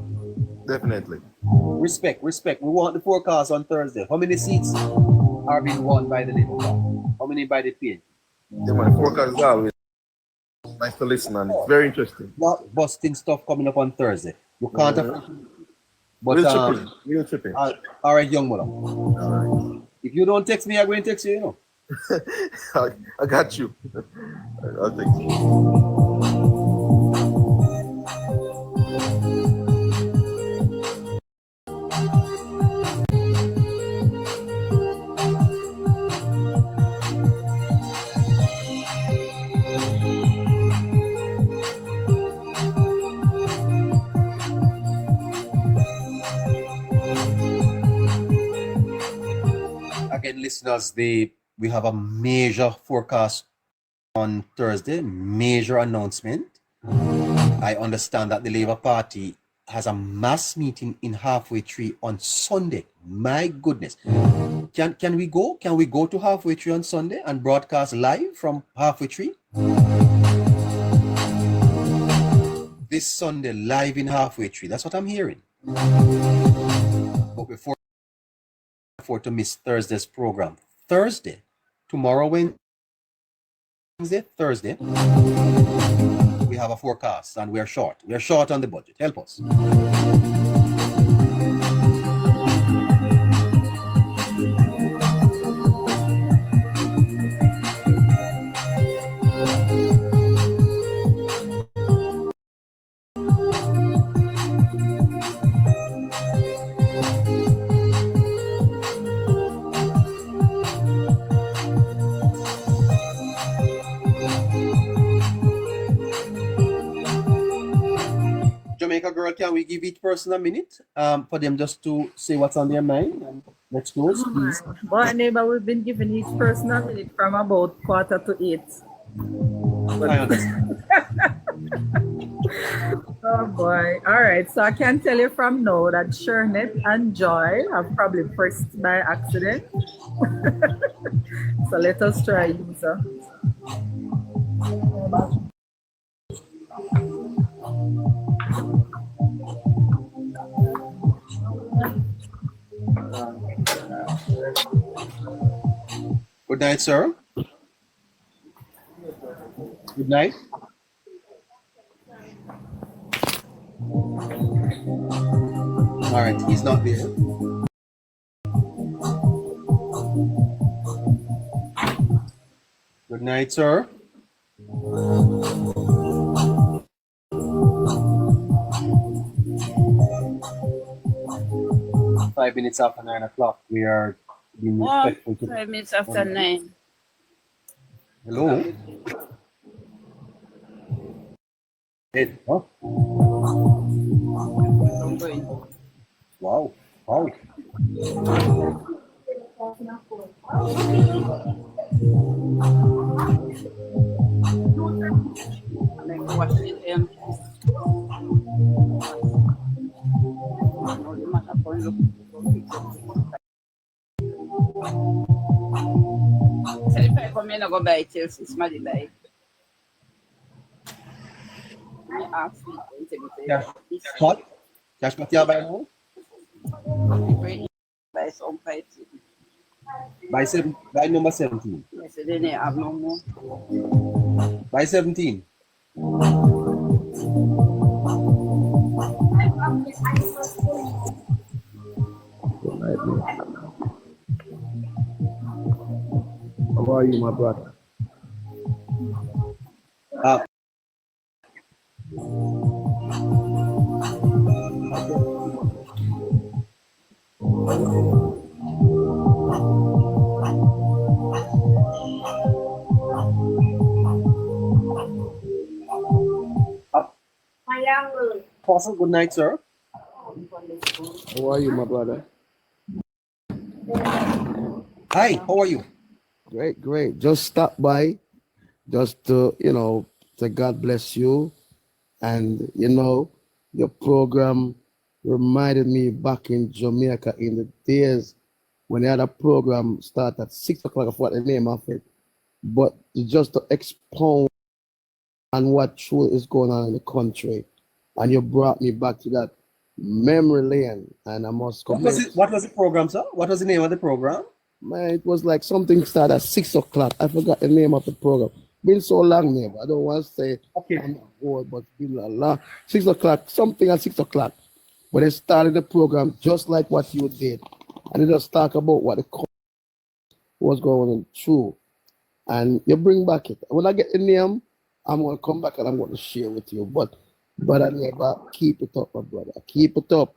Definitely. Respect. We want the forecast on Thursday. How many seats are being won by the Labour Party? How many by the PNP? Yeah, my forecast is always nice to listen, and it's very interesting. Not busting stuff coming up on Thursday. You can't afford. But we'll chip in. All right, young Mullah. All right. If you don't text me, I'm going to text you, you know. I got you. I'll text you. Again, listeners, we have a major forecast on Thursday, major announcement. I understand that the Labour Party has a mass meeting in Halfway Tree on Sunday. My goodness. Can we go? Can we go to Halfway Tree on Sunday and broadcast live from Halfway Tree? This Sunday, live in Halfway Tree. That's what I'm hearing. But before to miss Thursday's program. Thursday, tomorrow, Wednesday, Thursday, we have a forecast and we're short. We're short on the budget. Help us. Jamaica girl, can we give each person a minute for them just to say what's on their mind? And let's close, please. But neighbor, we've been giving each person a minute from about 7:45. I understand. Oh boy. All right. So I can tell you from now that Shernet and Joy have probably pressed by accident. So let us try user. Good night, sir. Good night. All right, he's not there. Good night, sir. Five minutes after 9 o'clock. We are being respectful to 5 minutes after 9. Hello. Hey, huh? Wow. Wow. So if I come in, I go buy it till somebody buy it. I ask people, Yeah. What? Cash what you buy now? buy some fight. By number 17. Yes, they didn't have no more. By 17. How are you, my brother? Apostle, good night, sir. How are you, my brother? Hi, how are you? Great, great. Just stop by, just to, say God bless you. And, your program reminded me back in Jamaica in the days when they had a program start at 6 o'clock, I forgot the name of it. But just to expound on what truly is going on in the country. And you brought me back to that memory lane. And I must What was the program, sir? What was the name of the program? Man, it was like something started at 6 o'clock. I forgot the name of the program. Been so long now, but I don't want to say I'm not old, but it's been a lot. 6 o'clock, something at 6 o'clock. But they started the program just like what you did. And they just talk about what the was going on through. And you bring back it. When I get the name, I'm going to come back and I'm going to share with you. But I never keep it up, my brother. Keep it up.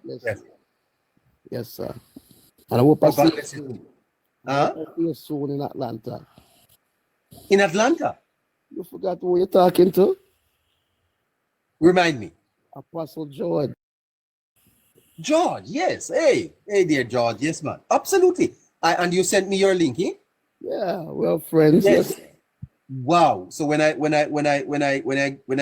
Yes. Yes, sir. And I hope I see God you bless you. soon. Huh? I see you soon in Atlanta. In Atlanta? You forgot who you're talking to? Remind me. Apostle George. George, yes. Hey, dear George. Yes, man. Absolutely. And you sent me your link, eh? Yeah, we're friends. Yes. Wow. So when I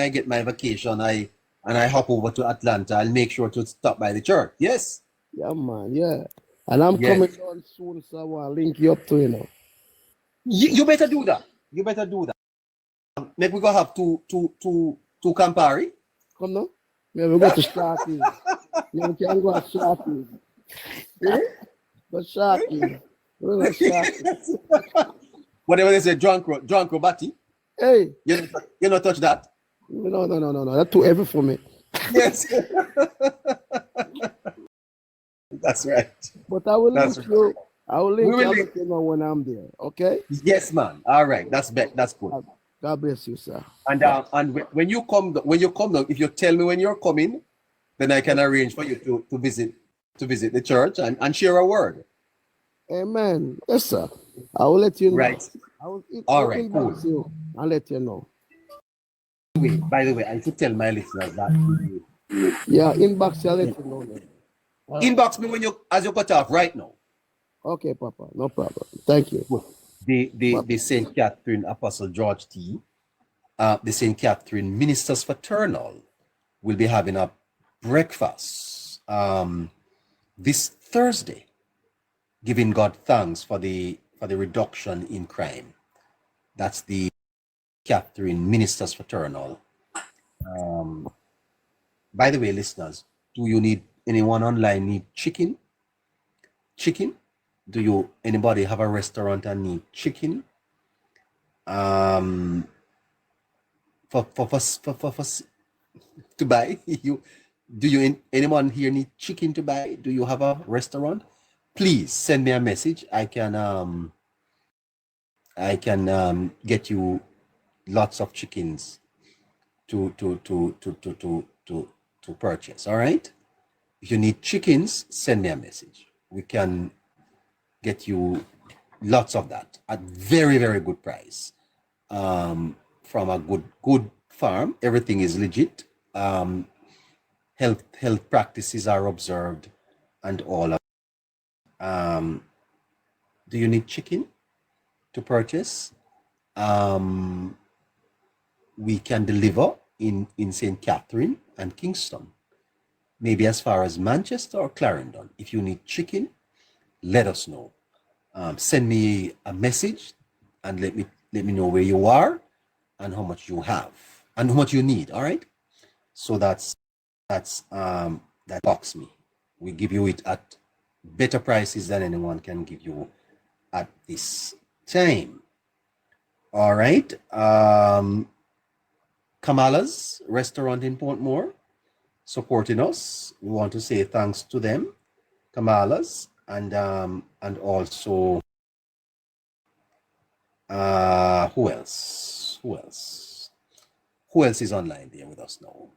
get my vacation, I hop over to Atlanta, I'll make sure to stop by the church. Yes. Yeah, man. Yeah. And I'm coming down soon, so I want to link you up to, You better do that. You better do that. Maybe we go have two Campari. Come now. Yeah, we go to Sharkies. Yeah, we can go to Sharkies. Go Sharkies. We're going to Sharkies. Whatever they say, drunk Robati. Hey. You not touch that? No. That's too heavy for me. Yes. That's right. But I will link you. I will link will you know when I'm there. Okay? Yes, man. All right. That's good. God bless you, sir. And when you come down, if you tell me when you're coming, then I can arrange for you to visit the church and share a word. Amen. Yes, sir. I will let you know. Right. All right. Cool. You. I'll let you know. By the way, I should tell my listeners that. Yeah, inbox. I'll let you know. Inbox me as you cut off right now. Okay, Papa. No problem. Thank you. The St. Catherine Apostle George T. The St. Catherine Ministers Fraternal will be having a breakfast this Thursday, giving God thanks for the reduction in crime. That's the Catherine Ministers Fraternal. By the way, listeners, do you need anyone online need chicken? Chicken? Anybody have a restaurant and need chicken? For to buy? Anyone here need chicken to buy? Do you have a restaurant? Please send me a message. I can get you lots of chickens to purchase. All right. If you need chickens, send me a message. We can get you lots of that at very, very good price. From a good farm. Everything is legit. Health practices are observed and all of. Do you need chicken to purchase? We can deliver in St. Catherine and Kingston, maybe as far as Manchester or Clarendon. If you need chicken, let us know. Send me a message and let me know where you are and how much you have and how much you need. All right. So that box me. We give you it at better prices than anyone can give you at this time. All right. Kamala's restaurant in Portmore supporting us. We want to say thanks to them, Kamala's, and also who else is online there with us now?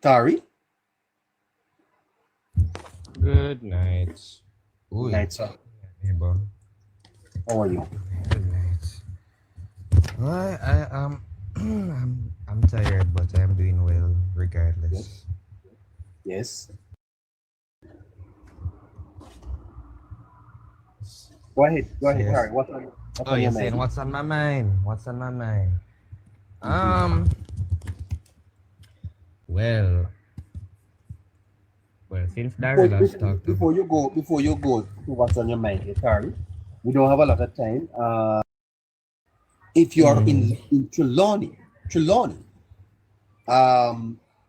Tari. Good night. Good night, sir. Neighbor. How are you? Good night. Well, I'm tired, but I'm doing well regardless. Yes. Go ahead, Yes. Harry. What's on your you're mind? saying what's on my mind? What's on my mind? Well, since Daryl has talked Before you go to what's on your mind, Harry, we don't have a lot of time. If you are in Trelawney,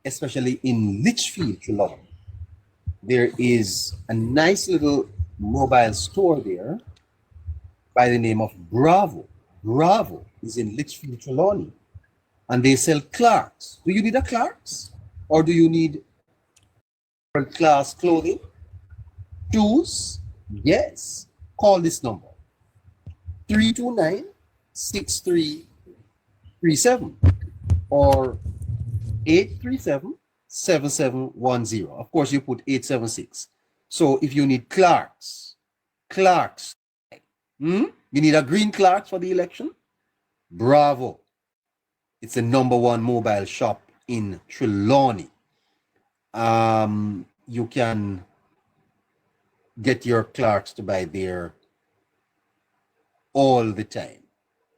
especially in Litchfield, Trelawney, there is a nice little mobile store there by the name of Bravo. Bravo is in Litchfield, Trelawney, and they sell Clarks. Do you need a Clarks, or do you need class clothing, shoes? Yes. Call this number 329-6337 or 837-7710. Of course, you put 876. So if you need Clarks, you need a green Clarks for the election? Bravo. It's the #1 mobile shop in Trelawney. You can get your Clarks to buy there all the time.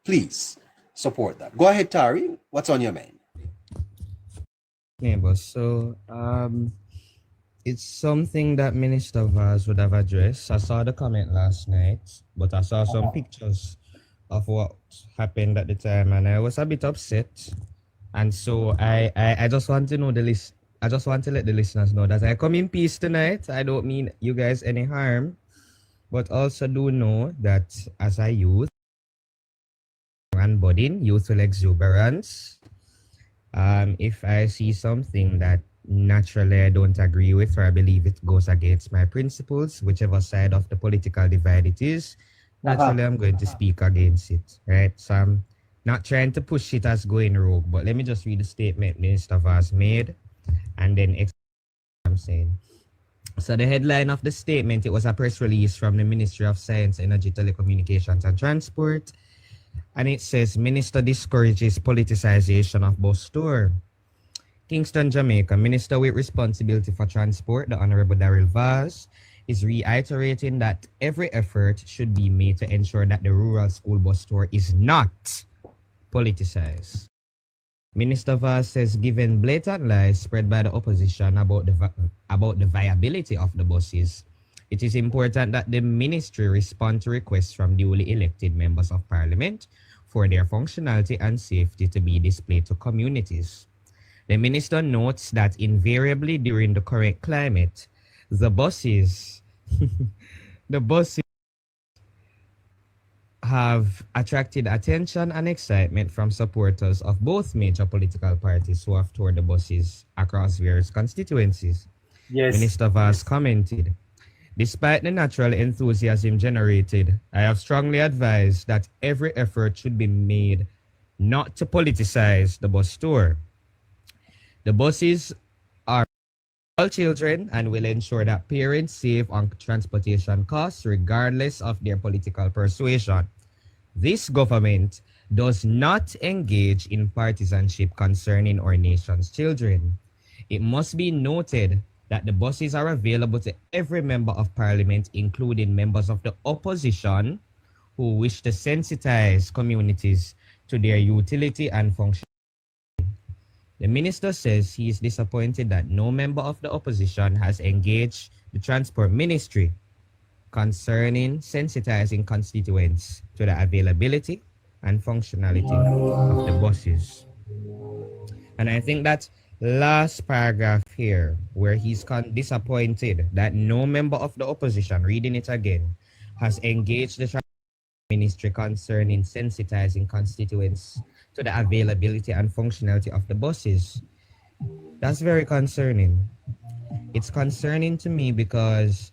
Please support that. Go ahead, Tari. What's on your mind? Neighbor, so it's something that Minister Vaz would have addressed. I saw the comment last night, but I saw some pictures of what happened at the time, and I was a bit upset. And so I just want to know I just want to let the listeners know that I come in peace tonight. I don't mean you guys any harm, but also do know that as a youth, and budding, youthful exuberance, if I see something that naturally I don't agree with, or I believe it goes against my principles, whichever side of the political divide it is, naturally I'm going to speak against it, right? So I'm not trying to push it as going rogue, but let me just read the statement Minister Vaz made, and then I'm saying. So the headline of the statement, it was a press release from the Ministry of Science, Energy, Telecommunications and Transport, and it says, Minister discourages politicization of bus tour. Kingston, Jamaica, Minister with responsibility for transport, the Honorable Daryl Vaz, is reiterating that every effort should be made to ensure that the rural school bus tour is not politicized. Minister Vaz says, given blatant lies spread by the opposition about the viability of the buses, it is important that the ministry respond to requests from duly elected members of parliament for their functionality and safety to be displayed to communities. The minister notes that invariably during the current climate, the buses have attracted attention and excitement from supporters of both major political parties who have toured the buses across various constituencies. Yes. Minister Vaz commented, despite the natural enthusiasm generated, I have strongly advised that every effort should be made not to politicize the bus tour. The buses are all children and will ensure that parents save on transportation costs regardless of their political persuasion. This government does not engage in partisanship concerning our nation's children. It must be noted that the buses are available to every member of parliament, including members of the opposition who wish to sensitize communities to their utility and function. The minister says he is disappointed that no member of the opposition has engaged the transport ministry concerning sensitizing constituents to the availability and functionality of the buses. And I think that last paragraph here, where he's disappointed that no member of the opposition, reading it again, has engaged the transport ministry concerning sensitizing constituents to the availability and functionality of the buses. That's very concerning. It's concerning to me because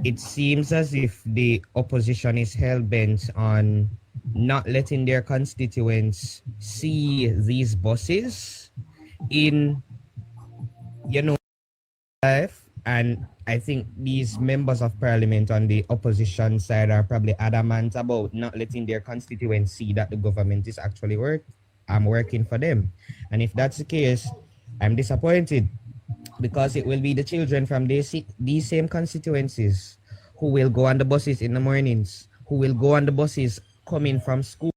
it seems as if the opposition is hell-bent on not letting their constituents see these buses in, life. And I think these members of parliament on the opposition side are probably adamant about not letting their constituents see that the government is actually working for them. And if that's the case, I'm disappointed because it will be the children from these same constituencies who will go on the buses in the mornings, who will go on the buses coming from school.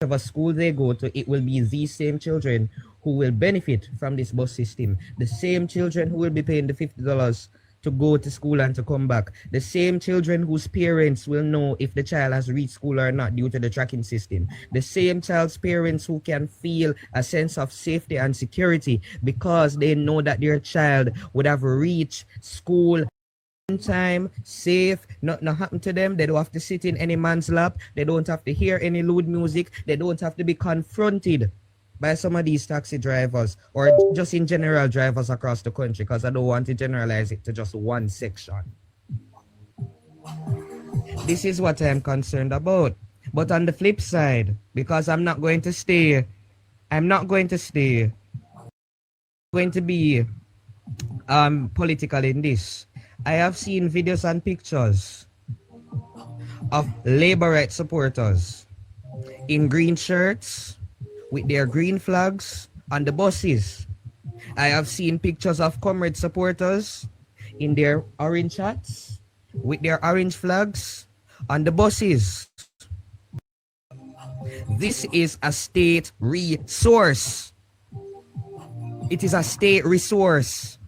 Whatever school they go to, it will be these same children who will benefit from this bus system. The same children who will be paying the $50 to go to school and to come back. The same children whose parents will know if the child has reached school or not due to the tracking system. The same child's parents who can feel a sense of safety and security because they know that their child would have reached school on time, safe, nothing happened to them. They don't have to sit in any man's lap. They don't have to hear any lewd music. They don't have to be confronted by some of these taxi drivers or just in general drivers across the country, because I don't want to generalize it to just one section. This is what I'm concerned about. But on the flip side, because I'm going to be political in this. I have seen videos and pictures of labor rights supporters in green shirts with their green flags on the buses. I have seen pictures of comrade supporters in their orange hats with their orange flags on the buses. This is a state resource. It is a state resource.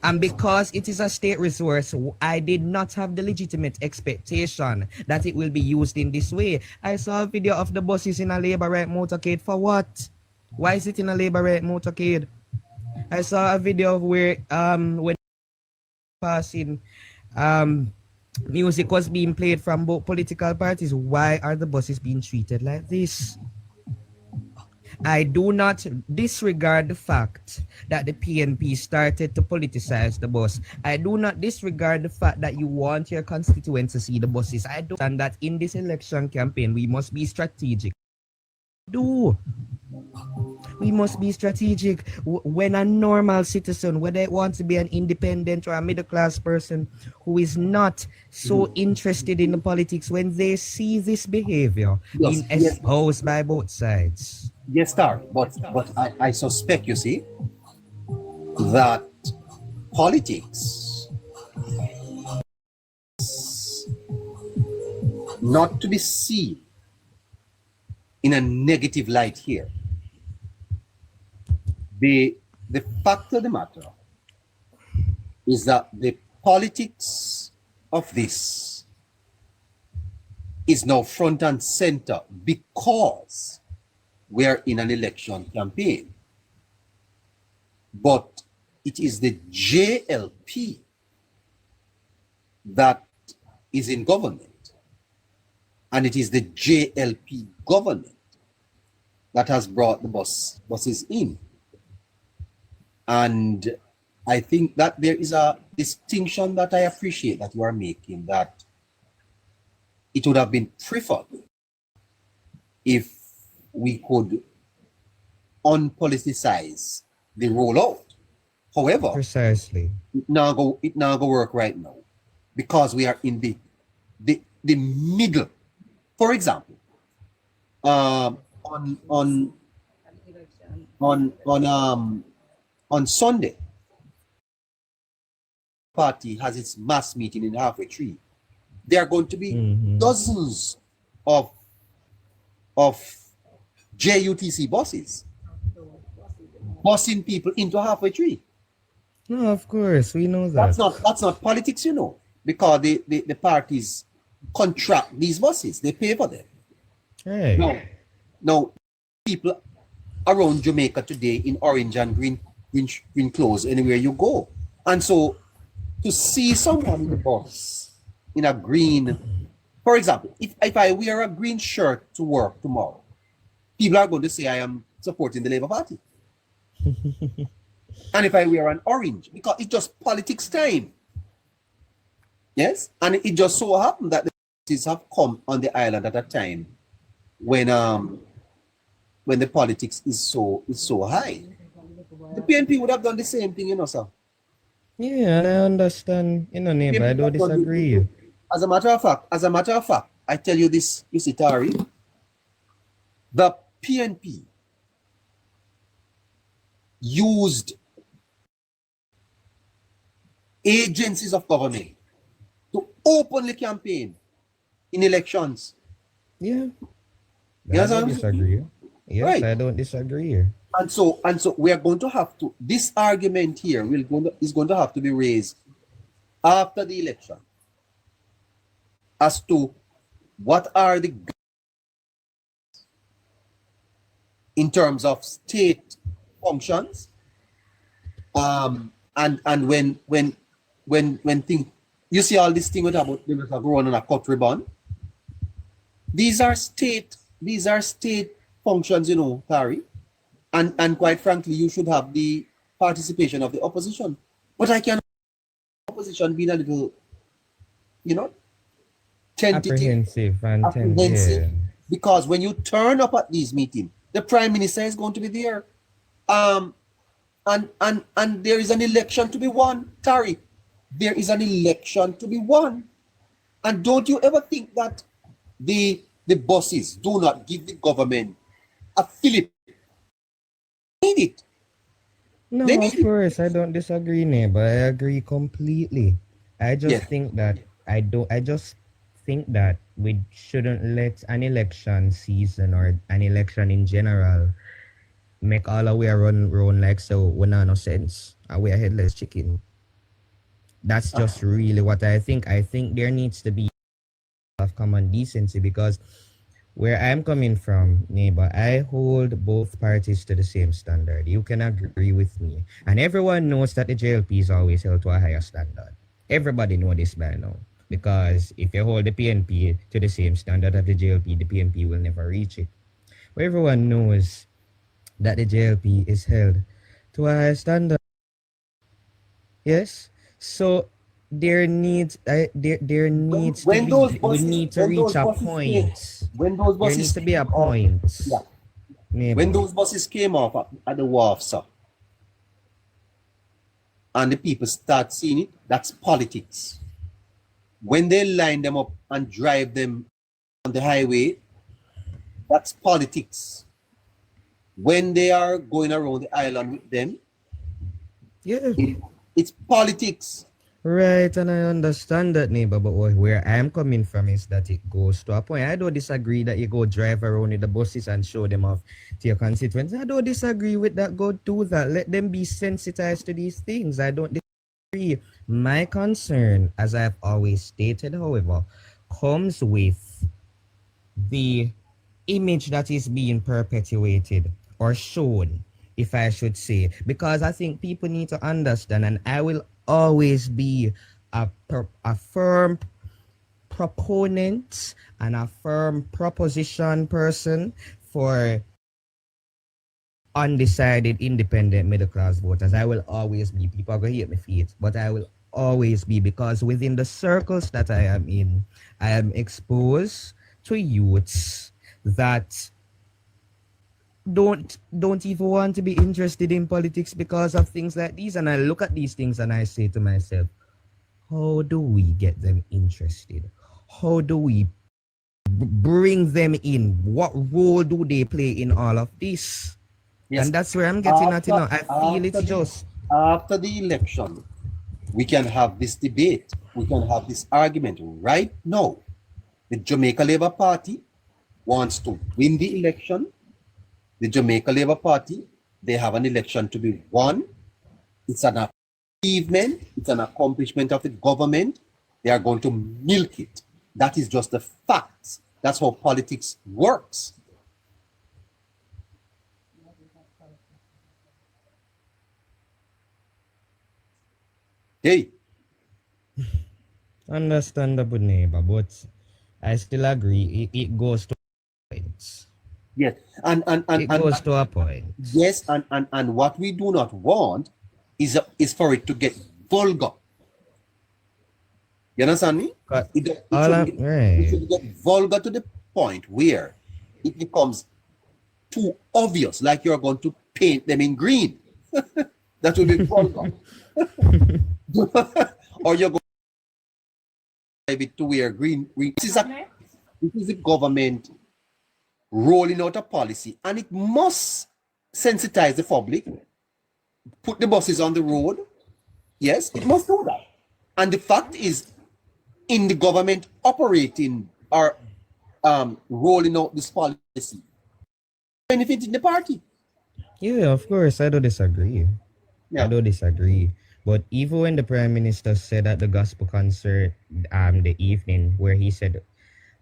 And because it is a state resource, I did not have the legitimate expectation that it will be used in this way. I saw a video of the buses in a labor right motorcade. For what? Why is it in a labor right motorcade? I saw a video where when passing music was being played from both political parties. Why are the buses being treated like this? I do not disregard the fact that the PNP started to politicize the bus. I do not disregard the fact that you want your constituents to see the buses. I do understand that in this election campaign, we must be strategic. We must be strategic. When a normal citizen, whether it wants to be an independent or a middle class person who is not so interested in the politics, when they see this behavior being espoused by both sides. Yes, sir. But I suspect, you see, that politics not to be seen in a negative light here. The fact of the matter is that the politics of this is now front and center because we are in an election campaign. But it is the JLP that is in government, and it is the JLP government that has brought the buses in. And I think that there is a distinction that I appreciate that you are making, that it would have been preferred if we could unpoliticize the rollout. However, precisely, it now go work right now because we are in the middle. For example, on Sunday, party has its mass meeting in Halfway Tree. There are going to be dozens of JUTC buses busing people into Halfway Tree. No, of course, we know that. That's not politics, you know, because the parties contract these buses, they pay for them. Hey. Now, people around Jamaica today in orange and green clothes anywhere you go. And so to see someone in the bus in a green, for example, if I wear a green shirt to work tomorrow, people are going to say I am supporting the Labour Party. And if I wear an orange, because it's just politics time. Yes? And it just so happened that the parties have come on the island at a time when the politics is so high. The PNP would have done the same thing, you know, sir. Yeah, and I understand, you know, neighbor, I don't disagree. As a matter of fact, I tell you this, you see, Tari, the PNP used agencies of government to openly campaign in elections. Yeah. Yes, I don't disagree. Yes, right. I don't disagree. And so we are going to have to, this argument here is going to have to be raised after the election as to what are the in terms of state functions, and when things, you see all this thing about them that go on a cut ribbon. These are state functions, you know, Tari. And quite frankly, you should have the participation of the opposition. But I can opposition being a little, you know, tentative, apprehensive. Because when you turn up at these meetings, the Prime Minister is going to be there. And there is an election to be won, Tari. There is an election to be won. And don't you ever think that the bosses do not give the government a fillip? Need it. No, of course, I don't disagree, neighbor. I agree completely. I just think that we shouldn't let an election season or an election in general make all our way run like so we not no sense. And we are headless chicken. That's just really what I think. I think there needs to be of common decency, because where I'm coming from, neighbor, I hold both parties to the same standard. You can agree with me. And everyone knows that the JLP is always held to a higher standard. Everybody knows this by now. Because if you hold the PNP to the same standard of the JLP, the PNP will never reach it. But everyone knows that the JLP is held to a higher standard. Yes? So there needs to be a point. When those buses there needs to be a point. Yeah. When those buses came off at the wharf, sir, and the people start seeing it, that's politics. When they line them up and drive them on the highway, that's politics. When they are going around the island with them, yeah, it's politics. Right, and I understand that, neighbor, but where I'm coming from is that it goes to a point. I don't disagree that you go drive around with the buses and show them off to your constituents. I don't disagree with that. Go do that. Let them be sensitized to these things. I don't disagree. My concern, as I've always stated, however, comes with the image that is being perpetuated or shown, if I should say, because I think people need to understand, and I will always be a firm proponent and a firm proposition person for undecided independent middle class voters. I will always be. People are going to hate me for it, but I will always be, because within the circles that I am in, I am exposed to youths that don't even want to be interested in politics because of things like these. And I look at these things and I say to myself, how do we get them interested? How do we bring them in? What role do they play in all of this? Yes. And that's where I'm getting at, you know. I feel it's just after the election, we can have this debate, we can have this argument. Right now, the Jamaica Labour Party wants to win the election. The Jamaica Labour Party, they have an election to be won. It's an achievement, it's an accomplishment of the government. They are going to milk it. That is just the facts. That's how politics works. Hey. Understandable, neighbor, but I still agree. It goes to points. Yes, and it goes to a point. Yes, and what we do not want is for it to get vulgar. You understand me? It should get vulgar to the point where it becomes too obvious, like you're going to paint them in green. That would be vulgar. Or you're going to wear green. This is the government rolling out a policy, and it must sensitize the public, put the buses on the road. Yes, it must do that. And the fact is, in the government operating or rolling out this policy, benefiting the party. Yeah, of course, I don't disagree. Yeah. I don't disagree. But even when the Prime Minister said at the gospel concert the evening, where he said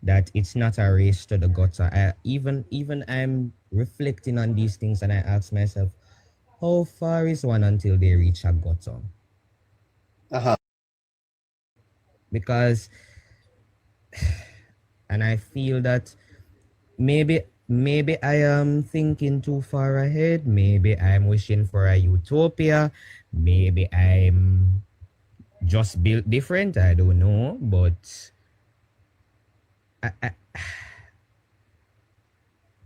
that it's not a race to the gutter, even I'm reflecting on these things, and I ask myself, how far is one until they reach a gutter? Because, and I feel that maybe I am thinking too far ahead. Maybe I'm wishing for a utopia. Maybe I'm just built different. I don't know, but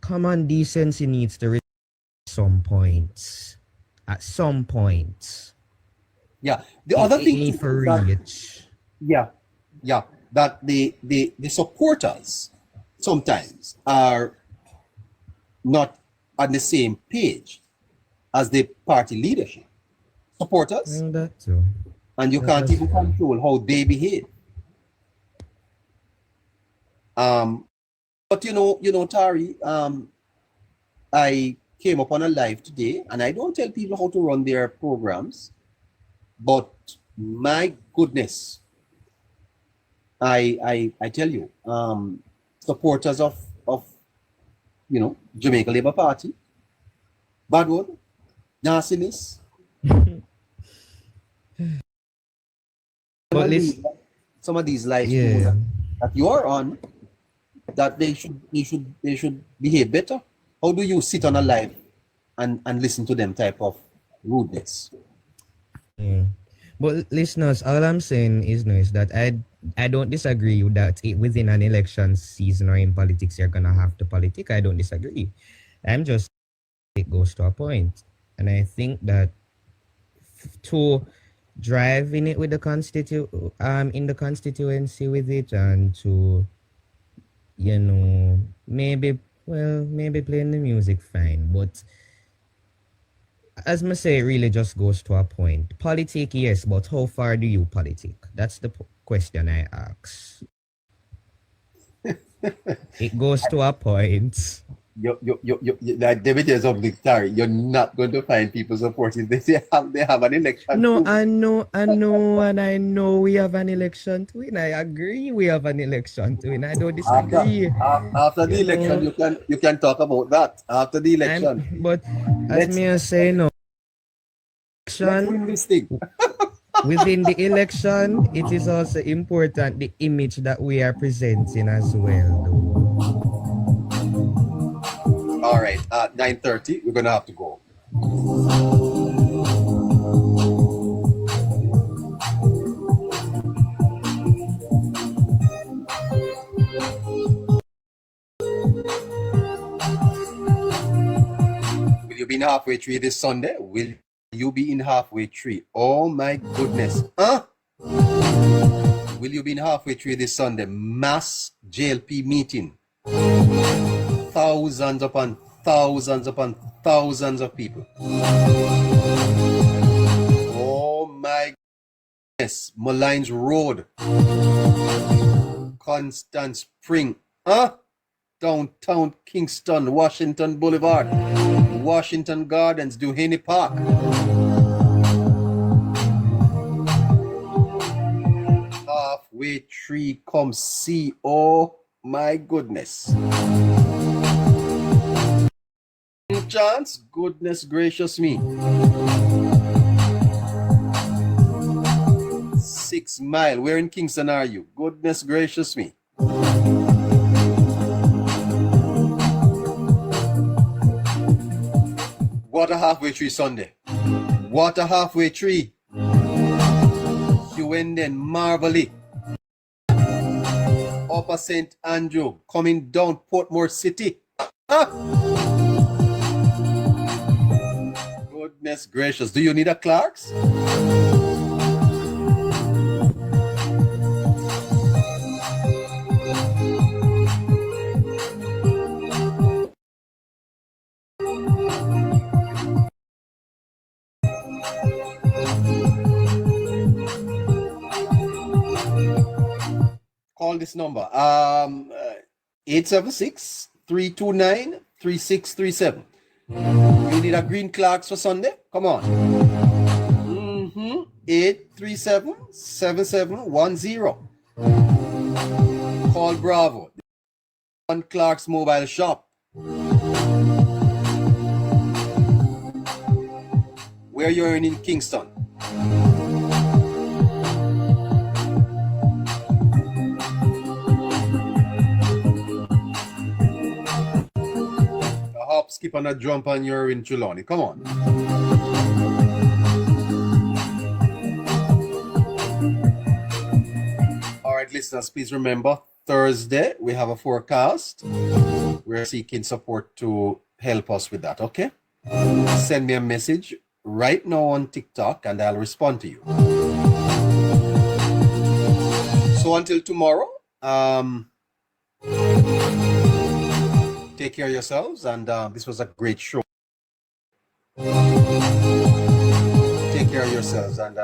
common decency needs to reach some points. At some point. Yeah. The other thing need for reach. Yeah. That the supporters sometimes are not on the same page as the party leadership. Supporters. That too. And you can't even control how they behave. But you know, Tari, I came up on a live today, and I don't tell people how to run their programs, but my goodness, I tell you, supporters of Jamaica Labour Party, bad word, nastiness. Some of these lives that you're on, that they should behave better. How do you sit on a live and listen to them type of rudeness? Yeah. But listeners, all I'm saying is that I don't disagree with that within an election season or in politics you're gonna have to politic. I don't disagree. I'm just it goes to a point. And I think that to drive in it with the in the constituency with it, and to maybe playing the music fine, but as me say, it really just goes to a point. Politic, yes, but how far do you politic? That's the question I ask. It goes to a point. Like David is of victory. You're not going to find people supporting this. They have an election. No, too. I know, and I know we have an election to win. I agree we have an election to win. I don't disagree. After the election, you can talk about that. After the election. But as me say, no. Let's win this thing. Within the election, it is also important the image that we are presenting as well. All right, at 9:30, we're gonna have to go. Will you be in halfway tree this Sunday? Will you be in halfway tree? Oh my goodness. Will you be in halfway tree this Sunday? Mass JLP meeting. Thousands upon thousands upon thousands of people. Oh my goodness. Malines Road. Constant Spring. Downtown Kingston, Washington Boulevard. Washington Gardens, Duhaney Park. Halfway tree, come see. Oh my goodness. Chance, goodness gracious me. 6 Mile, where in Kingston are you? Goodness gracious me. What a halfway tree Sunday. What a halfway tree. Huenden Marvelly. Upper St. Andrew coming down Portmore City. Goodness gracious. Do you need a Clark's? Call this number 876-329-3637. You need a green Clarks for Sunday? Come on. 837-7710. Call Bravo. On Clark's mobile shop. Where you're in Kingston. Hop, skip, and a jump, and you're in Trelawney. Come on. All right, listeners, please remember, Thursday, we have a forecast. We're seeking support to help us with that, okay? Send me a message right now on TikTok, and I'll respond to you. So until tomorrow, take care of yourselves, and this was a great show. Take care of yourselves, and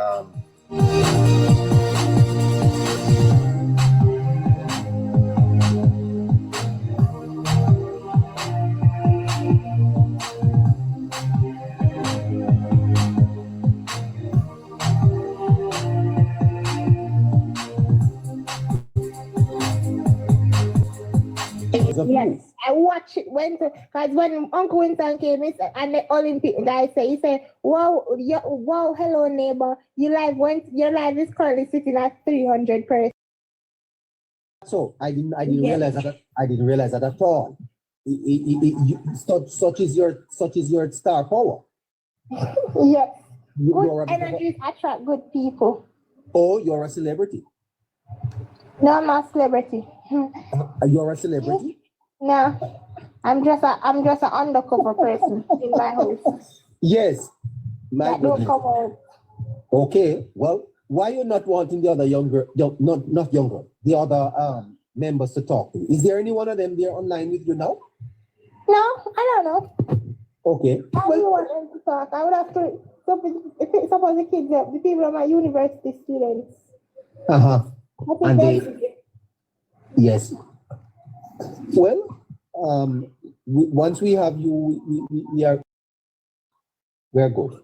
yes, I watch it because when Uncle Winston came in and the Olympic guy said, he said, wow, wow, hello neighbor, your live is currently sitting at 300 per. So I didn't realize that. I didn't realize that at all. Such is your star power. Yes, good energies attract good people. Oh, you're a celebrity. No, I'm not a celebrity. You're a celebrity? No, I'm just an undercover person in my house. Yes, that don't come out. Okay, well, why you not wanting the other the other members to talk to? Is there any one of them there online with you now? No, I don't know. Okay. I don't want them to talk. I would have to suppose the kids, the people are my university students. Uh-huh. I think Yes. Well, once we have you, we are good.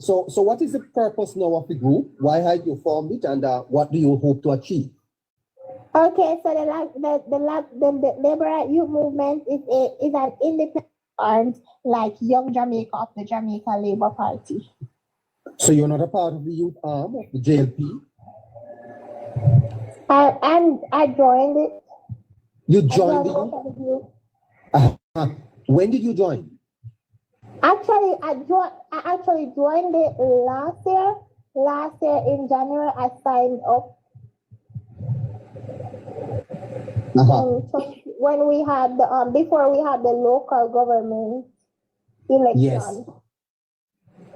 So what is the purpose now of the group? Why have you formed it, and what do you hope to achieve? Okay, so the Labour Youth Movement is an independent arm like Young Jamaica of the Jamaica Labour Party. So you're not a part of the youth arm of the JLP? I joined it. You joined the youth? When did you join? Actually, I actually joined it last year. Last year in January, I signed up. When we had the before we had the local government election. Yes.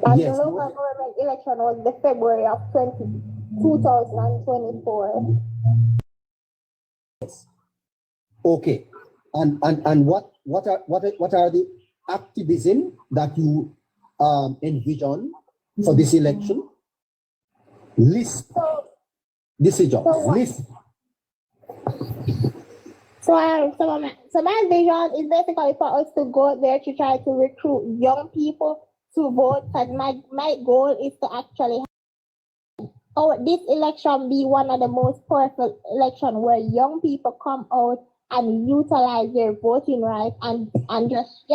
And Yes. the local government election was the February of 2024. Yes. Okay. And what are the activism that you envision for this election? List. This is your list. So my vision is basically for us to go there to try to recruit young people to vote, because my goal is to actually this election be one of the most powerful elections where young people come out and utilize their voting rights and just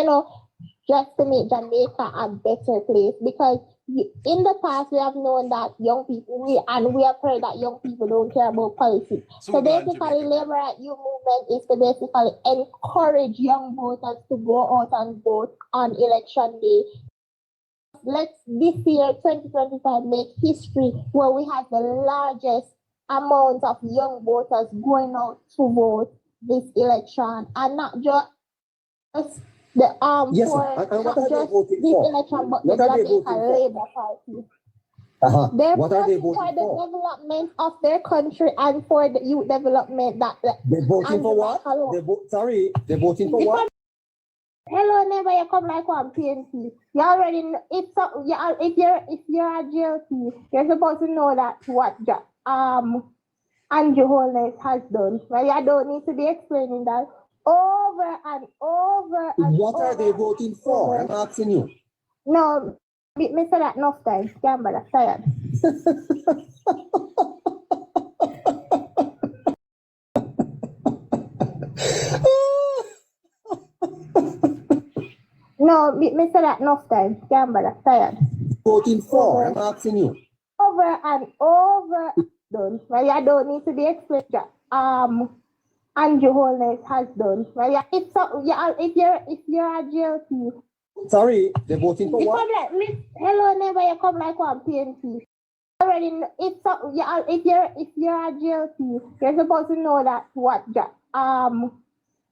to make Jamaica a better place. Because in the past we have known that young people we have heard that young people don't care about politics. So basically, Labour Youth Movement is to basically encourage young voters to go out and vote on election day. Let's this year 2025 make history where we have the largest amount of young voters going out to vote this election, and not just the Yes, for and what not are they just voting this for? election, but What the are they Jamaica voting for? Labour Party. They're What are they voting voting for the for? development of their country and for the youth development. They're voting for what? They're voting for what? Hello, neighbor, you come like one PNP. You already know, if you're a JLP, you're supposed to know that what Andrew Holness has done. Well, I don't need to be explaining that over and over and What are they voting for? I'm asking you. No, me say that enough times. Gamble, I'm tired. No, me say that enough times. Gamble, I'm tired. Voting for? I'm asking you. Over and over done. Well, I don't need to be explained that Andrew Holness has done. Well, if you're a JLP. Sorry, they're voting for You what? come like hello neighbor, you come like one PNP. Already know, if you're a JLP, you're supposed to know that what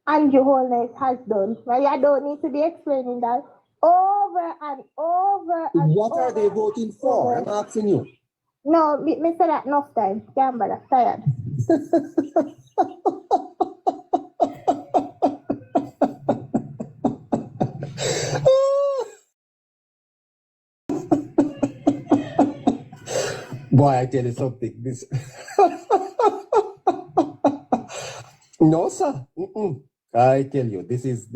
Andrew Holness has done. Well, I don't need to be explaining that over and over and What are they voting for? I'm asking you. No, me say that enough times. Gamble, I'm tired. Boy, I tell you something. This no, sir. I tell you, this is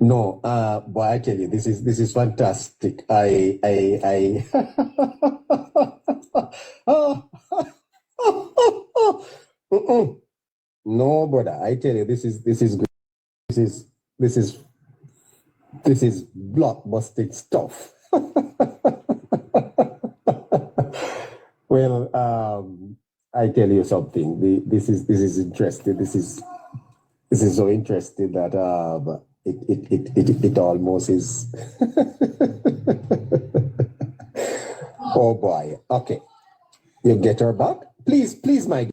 no, boy, I tell you, this is fantastic. No, brother, I tell you, this is good. This is blockbusting stuff. Well, I tell you something. This is interesting. This is so interesting that it almost is. Oh boy. Okay, you get her back, please, my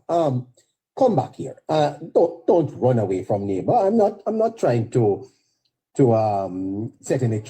come back here. Don't run away from neighbor. I'm not trying to set any trap.